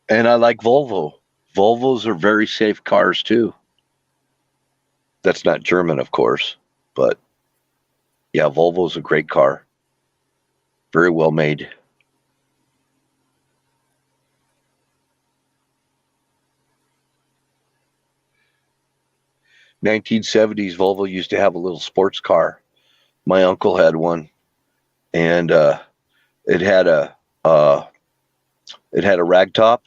And I like Volvo. Volvos are very safe cars too. That's not German, of course, but yeah, Volvo's a great car. Very well made. '70s Volvo used to have a little sports car. My uncle had one, and it had a rag top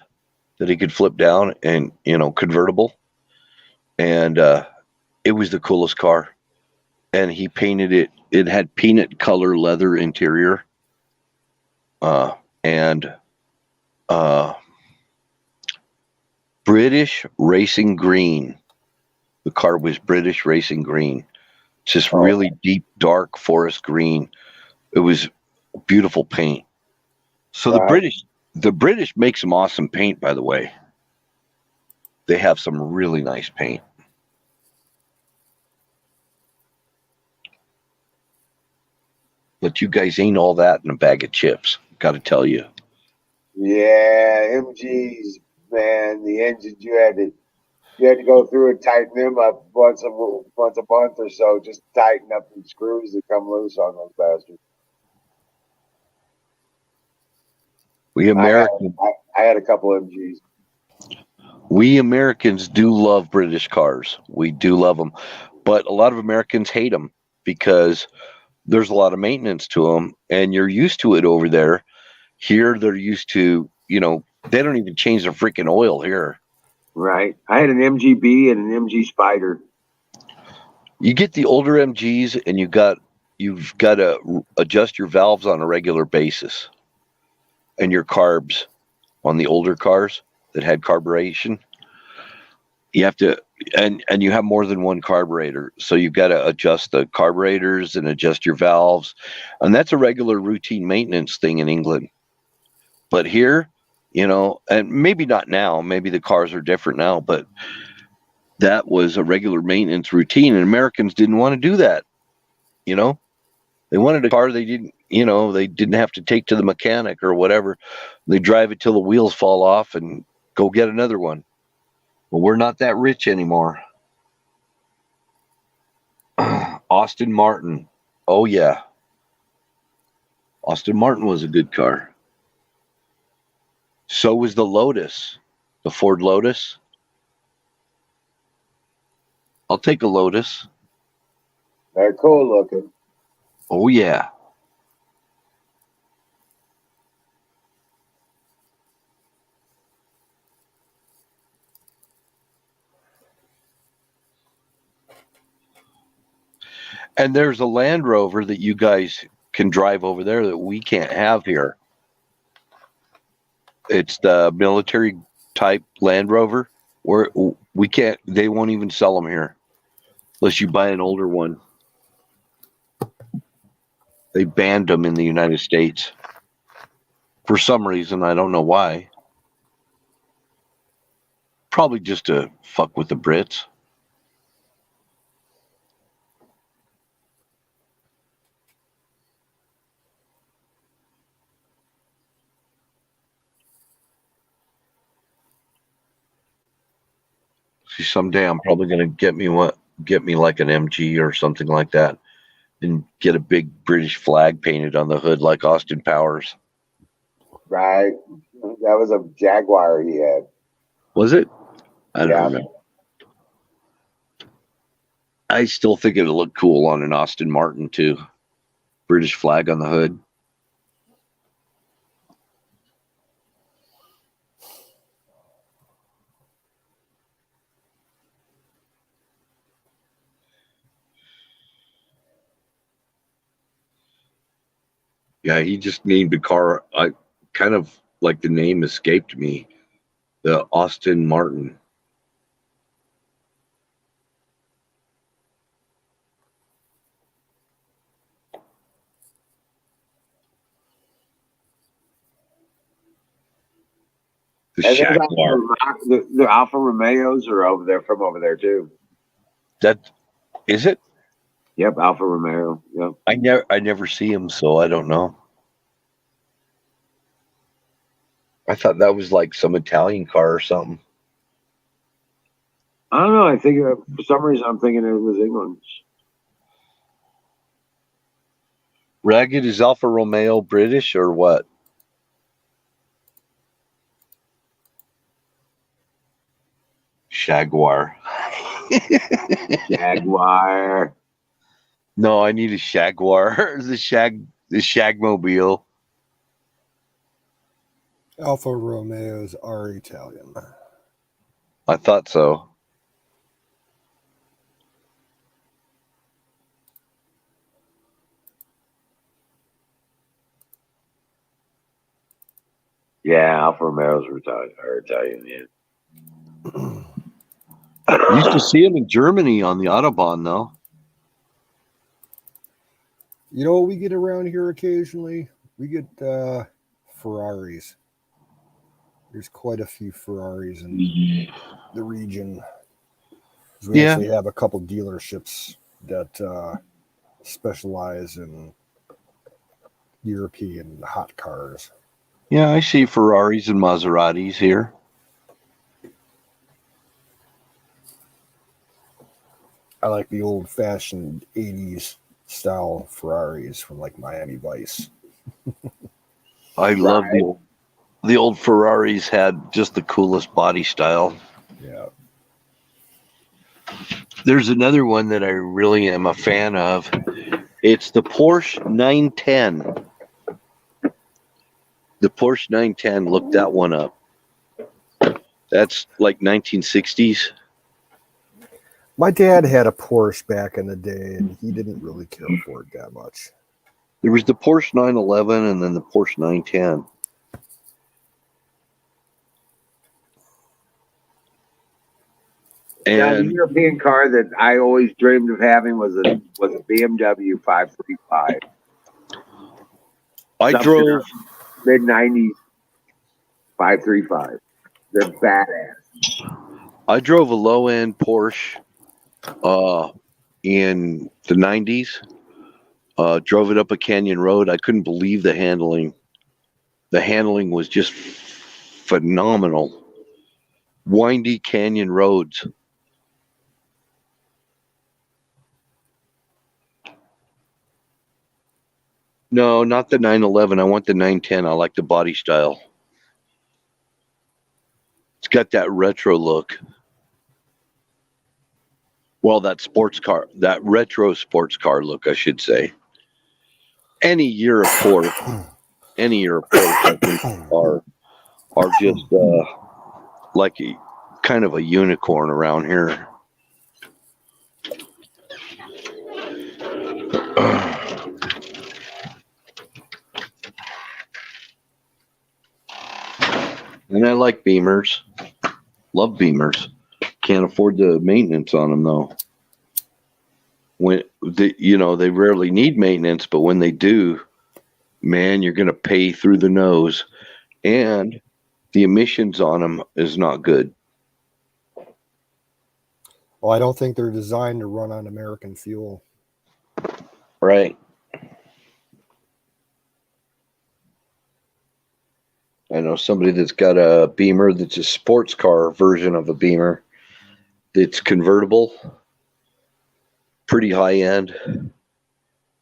that he could flip down, and convertible, and it was the coolest car. And he painted it. It had peanut color leather interior, and British racing green. The car was British racing green, just really deep, dark forest green. It was beautiful paint. So Right. the British make some awesome paint, by the way. They have some really nice paint. But you guys ain't all that in a bag of chips. Got to tell you. Yeah, MGs, man, the engines you had to go through and tighten them up once a month or so, just tighten up the screws that come loose on those bastards. We I had Americans, I had a couple MGs. we Americans do love British cars. We do love them, but a lot of Americans hate them because there's a lot of maintenance to them, and you're used to it over there. Here, they're used to, they don't even change their freaking oil here. Right. I had an MGB and an MG Spider. You get the older MGs, and you've got to adjust your valves on a regular basis, and your carbs on the older cars that had carburation. You have to, and you have more than one carburetor, so you've got to adjust the carburetors and adjust your valves, and that's a regular routine maintenance thing in England. But here, and maybe not now, maybe the cars are different now, but that was a regular maintenance routine, and Americans didn't want to do that. They wanted a car they didn't have to take to the mechanic or whatever. They drive it till the wheels fall off and go get another one. Well, we're not that rich anymore. Austin Martin. Oh, yeah. Austin Martin was a good car. So was the Lotus, the Ford Lotus. I'll take a Lotus. They're cool looking. Oh, yeah. And there's a Land Rover that you guys can drive over there that we can't have here. It's the military type Land Rover, where we can't, they won't even sell them here unless you buy an older one. They banned them in the United States for some reason. I don't know why. Probably just to fuck with the Brits. Someday I'm probably gonna get me like an MG or something like that, and get a big British flag painted on the hood like Austin Powers. Right. That was a Jaguar he had. Was it? I don't Yeah. remember. I still think it'd look cool on an Austin Martin too. British flag on the hood. Yeah, he just named a car. I kind of like the name escaped me. The Austin Martin. The And there's Jaguar. the Alfa Romeos are over there from over there too. That is it. Yep, Alfa Romeo. Yep. I never see him, so I don't know. I thought that was like some Italian car or something. I don't know. I think for some reason I'm thinking it was England. Ragged, is Alfa Romeo British or what? Jaguar. Jaguar. No, I need a Jaguar. the Shagmobile. Alfa Romeos are Italian. I thought so. Yeah, Alfa Romeos are Italian. Yeah. Used to see them in Germany on the Autobahn, though. You know what we get around here occasionally? We get Ferraris. There's quite a few Ferraris in the region. We actually have a couple dealerships that specialize in European hot cars. Yeah, I see Ferraris and Maseratis here. I like the old-fashioned 80s style Ferraris from like Miami Vice. I love the old Ferraris had just the coolest body style. Yeah. There's another one that I really am a fan of. It's the Porsche 910. The Porsche 910, look that one up. That's like 1960s. My dad had a Porsche back in the day, and he didn't really care for it that much. There was the Porsche 911 and then the Porsche 910. Now, the And European car that I always dreamed of having was a BMW 535. I drove mid 90s 535. They're badass. I drove a low end Porsche in the 90s. Drove it up a canyon road. I couldn't believe the handling. The handling was just phenomenal. Windy canyon roads. No, not the 911. I want the 910. I like the body style. It's got that retro look. Well, that retro sports car look, I should say. Any year of Porsche, I think, are just like kind of a unicorn around here. And I like Beamers. Love Beamers. Can't afford the maintenance on them though. They rarely need maintenance, but when they do, man, you're going to pay through the nose. And the emissions on them is not good. Well, I don't think they're designed to run on American fuel. Right. I know somebody that's got a Beamer that's a sports car version of a Beamer, It's convertible, pretty high end.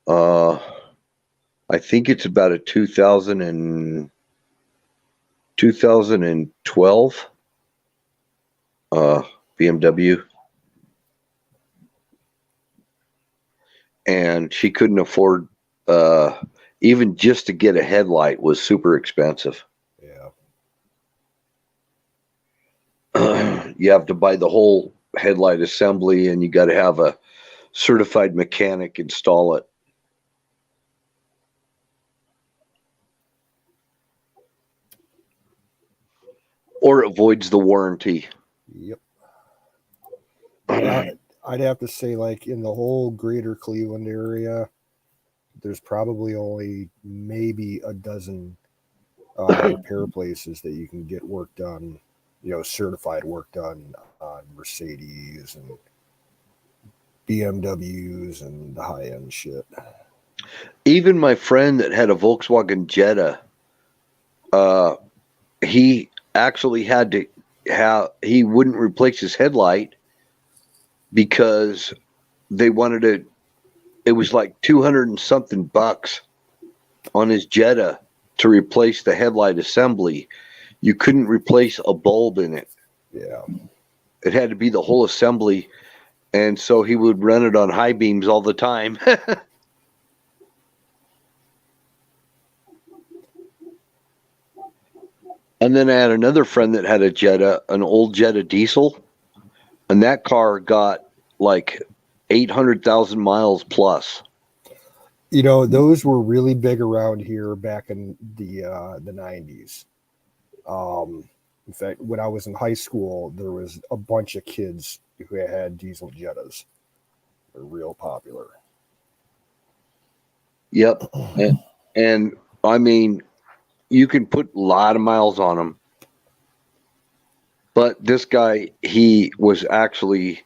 I think it's about a 2012 BMW. And she couldn't afford, even just to get a headlight was super expensive. Yeah. You have to buy the whole headlight assembly, and you got to have a certified mechanic install it. Or it voids the warranty. Yep. I'd have to say, like, in the whole greater Cleveland area, there's probably only maybe a dozen repair places that you can get work done, certified work done on Mercedes and BMWs and the high end shit. Even my friend that had a Volkswagen Jetta, he actually had to he wouldn't replace his headlight because they wanted to, it was like 200 and something bucks on his Jetta to replace the headlight assembly. You couldn't replace a bulb in it. Yeah. It had to be the whole assembly. And so he would run it on high beams all the time. And then I had another friend that had a Jetta, an old Jetta diesel, and that car got like 800,000 miles plus. Those were really big around here back in the 90s. In fact, when I was in high school, there was a bunch of kids who had diesel Jettas. They're real popular. Yep. And I mean, you can put a lot of miles on them. But this guy, he was actually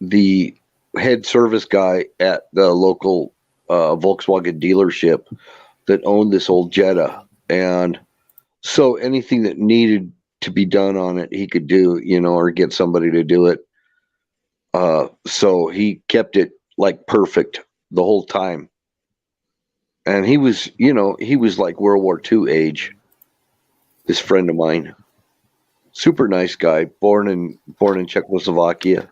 the head service guy at the local Volkswagen dealership that owned this old Jetta. And so anything that needed to be done on it, he could do, or get somebody to do it. So he kept it like perfect the whole time. And he was like World War II age. This friend of mine, super nice guy, born in Czechoslovakia.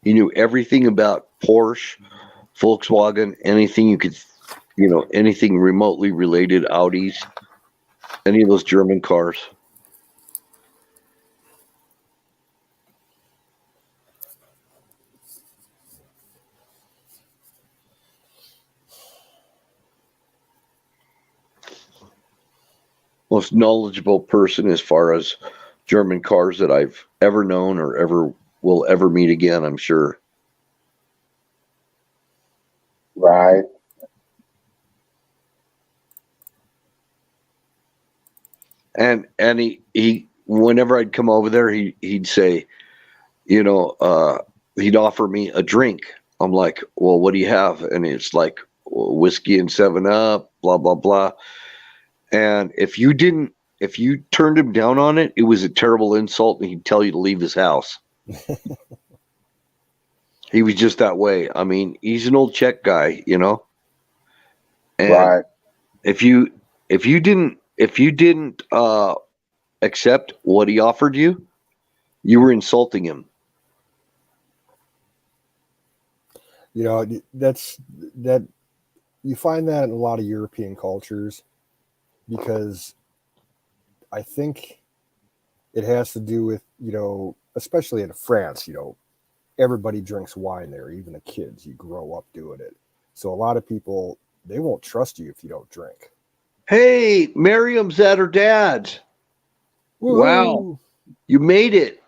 He knew everything about Porsche, Volkswagen, anything you could, anything remotely related, Audis, any of those German cars. Most knowledgeable person as far as German cars that I've ever known or ever will ever meet again, I'm sure. Right. And he whenever I'd come over there, he'd say, he'd offer me a drink. I'm like, well, what do you have? And it's like whiskey and 7-Up, blah blah blah. And if you turned him down on it, it was a terrible insult, and he'd tell you to leave his house. He was just that way. I mean, he's an old Czech guy, And Right. if you didn't accept what he offered you, you were insulting him. That you find that in a lot of European cultures, because I think it has to do with, especially in France, everybody drinks wine there, even the kids. You grow up doing it. So a lot of people, they won't trust you if you don't drink. Hey, Miriam's at her dad's. Woo-hoo! Wow, you made it.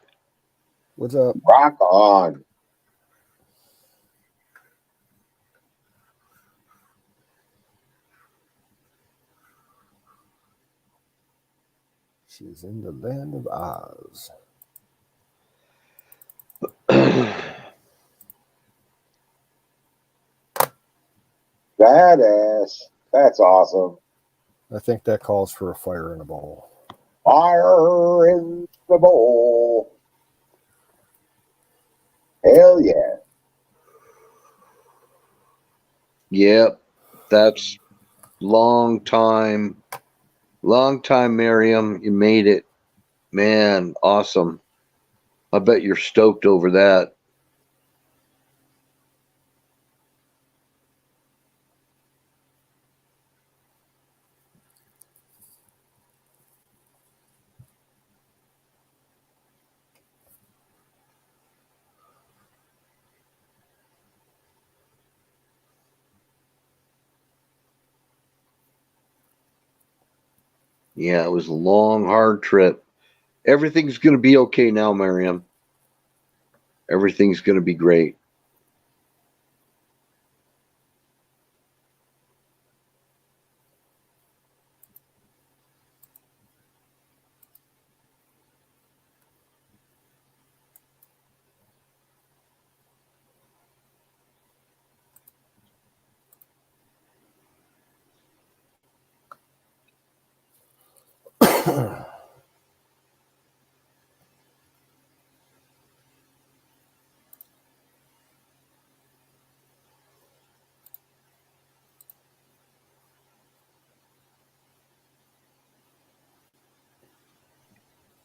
What's up? Rock on. She's in the land of Oz. Badass. That's awesome. I think that calls for a fire in a bowl. Fire in the bowl. Hell yeah. Yep, that's long time, Miriam. You made it, man. Awesome. I bet you're stoked over that. Yeah, it was a long, hard trip. Everything's going to be okay now, Miriam. Everything's going to be great.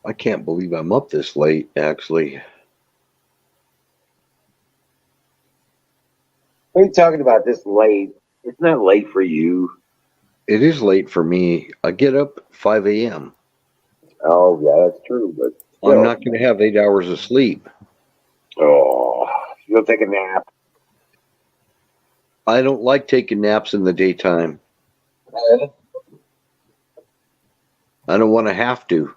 I can't believe I'm up this late, actually. What are you talking about this late? It's not late for you. It is late for me. I get up 5 a.m. Oh, yeah, that's true, but I'm still. not going to have 8 hours of sleep. Oh, you'll take a nap. I don't like taking naps in the daytime. I don't want to have to.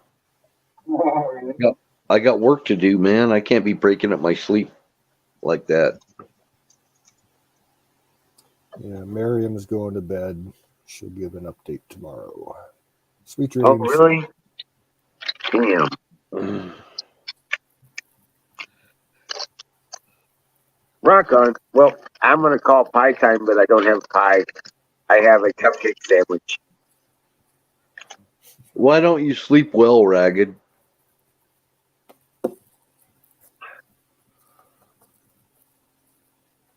I got work to do, man. I can't be breaking up my sleep like that. Yeah, Miriam's going to bed. She'll give an update tomorrow. Sweet Oh, dreams. really? Damn. Rock on. Well, I'm going to call pie time, but I don't have pie. I have a cupcake sandwich. Why don't you sleep well, Ragged?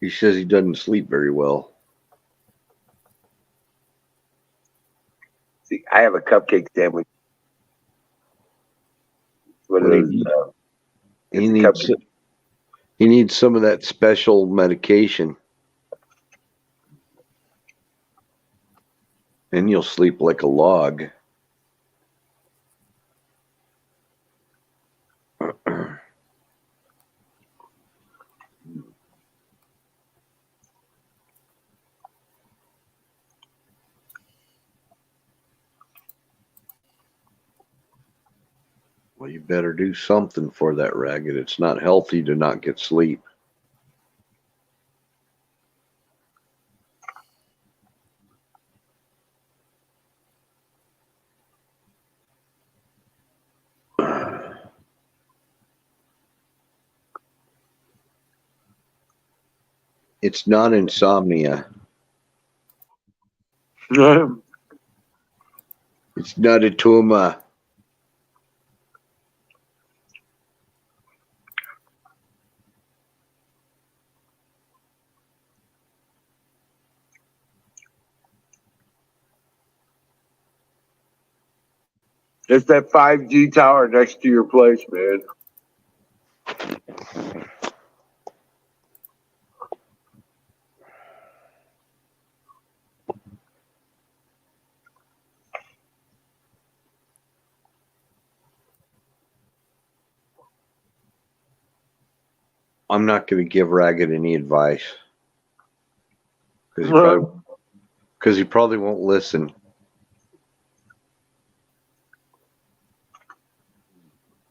He says he doesn't sleep very well. See, I have a cupcake sandwich. What Well, it is? It's a cupcake. he needs some of that special medication, and you'll sleep like a log. Well, you better do something for that, Ragged. It's not healthy to not get sleep. It's not insomnia. It's not a tumor. It's that 5G tower next to your place, man. I'm not going to give Ragged any advice because he probably won't listen.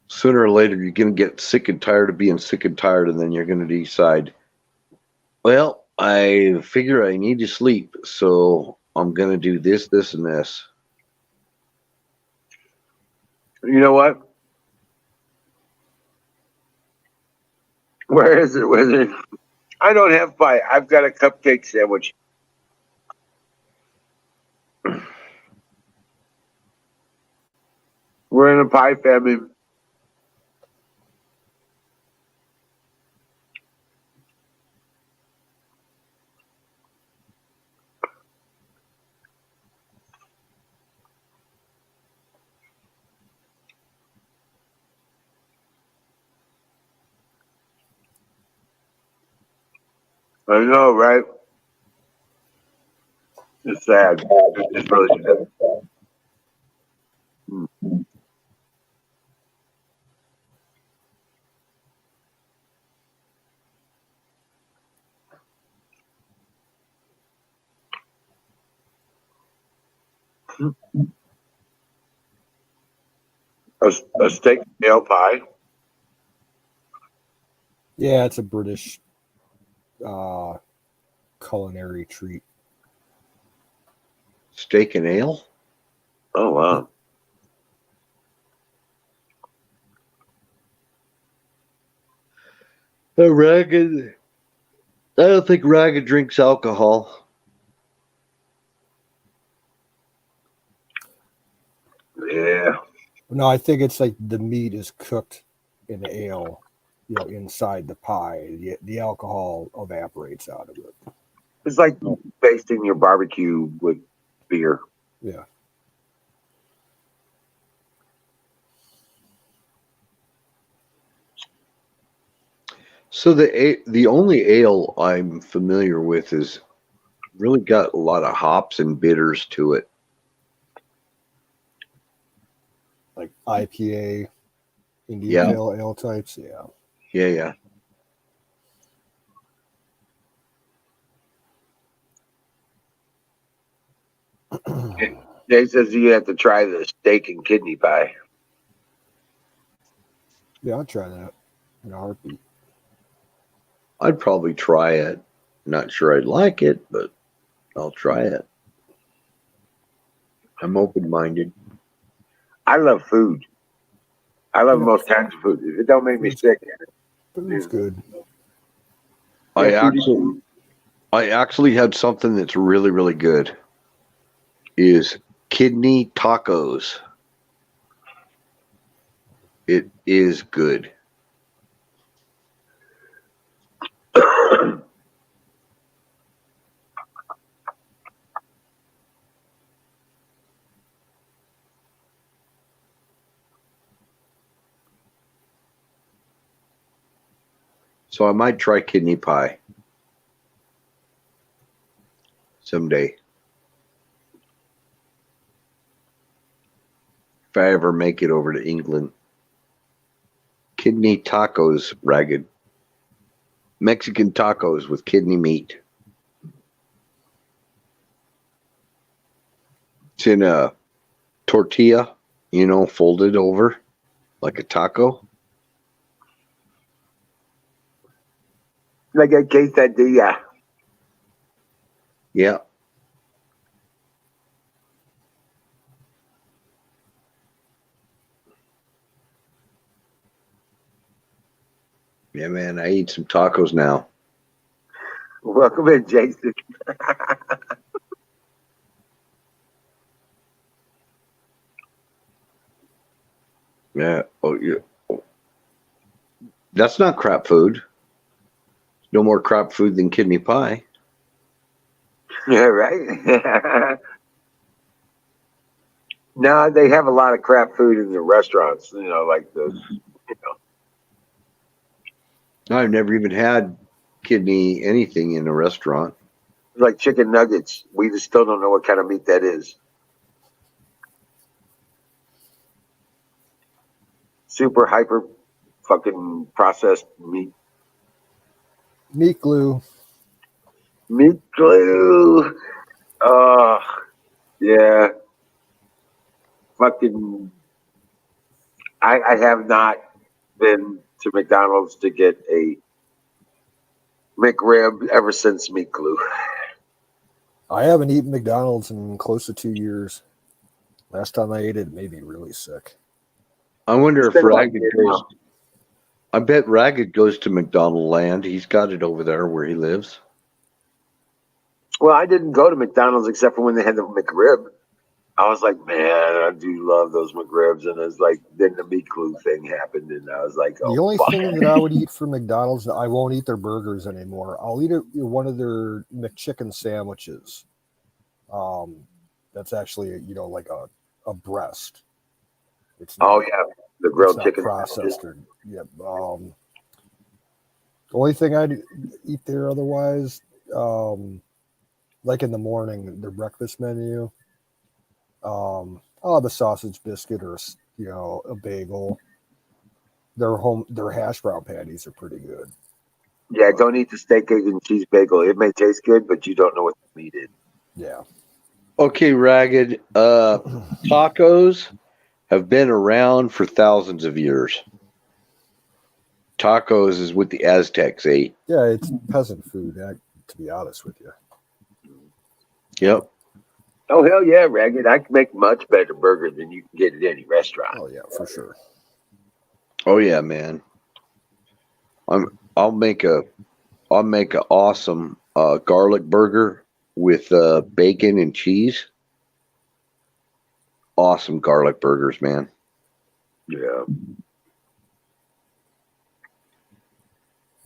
Sooner or later, you're going to get sick and tired of being sick and tired, and then you're going to decide, well, I figure I need to sleep, so I'm going to do this, this, and this. You know what? Where is it, Wizard? I don't have pie. I've got a cupcake sandwich. We're in a pie family. I know, right? It's sad. It's really sad. A steak ale pie. Yeah, it's a British culinary treat. Steak and ale? Oh wow. Ragged. I don't think Ragged drinks alcohol. Yeah. No, I think it's like the meat is cooked in the ale, inside the pie. The alcohol evaporates out of it. It's like basting your barbecue with beer. Yeah. So the only ale I'm familiar with is really got a lot of hops and bitters to it. Like IPA, Indian Yeah. Pale Ale types. Yeah. Yeah. Jay says you have to try the steak and kidney pie. Yeah, I'll try that in a heartbeat. I'd probably try it. Not sure I'd like it, but I'll try it. I'm open-minded. I love food. I love Yeah. most kinds of food. If it don't make me sick, Food's good. I Yeah, food actually had something that's really, really good. Is kidney tacos. It is good. So I might try kidney pie someday. If I ever make it over to England. Kidney tacos, Ragged. Mexican tacos with kidney meat. It's in a tortilla, folded over like a taco. like a quesadilla. Yeah. Yeah, man, I eat some tacos now. Welcome in, Jason. Yeah. Oh, yeah. That's not crap food. No more crap food than kidney pie. Yeah, right. No, they have a lot of crap food in the restaurants. Like the. I've never even had kidney anything in a restaurant. Like chicken nuggets. We just still don't know what kind of meat that is. Super hyper fucking processed meat. Meat glue. Meat glue. Oh, yeah. Fucking. I have not been to McDonald's to get a McRib ever since meat glue. I haven't eaten McDonald's in close to 2 years. Last time I ate it made me really sick. I wonder It's if been about a Ragged year goes. now. I bet Ragged goes to McDonald Land. He's got it over there where he lives. Well, I didn't go to McDonald's except for when they had the McRib. I was like, man, I do love those McRibs. And it's like, then the meat glue thing happened, and I was like, The oh, only fuck. thing that I would eat from McDonald's, I won't eat their burgers anymore. I'll eat one of their McChicken sandwiches. That's actually like a breast. It's Oh, not, yeah. The it's grilled not chicken. processed or yeah. The only thing I'd eat there otherwise, like in the morning, their breakfast menu. I'll have a sausage biscuit or a bagel. Their hash brown patties are pretty good. Yeah, don't eat the steak, egg, and cheese bagel. It may taste good, but you don't know what the meat is. Yeah. Okay, Ragged. Tacos have been around for thousands of years. Tacos is what the Aztecs ate. Yeah, it's peasant food, to be honest with you. Yep. Oh, hell yeah, Ragged. I can make much better burger than you can get at any restaurant. Oh, yeah, for sure. Oh yeah, man. I'll make an awesome garlic burger with bacon and cheese. Awesome garlic burgers, man. Yeah.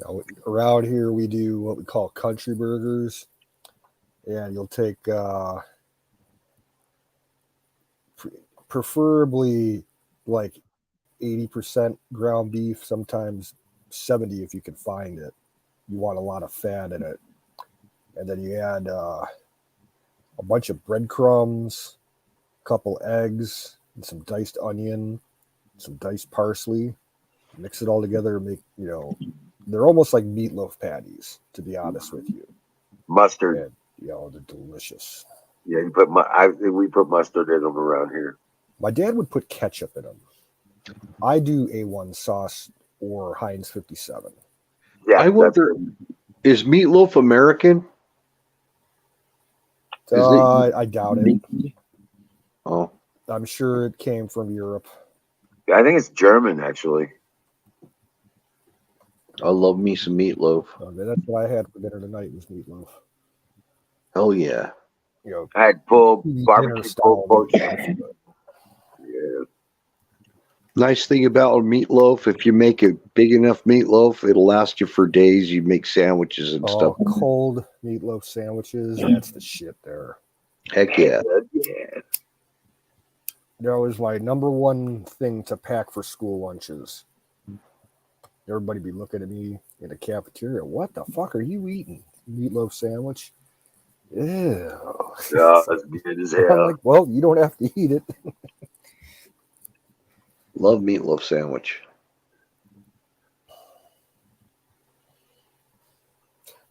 Now, around here, we do what we call country burgers, and you'll take preferably like 80% ground beef, sometimes 70 if you can find it. You want a lot of fat in it, and then you add a bunch of breadcrumbs, a couple eggs, and some diced onion, some diced parsley. Mix it all together. Make they're almost like meatloaf patties, to be honest with you. Mustard. And, they're delicious. Yeah, we put mustard in them around here. My dad would put ketchup in them. I do A1 sauce or Heinz 57. Yeah, I wonder, is Meatloaf American? I doubt it. Oh, I'm sure it came from Europe. I think it's German, actually. I love me some meatloaf. That's what I had for dinner tonight was meatloaf. Hell yeah. I had pulled barbecue dinner style pulled pork. meatloaf. Yeah. Nice thing about meatloaf, if you make a big enough meatloaf, it'll last you for days. You make sandwiches and stuff. Cold meatloaf sandwiches, that's the shit there. Heck yeah. Yeah. That was my number one thing to pack for school lunches. Everybody be looking at me in the cafeteria. What the fuck are you eating? Meatloaf sandwich? Ew. Yeah, that's good as hell. I'm like, well, you don't have to eat it. Love meatloaf sandwich.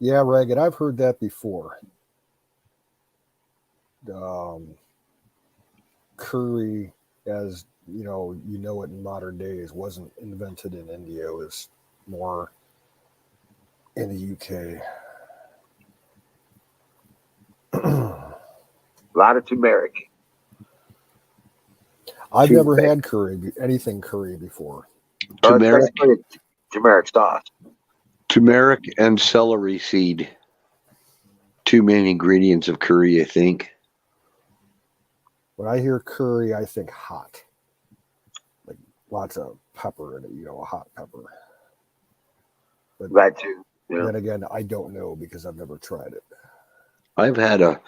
Yeah, Ragged, I've heard that before. Curry, as you know it in modern days, wasn't invented in India. It was more in the UK. A lot of turmeric. I've never had anything curry before. Turmeric, Turmeric sauce. turmeric and celery seed. Two main ingredients of curry, I think. When I hear curry, I think hot. Like lots of pepper in it, a hot pepper. But That too. Yeah. then again, I don't know because I've never tried it. I've had a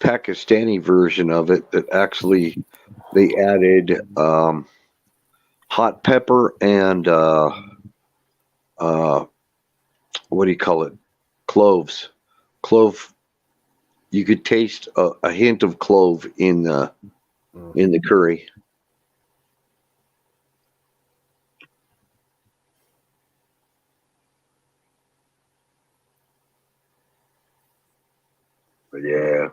Pakistani version of it that actually they added hot pepper and what do you call it? Cloves. Clove. You could taste a hint of clove in the curry. But yeah.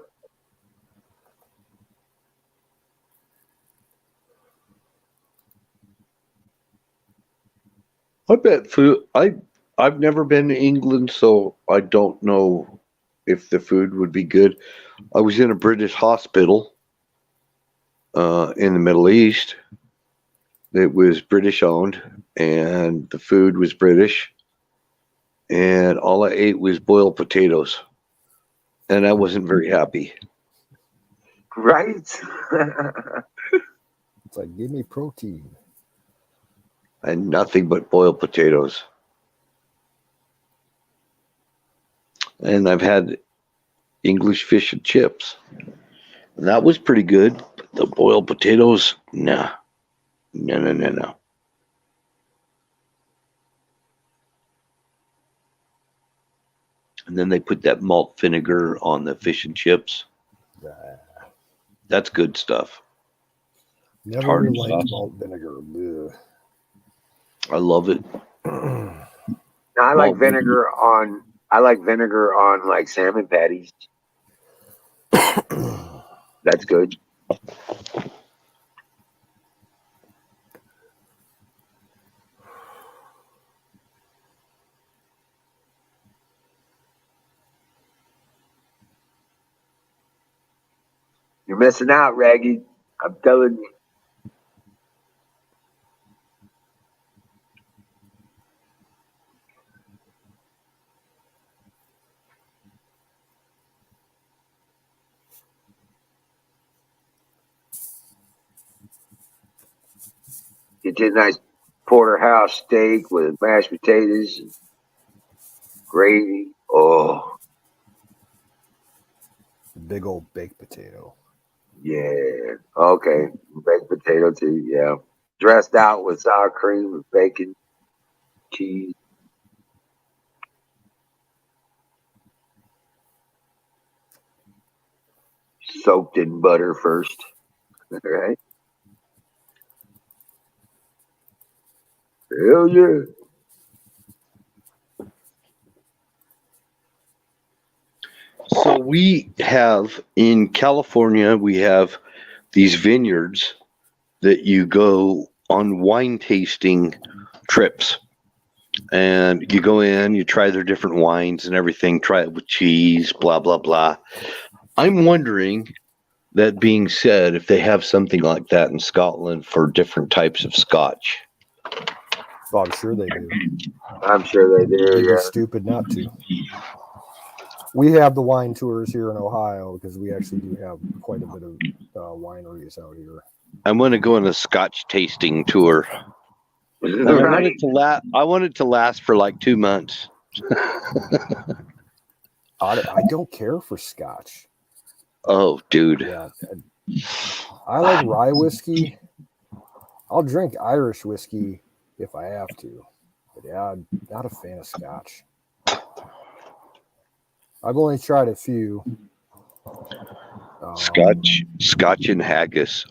I bet food. I've never been to England, so I don't know if the food would be good. I was in a British hospital in the Middle East. It was British owned, and the food was British. And all I ate was boiled potatoes, and I wasn't very happy. Right? It's like, give me protein. And nothing but boiled potatoes. And I've had English fish and chips. And that was pretty good. But the boiled potatoes, nah. No. And then they put that malt vinegar on the fish and chips. That's good stuff. Never Tartar liked sauce. malt vinegar. Ugh. I love it. Now, I Malt like vinegar on. I like vinegar on like salmon patties. That's good. You're missing out, Raggy. I'm telling you. Get you a nice porterhouse steak with mashed potatoes and gravy. Oh, Big old baked potato. yeah. Okay. Baked potato too. Yeah. Dressed out with sour cream and bacon, cheese, soaked in butter first. All right. Hell yeah. So we have in California, we have these vineyards that you go on wine tasting trips. And you go in, you try their different wines and everything, try it with cheese, blah, blah, blah. I'm wondering, that being said, if they have something like that in Scotland for different types of scotch. Oh, I'm sure they do. I'm sure they do. They'd be Yeah. stupid not to. We have the wine tours here in Ohio because we actually do have quite a bit of wineries out here. I'm going to go on a scotch tasting tour. And I want it to last. I want it to last for like 2 months. I don't care for scotch. Oh, dude. Yeah, I like rye whiskey. I'll drink Irish whiskey if I have to, but yeah, I'm not a fan of scotch. I've only tried a few. Scotch and haggis.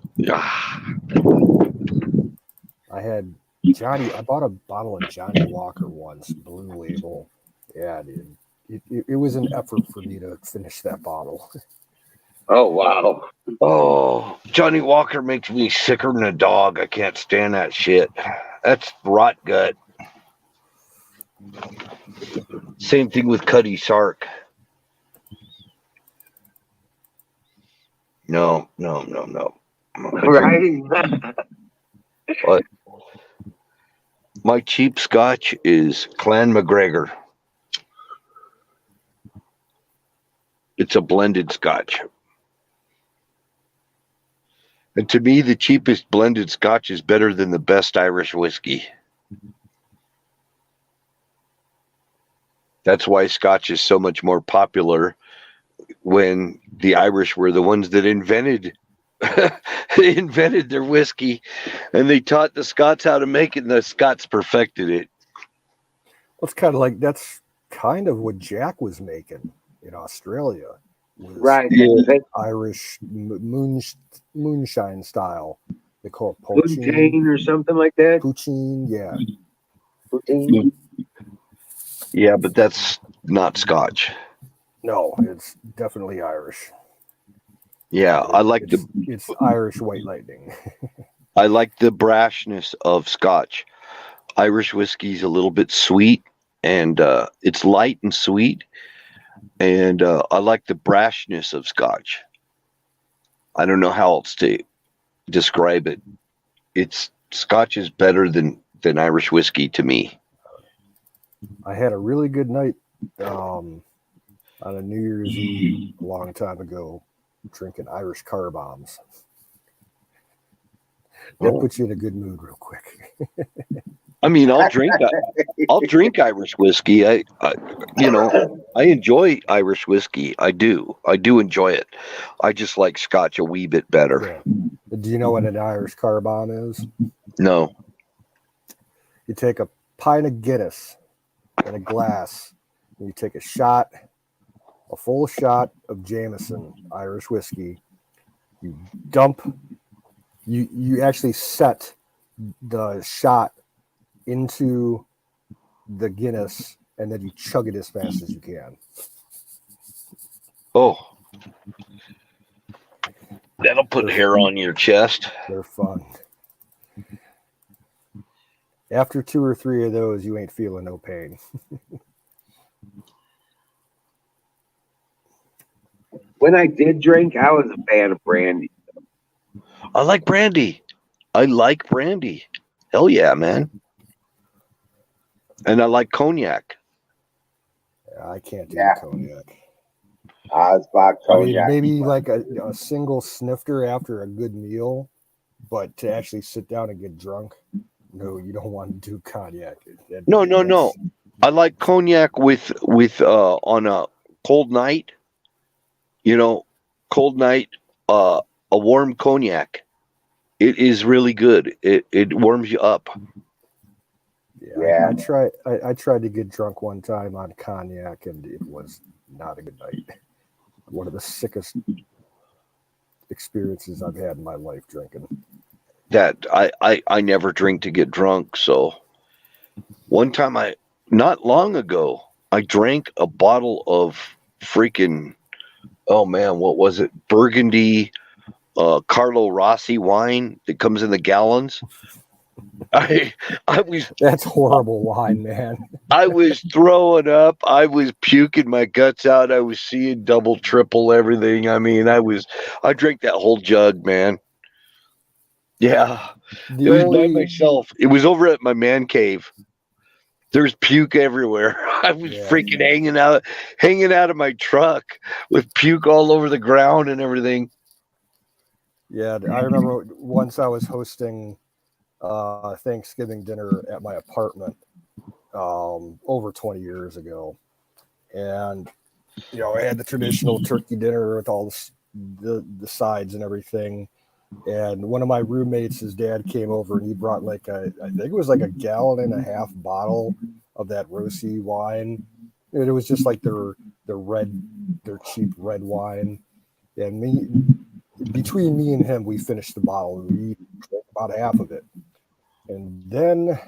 I had Johnny. I bought a bottle of Johnny Walker once, Blue Label. Yeah, dude. It was an effort for me to finish that bottle. Oh, wow. Oh, Johnny Walker makes me sicker than a dog. I can't stand that shit. That's rot gut. Same thing with Cuddy Sark. No. Right? But my cheap scotch is Clan McGregor. It's a blended scotch. And to me, the cheapest blended scotch is better than the best Irish whiskey. That's why scotch is so much more popular when the Irish were the ones that invented their whiskey, and they taught the Scots how to make it, and the Scots perfected it. It's kind of like that's kind of what Jack was making in Australia. Right. Yeah. Irish moonshine style. They call it Poutine or something like that. Poutine, yeah. Poutine. Yeah, but that's not Scotch. No, it's definitely Irish. Yeah, I like it's Irish White Lightning. I like the brashness of Scotch. Irish whiskey's a little bit sweet, and it's light and sweet, and I like the brashness of Scotch. I don't know how else to describe it. Scotch is better than Irish whiskey to me. I had a really good night on a New Year's Eve a long time ago. drinking Irish car bombs. That puts you in a good mood real quick. I mean, I'll drink Irish whiskey. I enjoy Irish whiskey. I do enjoy it. I just like Scotch a wee bit better. Yeah. Do you know what an Irish car bomb is? No. You take a pint of Guinness in a glass, and you take a full shot of Jameson Irish whiskey. You dump. You actually set the shot into the Guinness, and then you chug it as fast as you can. Oh, that'll put hair on your chest. They're fun. After 2 or 3 of those, you ain't feeling no pain. When I did drink, I was a fan of brandy. I like brandy. Hell yeah, man. And I like cognac. I can't do Yeah. cognac. Osbach I mean, cognac. maybe like a single snifter after a good meal, but to actually sit down and get drunk, no, you don't want to do cognac. No. I like cognac with on a cold night. Cold night, a warm cognac. It is really good. It warms you up. Yeah. I tried to get drunk one time on cognac, and it was not a good night. One of the sickest experiences I've had in my life drinking. That I never drink to get drunk. So one time not long ago, I drank a bottle of freaking, oh man, what was it? Burgundy Carlo Rossi wine that comes in the gallons. That's horrible wine, man. I was throwing up. I was puking my guts out. I was seeing double, triple everything. I mean, I drank that whole jug, man. Yeah. It was by myself. It was over at my man cave. There's puke everywhere. I was freaking hanging out of my truck with puke all over the ground and everything. Yeah, I remember once I was hosting Thanksgiving dinner at my apartment over 20 years ago, and I had the traditional turkey dinner with all the sides and everything. And one of my roommates, his dad came over and he brought I think it was like a 1.5 gallon bottle of that Rossi wine. And it was just like their cheap red wine. And between me and him, we finished the bottle. We drank about half of it. And then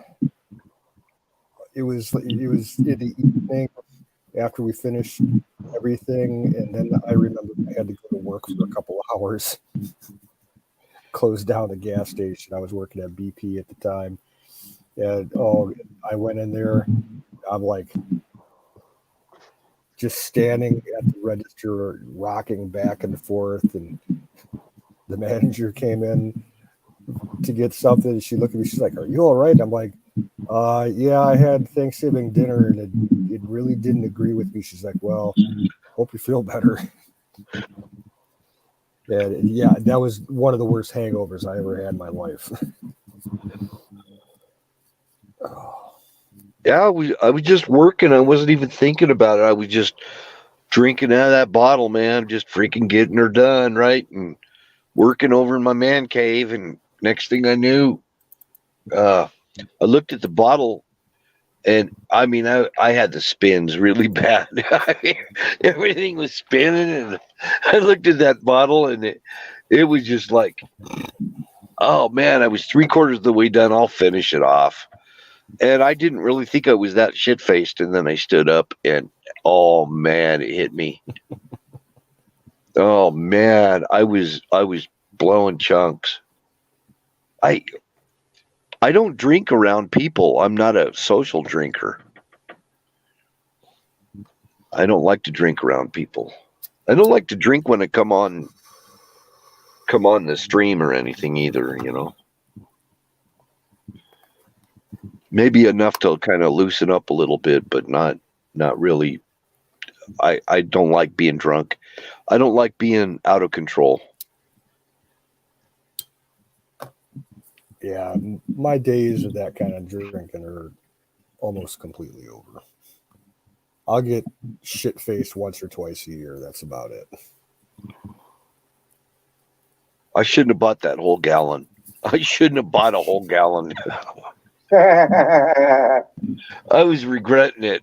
it was in the evening after we finished everything. And then I remember I had to go to work for a couple of hours. Closed down the gas station. I was working at BP at the time. And I went in there. I'm like just standing at the register, rocking back and forth. And the manager came in to get something. She looked at me. She's like, "Are you all right?" I'm like, "Yeah, I had Thanksgiving dinner and it really didn't agree with me." She's like, "Well, hope you feel better." And yeah, that was one of the worst hangovers I ever had in my life. Yeah, I was just working. I wasn't even thinking about it. I was just drinking out of that bottle, man. Just freaking getting her done, right? And working over in my man cave. And next thing I knew, I looked at the bottle, and I mean, I had the spins really bad. Everything was spinning, and I looked at that bottle, and it was just like, oh man, I was 3/4 of the way done. I'll finish it off. And I didn't really think I was that shit faced. And then I stood up, and oh man, it hit me. Oh man, I was blowing chunks. I don't drink around people. I'm not a social drinker. I don't like to drink around people. I don't like to drink when I come on the stream or anything either, Maybe enough to kind of loosen up a little bit, but not really I don't like being drunk. I don't like being out of control. Yeah, my days of that kind of drinking are almost completely over. I'll get shit faced once or twice a year. That's about it. I shouldn't have bought that whole gallon. I shouldn't have bought a whole gallon. Fire I was regretting it.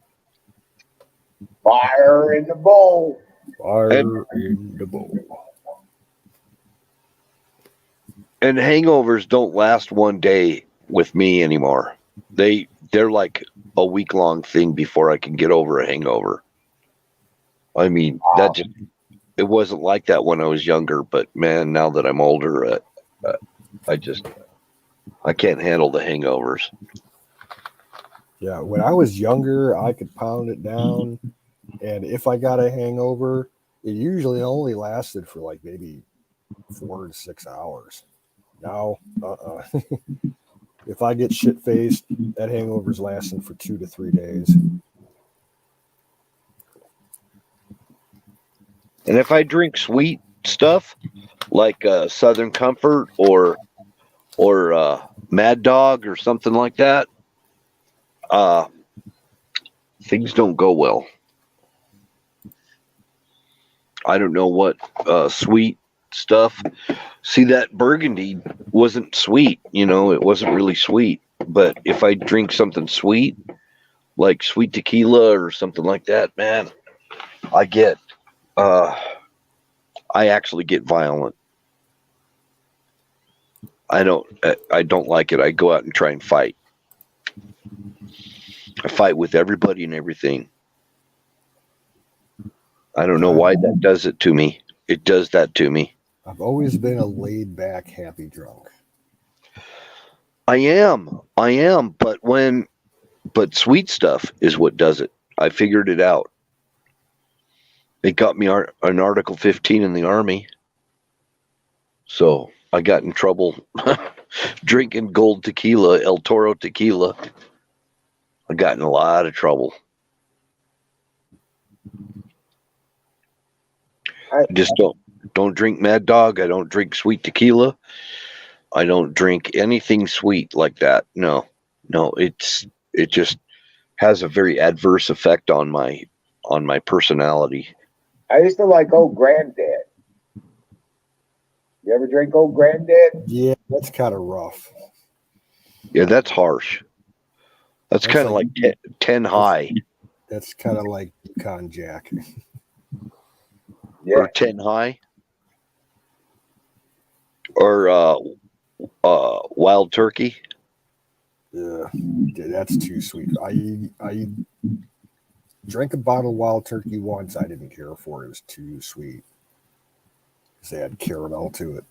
in the bowl. Fire in the bowl. And hangovers don't last one day with me anymore. They're like a week long thing before I can get over a hangover. I mean, it wasn't like that when I was younger, but man, now that I'm older, I can't handle the hangovers. Yeah, when I was younger, I could pound it down, and if I got a hangover, it usually only lasted for like maybe 4 to 6 hours. Now, if I get shit faced, that hangover's lasting for 2 to 3 days. And if I drink sweet stuff like Southern Comfort or Mad Dog or something like that, things don't go well. I don't know what sweet stuff. See, that Burgundy wasn't sweet, it wasn't really sweet. But if I drink something sweet, like sweet tequila or something like that, man, I actually get violent. I don't like it. I go out and try and fight. I fight with everybody and everything. I don't know why that does it to me. It does that to me. I've always been a laid back, happy drunk. I am, but sweet stuff is what does it. I figured it out. It got me an Article 15 in the Army. So I got in trouble drinking gold tequila, El Toro tequila. I got in a lot of trouble. I just don't drink Mad Dog. I don't drink sweet tequila. I don't drink anything sweet like that. No, it just has a very adverse effect on my personality. I used to like Old Granddad. You ever drink Old Granddad? Yeah, that's kind of rough. Yeah, that's harsh. That's kind of like 10 high. That's kind of like Con Jack. Yeah. Or 10 high. Or Wild Turkey. Yeah, that's too sweet. I drank a bottle of Wild Turkey once. I didn't care for it. It was too sweet. They had caramel to it.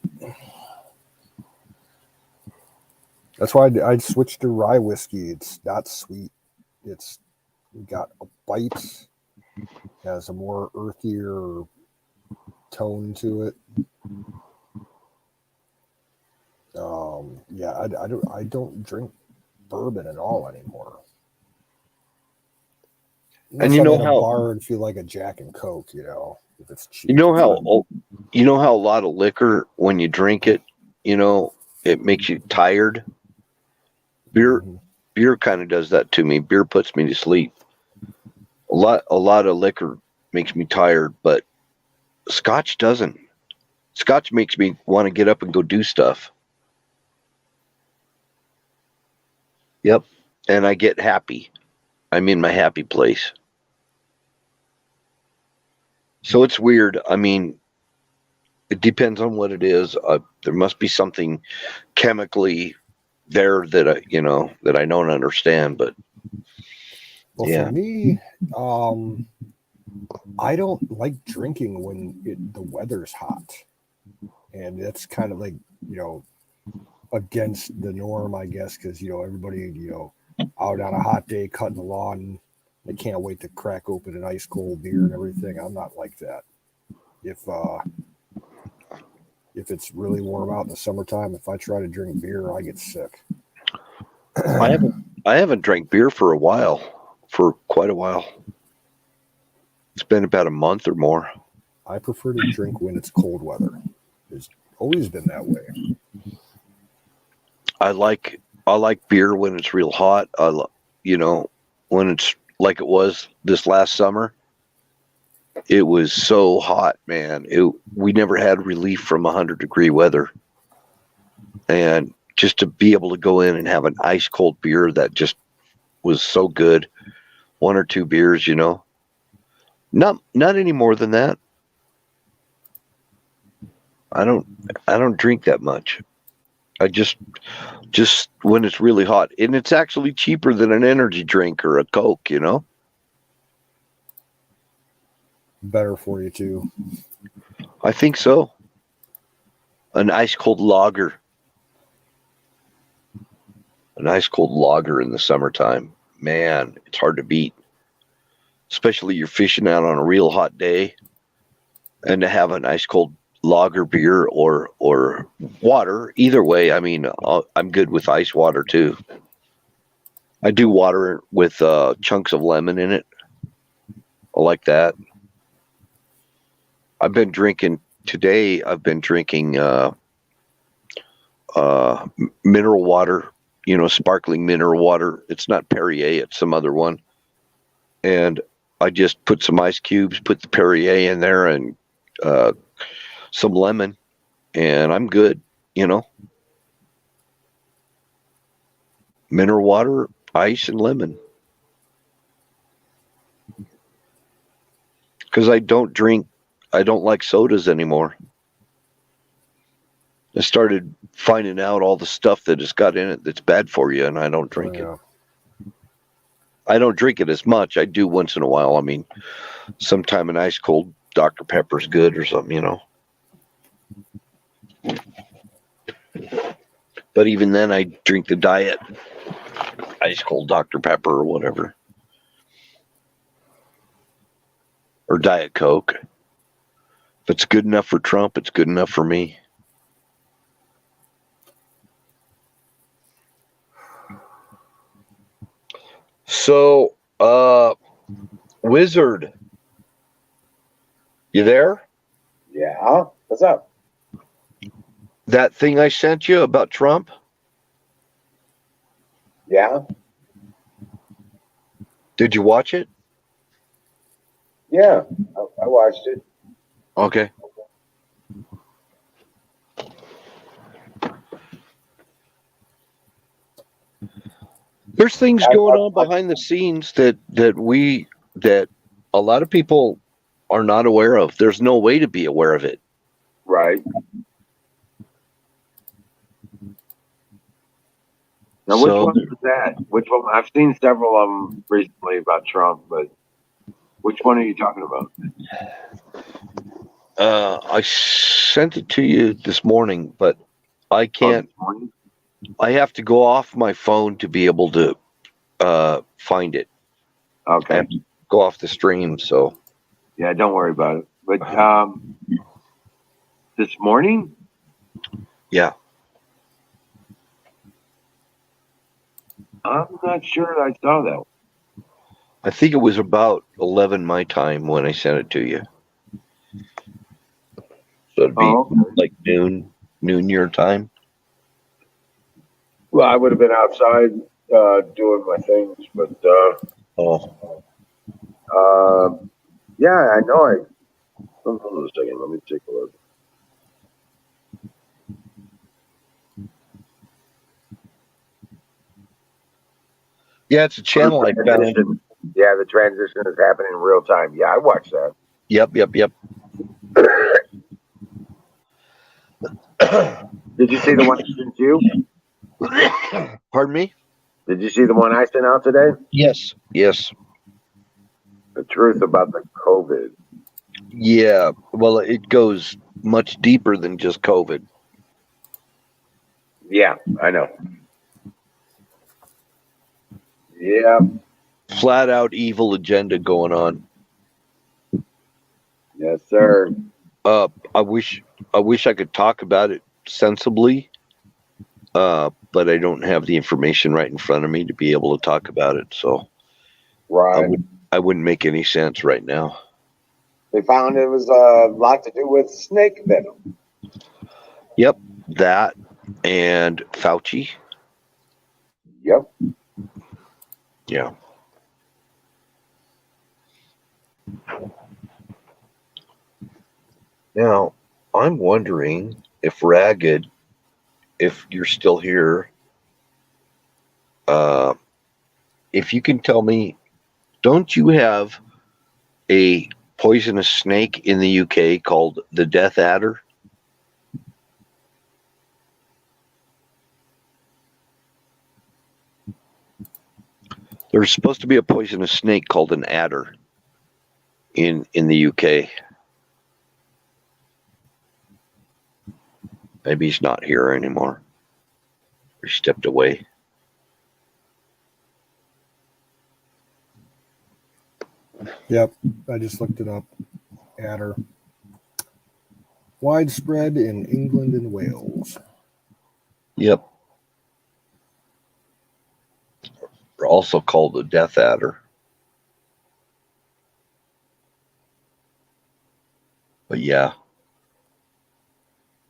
That's why I switched to rye whiskey. It's not sweet. It's got a bite, has a more earthier tone to it. Yeah, I don't drink bourbon at all anymore. Unless and you I'm know at how a bar and feel like a Jack and Coke, if it's cheap. You know how a lot of liquor, when you drink it, it makes you tired. Beer kind of does that to me. Beer puts me to sleep. A lot of liquor makes me tired, but Scotch doesn't. Scotch makes me want to get up and go do stuff. Yep. And I get happy. I'm in my happy place. So it's weird. I mean, it depends on what it is. There must be something chemically there that I don't understand. But for me, I don't like drinking when the weather's hot, and that's kind of like against the norm, I guess, because everybody out on a hot day cutting the lawn. They can't wait to crack open an ice cold beer and everything. I'm not like that. If it's really warm out in the summertime, if I try to drink beer, I get sick. I haven't drank beer for quite a while. It's been about a month or more. I prefer to drink when it's cold weather. It's always been that way. I like beer when it's real hot. When it's like it was this last summer. It was so hot, man. We never had relief from 100-degree weather, and just to be able to go in and have an ice cold beer that just was so good. One or two beers, not any more than that. I don't drink that much. I just when it's really hot, and it's actually cheaper than an energy drink or a Coke, Better for you too. I think so. An ice cold lager. An ice cold lager in the summertime. Man, it's hard to beat. Especially you're fishing out on a real hot day, and to have an ice cold lager beer or water, either way, I mean, I'm good with ice water too. I do water with chunks of lemon in it. I like that. I've been drinking mineral water, sparkling mineral water. It's not Perrier, it's some other one. And I just put some ice cubes, put the Perrier in there, and some lemon, and I'm good, Mineral water, ice, and lemon. Because I don't like sodas anymore. I started finding out all the stuff that it's got in it that's bad for you, and I don't drink it. I don't drink it as much. I do once in a while. I mean, sometime an ice cold Dr. Pepper's good or something, But even then, I drink the diet ice cold Dr. Pepper or whatever. Or Diet Coke. If it's good enough for Trump, it's good enough for me. So, Wizard, you there? Yeah. What's up? That thing I sent you about Trump? Yeah. Did you watch it? Yeah. I watched it. Okay. There's things going on behind the scenes that a lot of people are not aware of. There's no way to be aware of it. Right. Now, which one is that? Which one? I've seen several of them recently about Trump, but which one are you talking about? I sent it to you this morning, but I can't. I have to go off my phone to be able to find it. Okay. I have to go off the stream, so. Yeah, don't worry about it. But this morning? Yeah. I'm not sure I saw that one. I think it was about 11 my time when I sent it to you. So it'd be like noon your time. Well, I would have been outside doing my things, but yeah, I know. Hold on a second. Let me take a look. Yeah, it's a channel I found. Yeah, the transition is happening in real time. Yeah, I watched that. Yep. Did you see the one I sent you? Pardon me? Did you see the one I sent out today? Yes. The truth about the COVID. Yeah, well, it goes much deeper than just COVID. Yeah, I know. Yeah. Flat out evil agenda going on. Yes, sir. I wish I could talk about it sensibly, but I don't have the information right in front of me to be able to talk about it. So, right, I wouldn't make any sense right now. They found it was a lot to do with snake venom. Yep, that and Fauci. Yep. Yeah. Now, I'm wondering if Ragged, if you're still here, if you can tell me, don't you have a poisonous snake in the UK called the Death Adder? There's supposed to be a poisonous snake called an adder in the UK. Maybe he's not here anymore. He stepped away. Yep, I just looked it up. Adder. Widespread in England and Wales. Yep. They're also called the Death Adder. But yeah,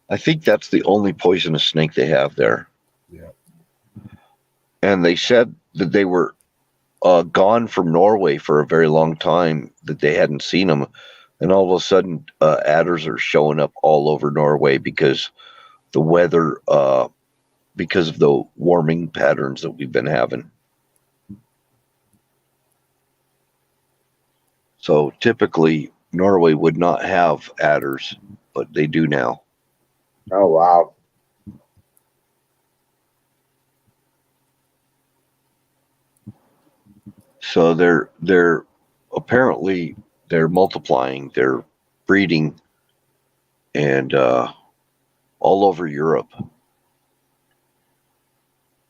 I think that's the only poisonous snake they have there. Yeah. And they said that they were gone from Norway for a very long time, that they hadn't seen them. And all of a sudden, adders are showing up all over Norway because the weather, because of the warming patterns that we've been having. So typically, Norway would not have adders, but they do now. Oh wow. So they're apparently they're multiplying, they're breeding, and all over Europe,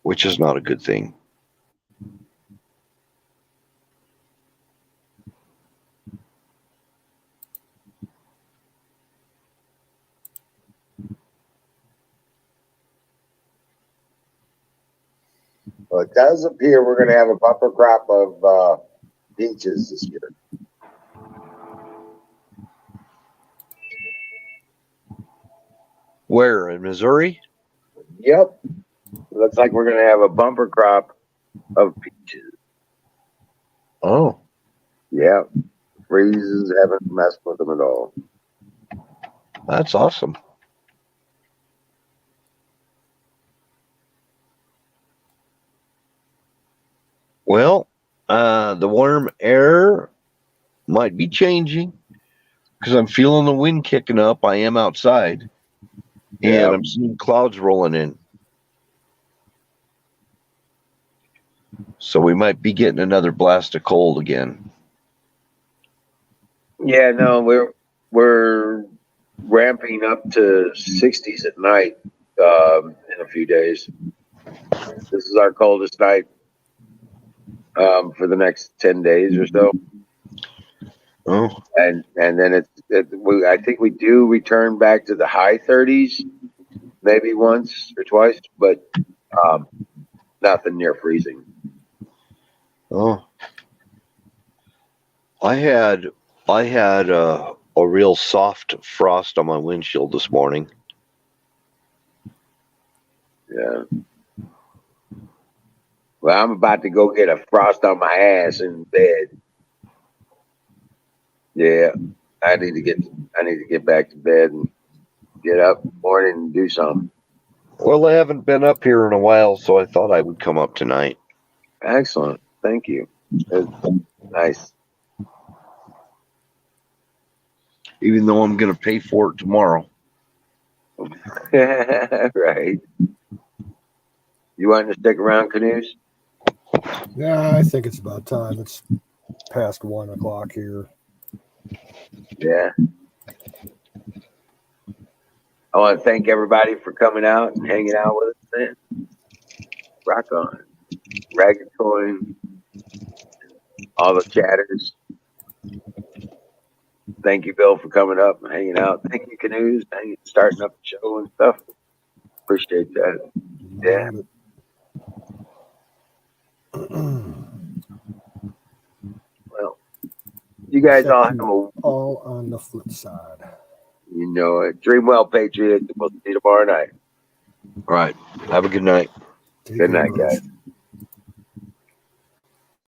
which is not a good thing. Well, it does appear we're going to have a bumper crop of peaches this year. Where in Missouri? Yep. Looks like we're going to have a bumper crop of peaches. Oh, Yeah. Freezes haven't messed with them at all. that's awesome. Well, the warm air might be changing because I'm feeling the wind kicking up. I am outside, Yeah. and I'm seeing clouds rolling in. So we might be getting another blast of cold again. Yeah, no, we're ramping up to 60s at night in a few days. This is our coldest night for the next 10 days or so. Oh, And then I think we do return back to the high 30s, maybe once or twice, but nothing near freezing. oh. I had a real soft frost on my windshield this morning. Yeah. Well, I'm about to go get a frost on my ass in bed. Yeah, I need to get back to bed and get up in the morning and do something. Well, I haven't been up here in a while, so I thought I would come up tonight. Excellent. Thank you. It's nice. Even though I'm going to pay for it tomorrow. Right. You wanting to stick around, Canoes? Yeah, I think it's about time. It's past 1 o'clock here. Yeah. I want to thank everybody for coming out and hanging out with us, man. Rock on. Ragged Coin, all the chatters. Thank you, Bill, for coming up and hanging out. Thank you, Canoes, starting up the show and stuff. Appreciate that. Yeah. Well, You guys all Check have you all on the flip side. you know it. Dream well, Patriots. We'll see you tomorrow night. All right. Have a good night. Take Good care, night, brothers. guys.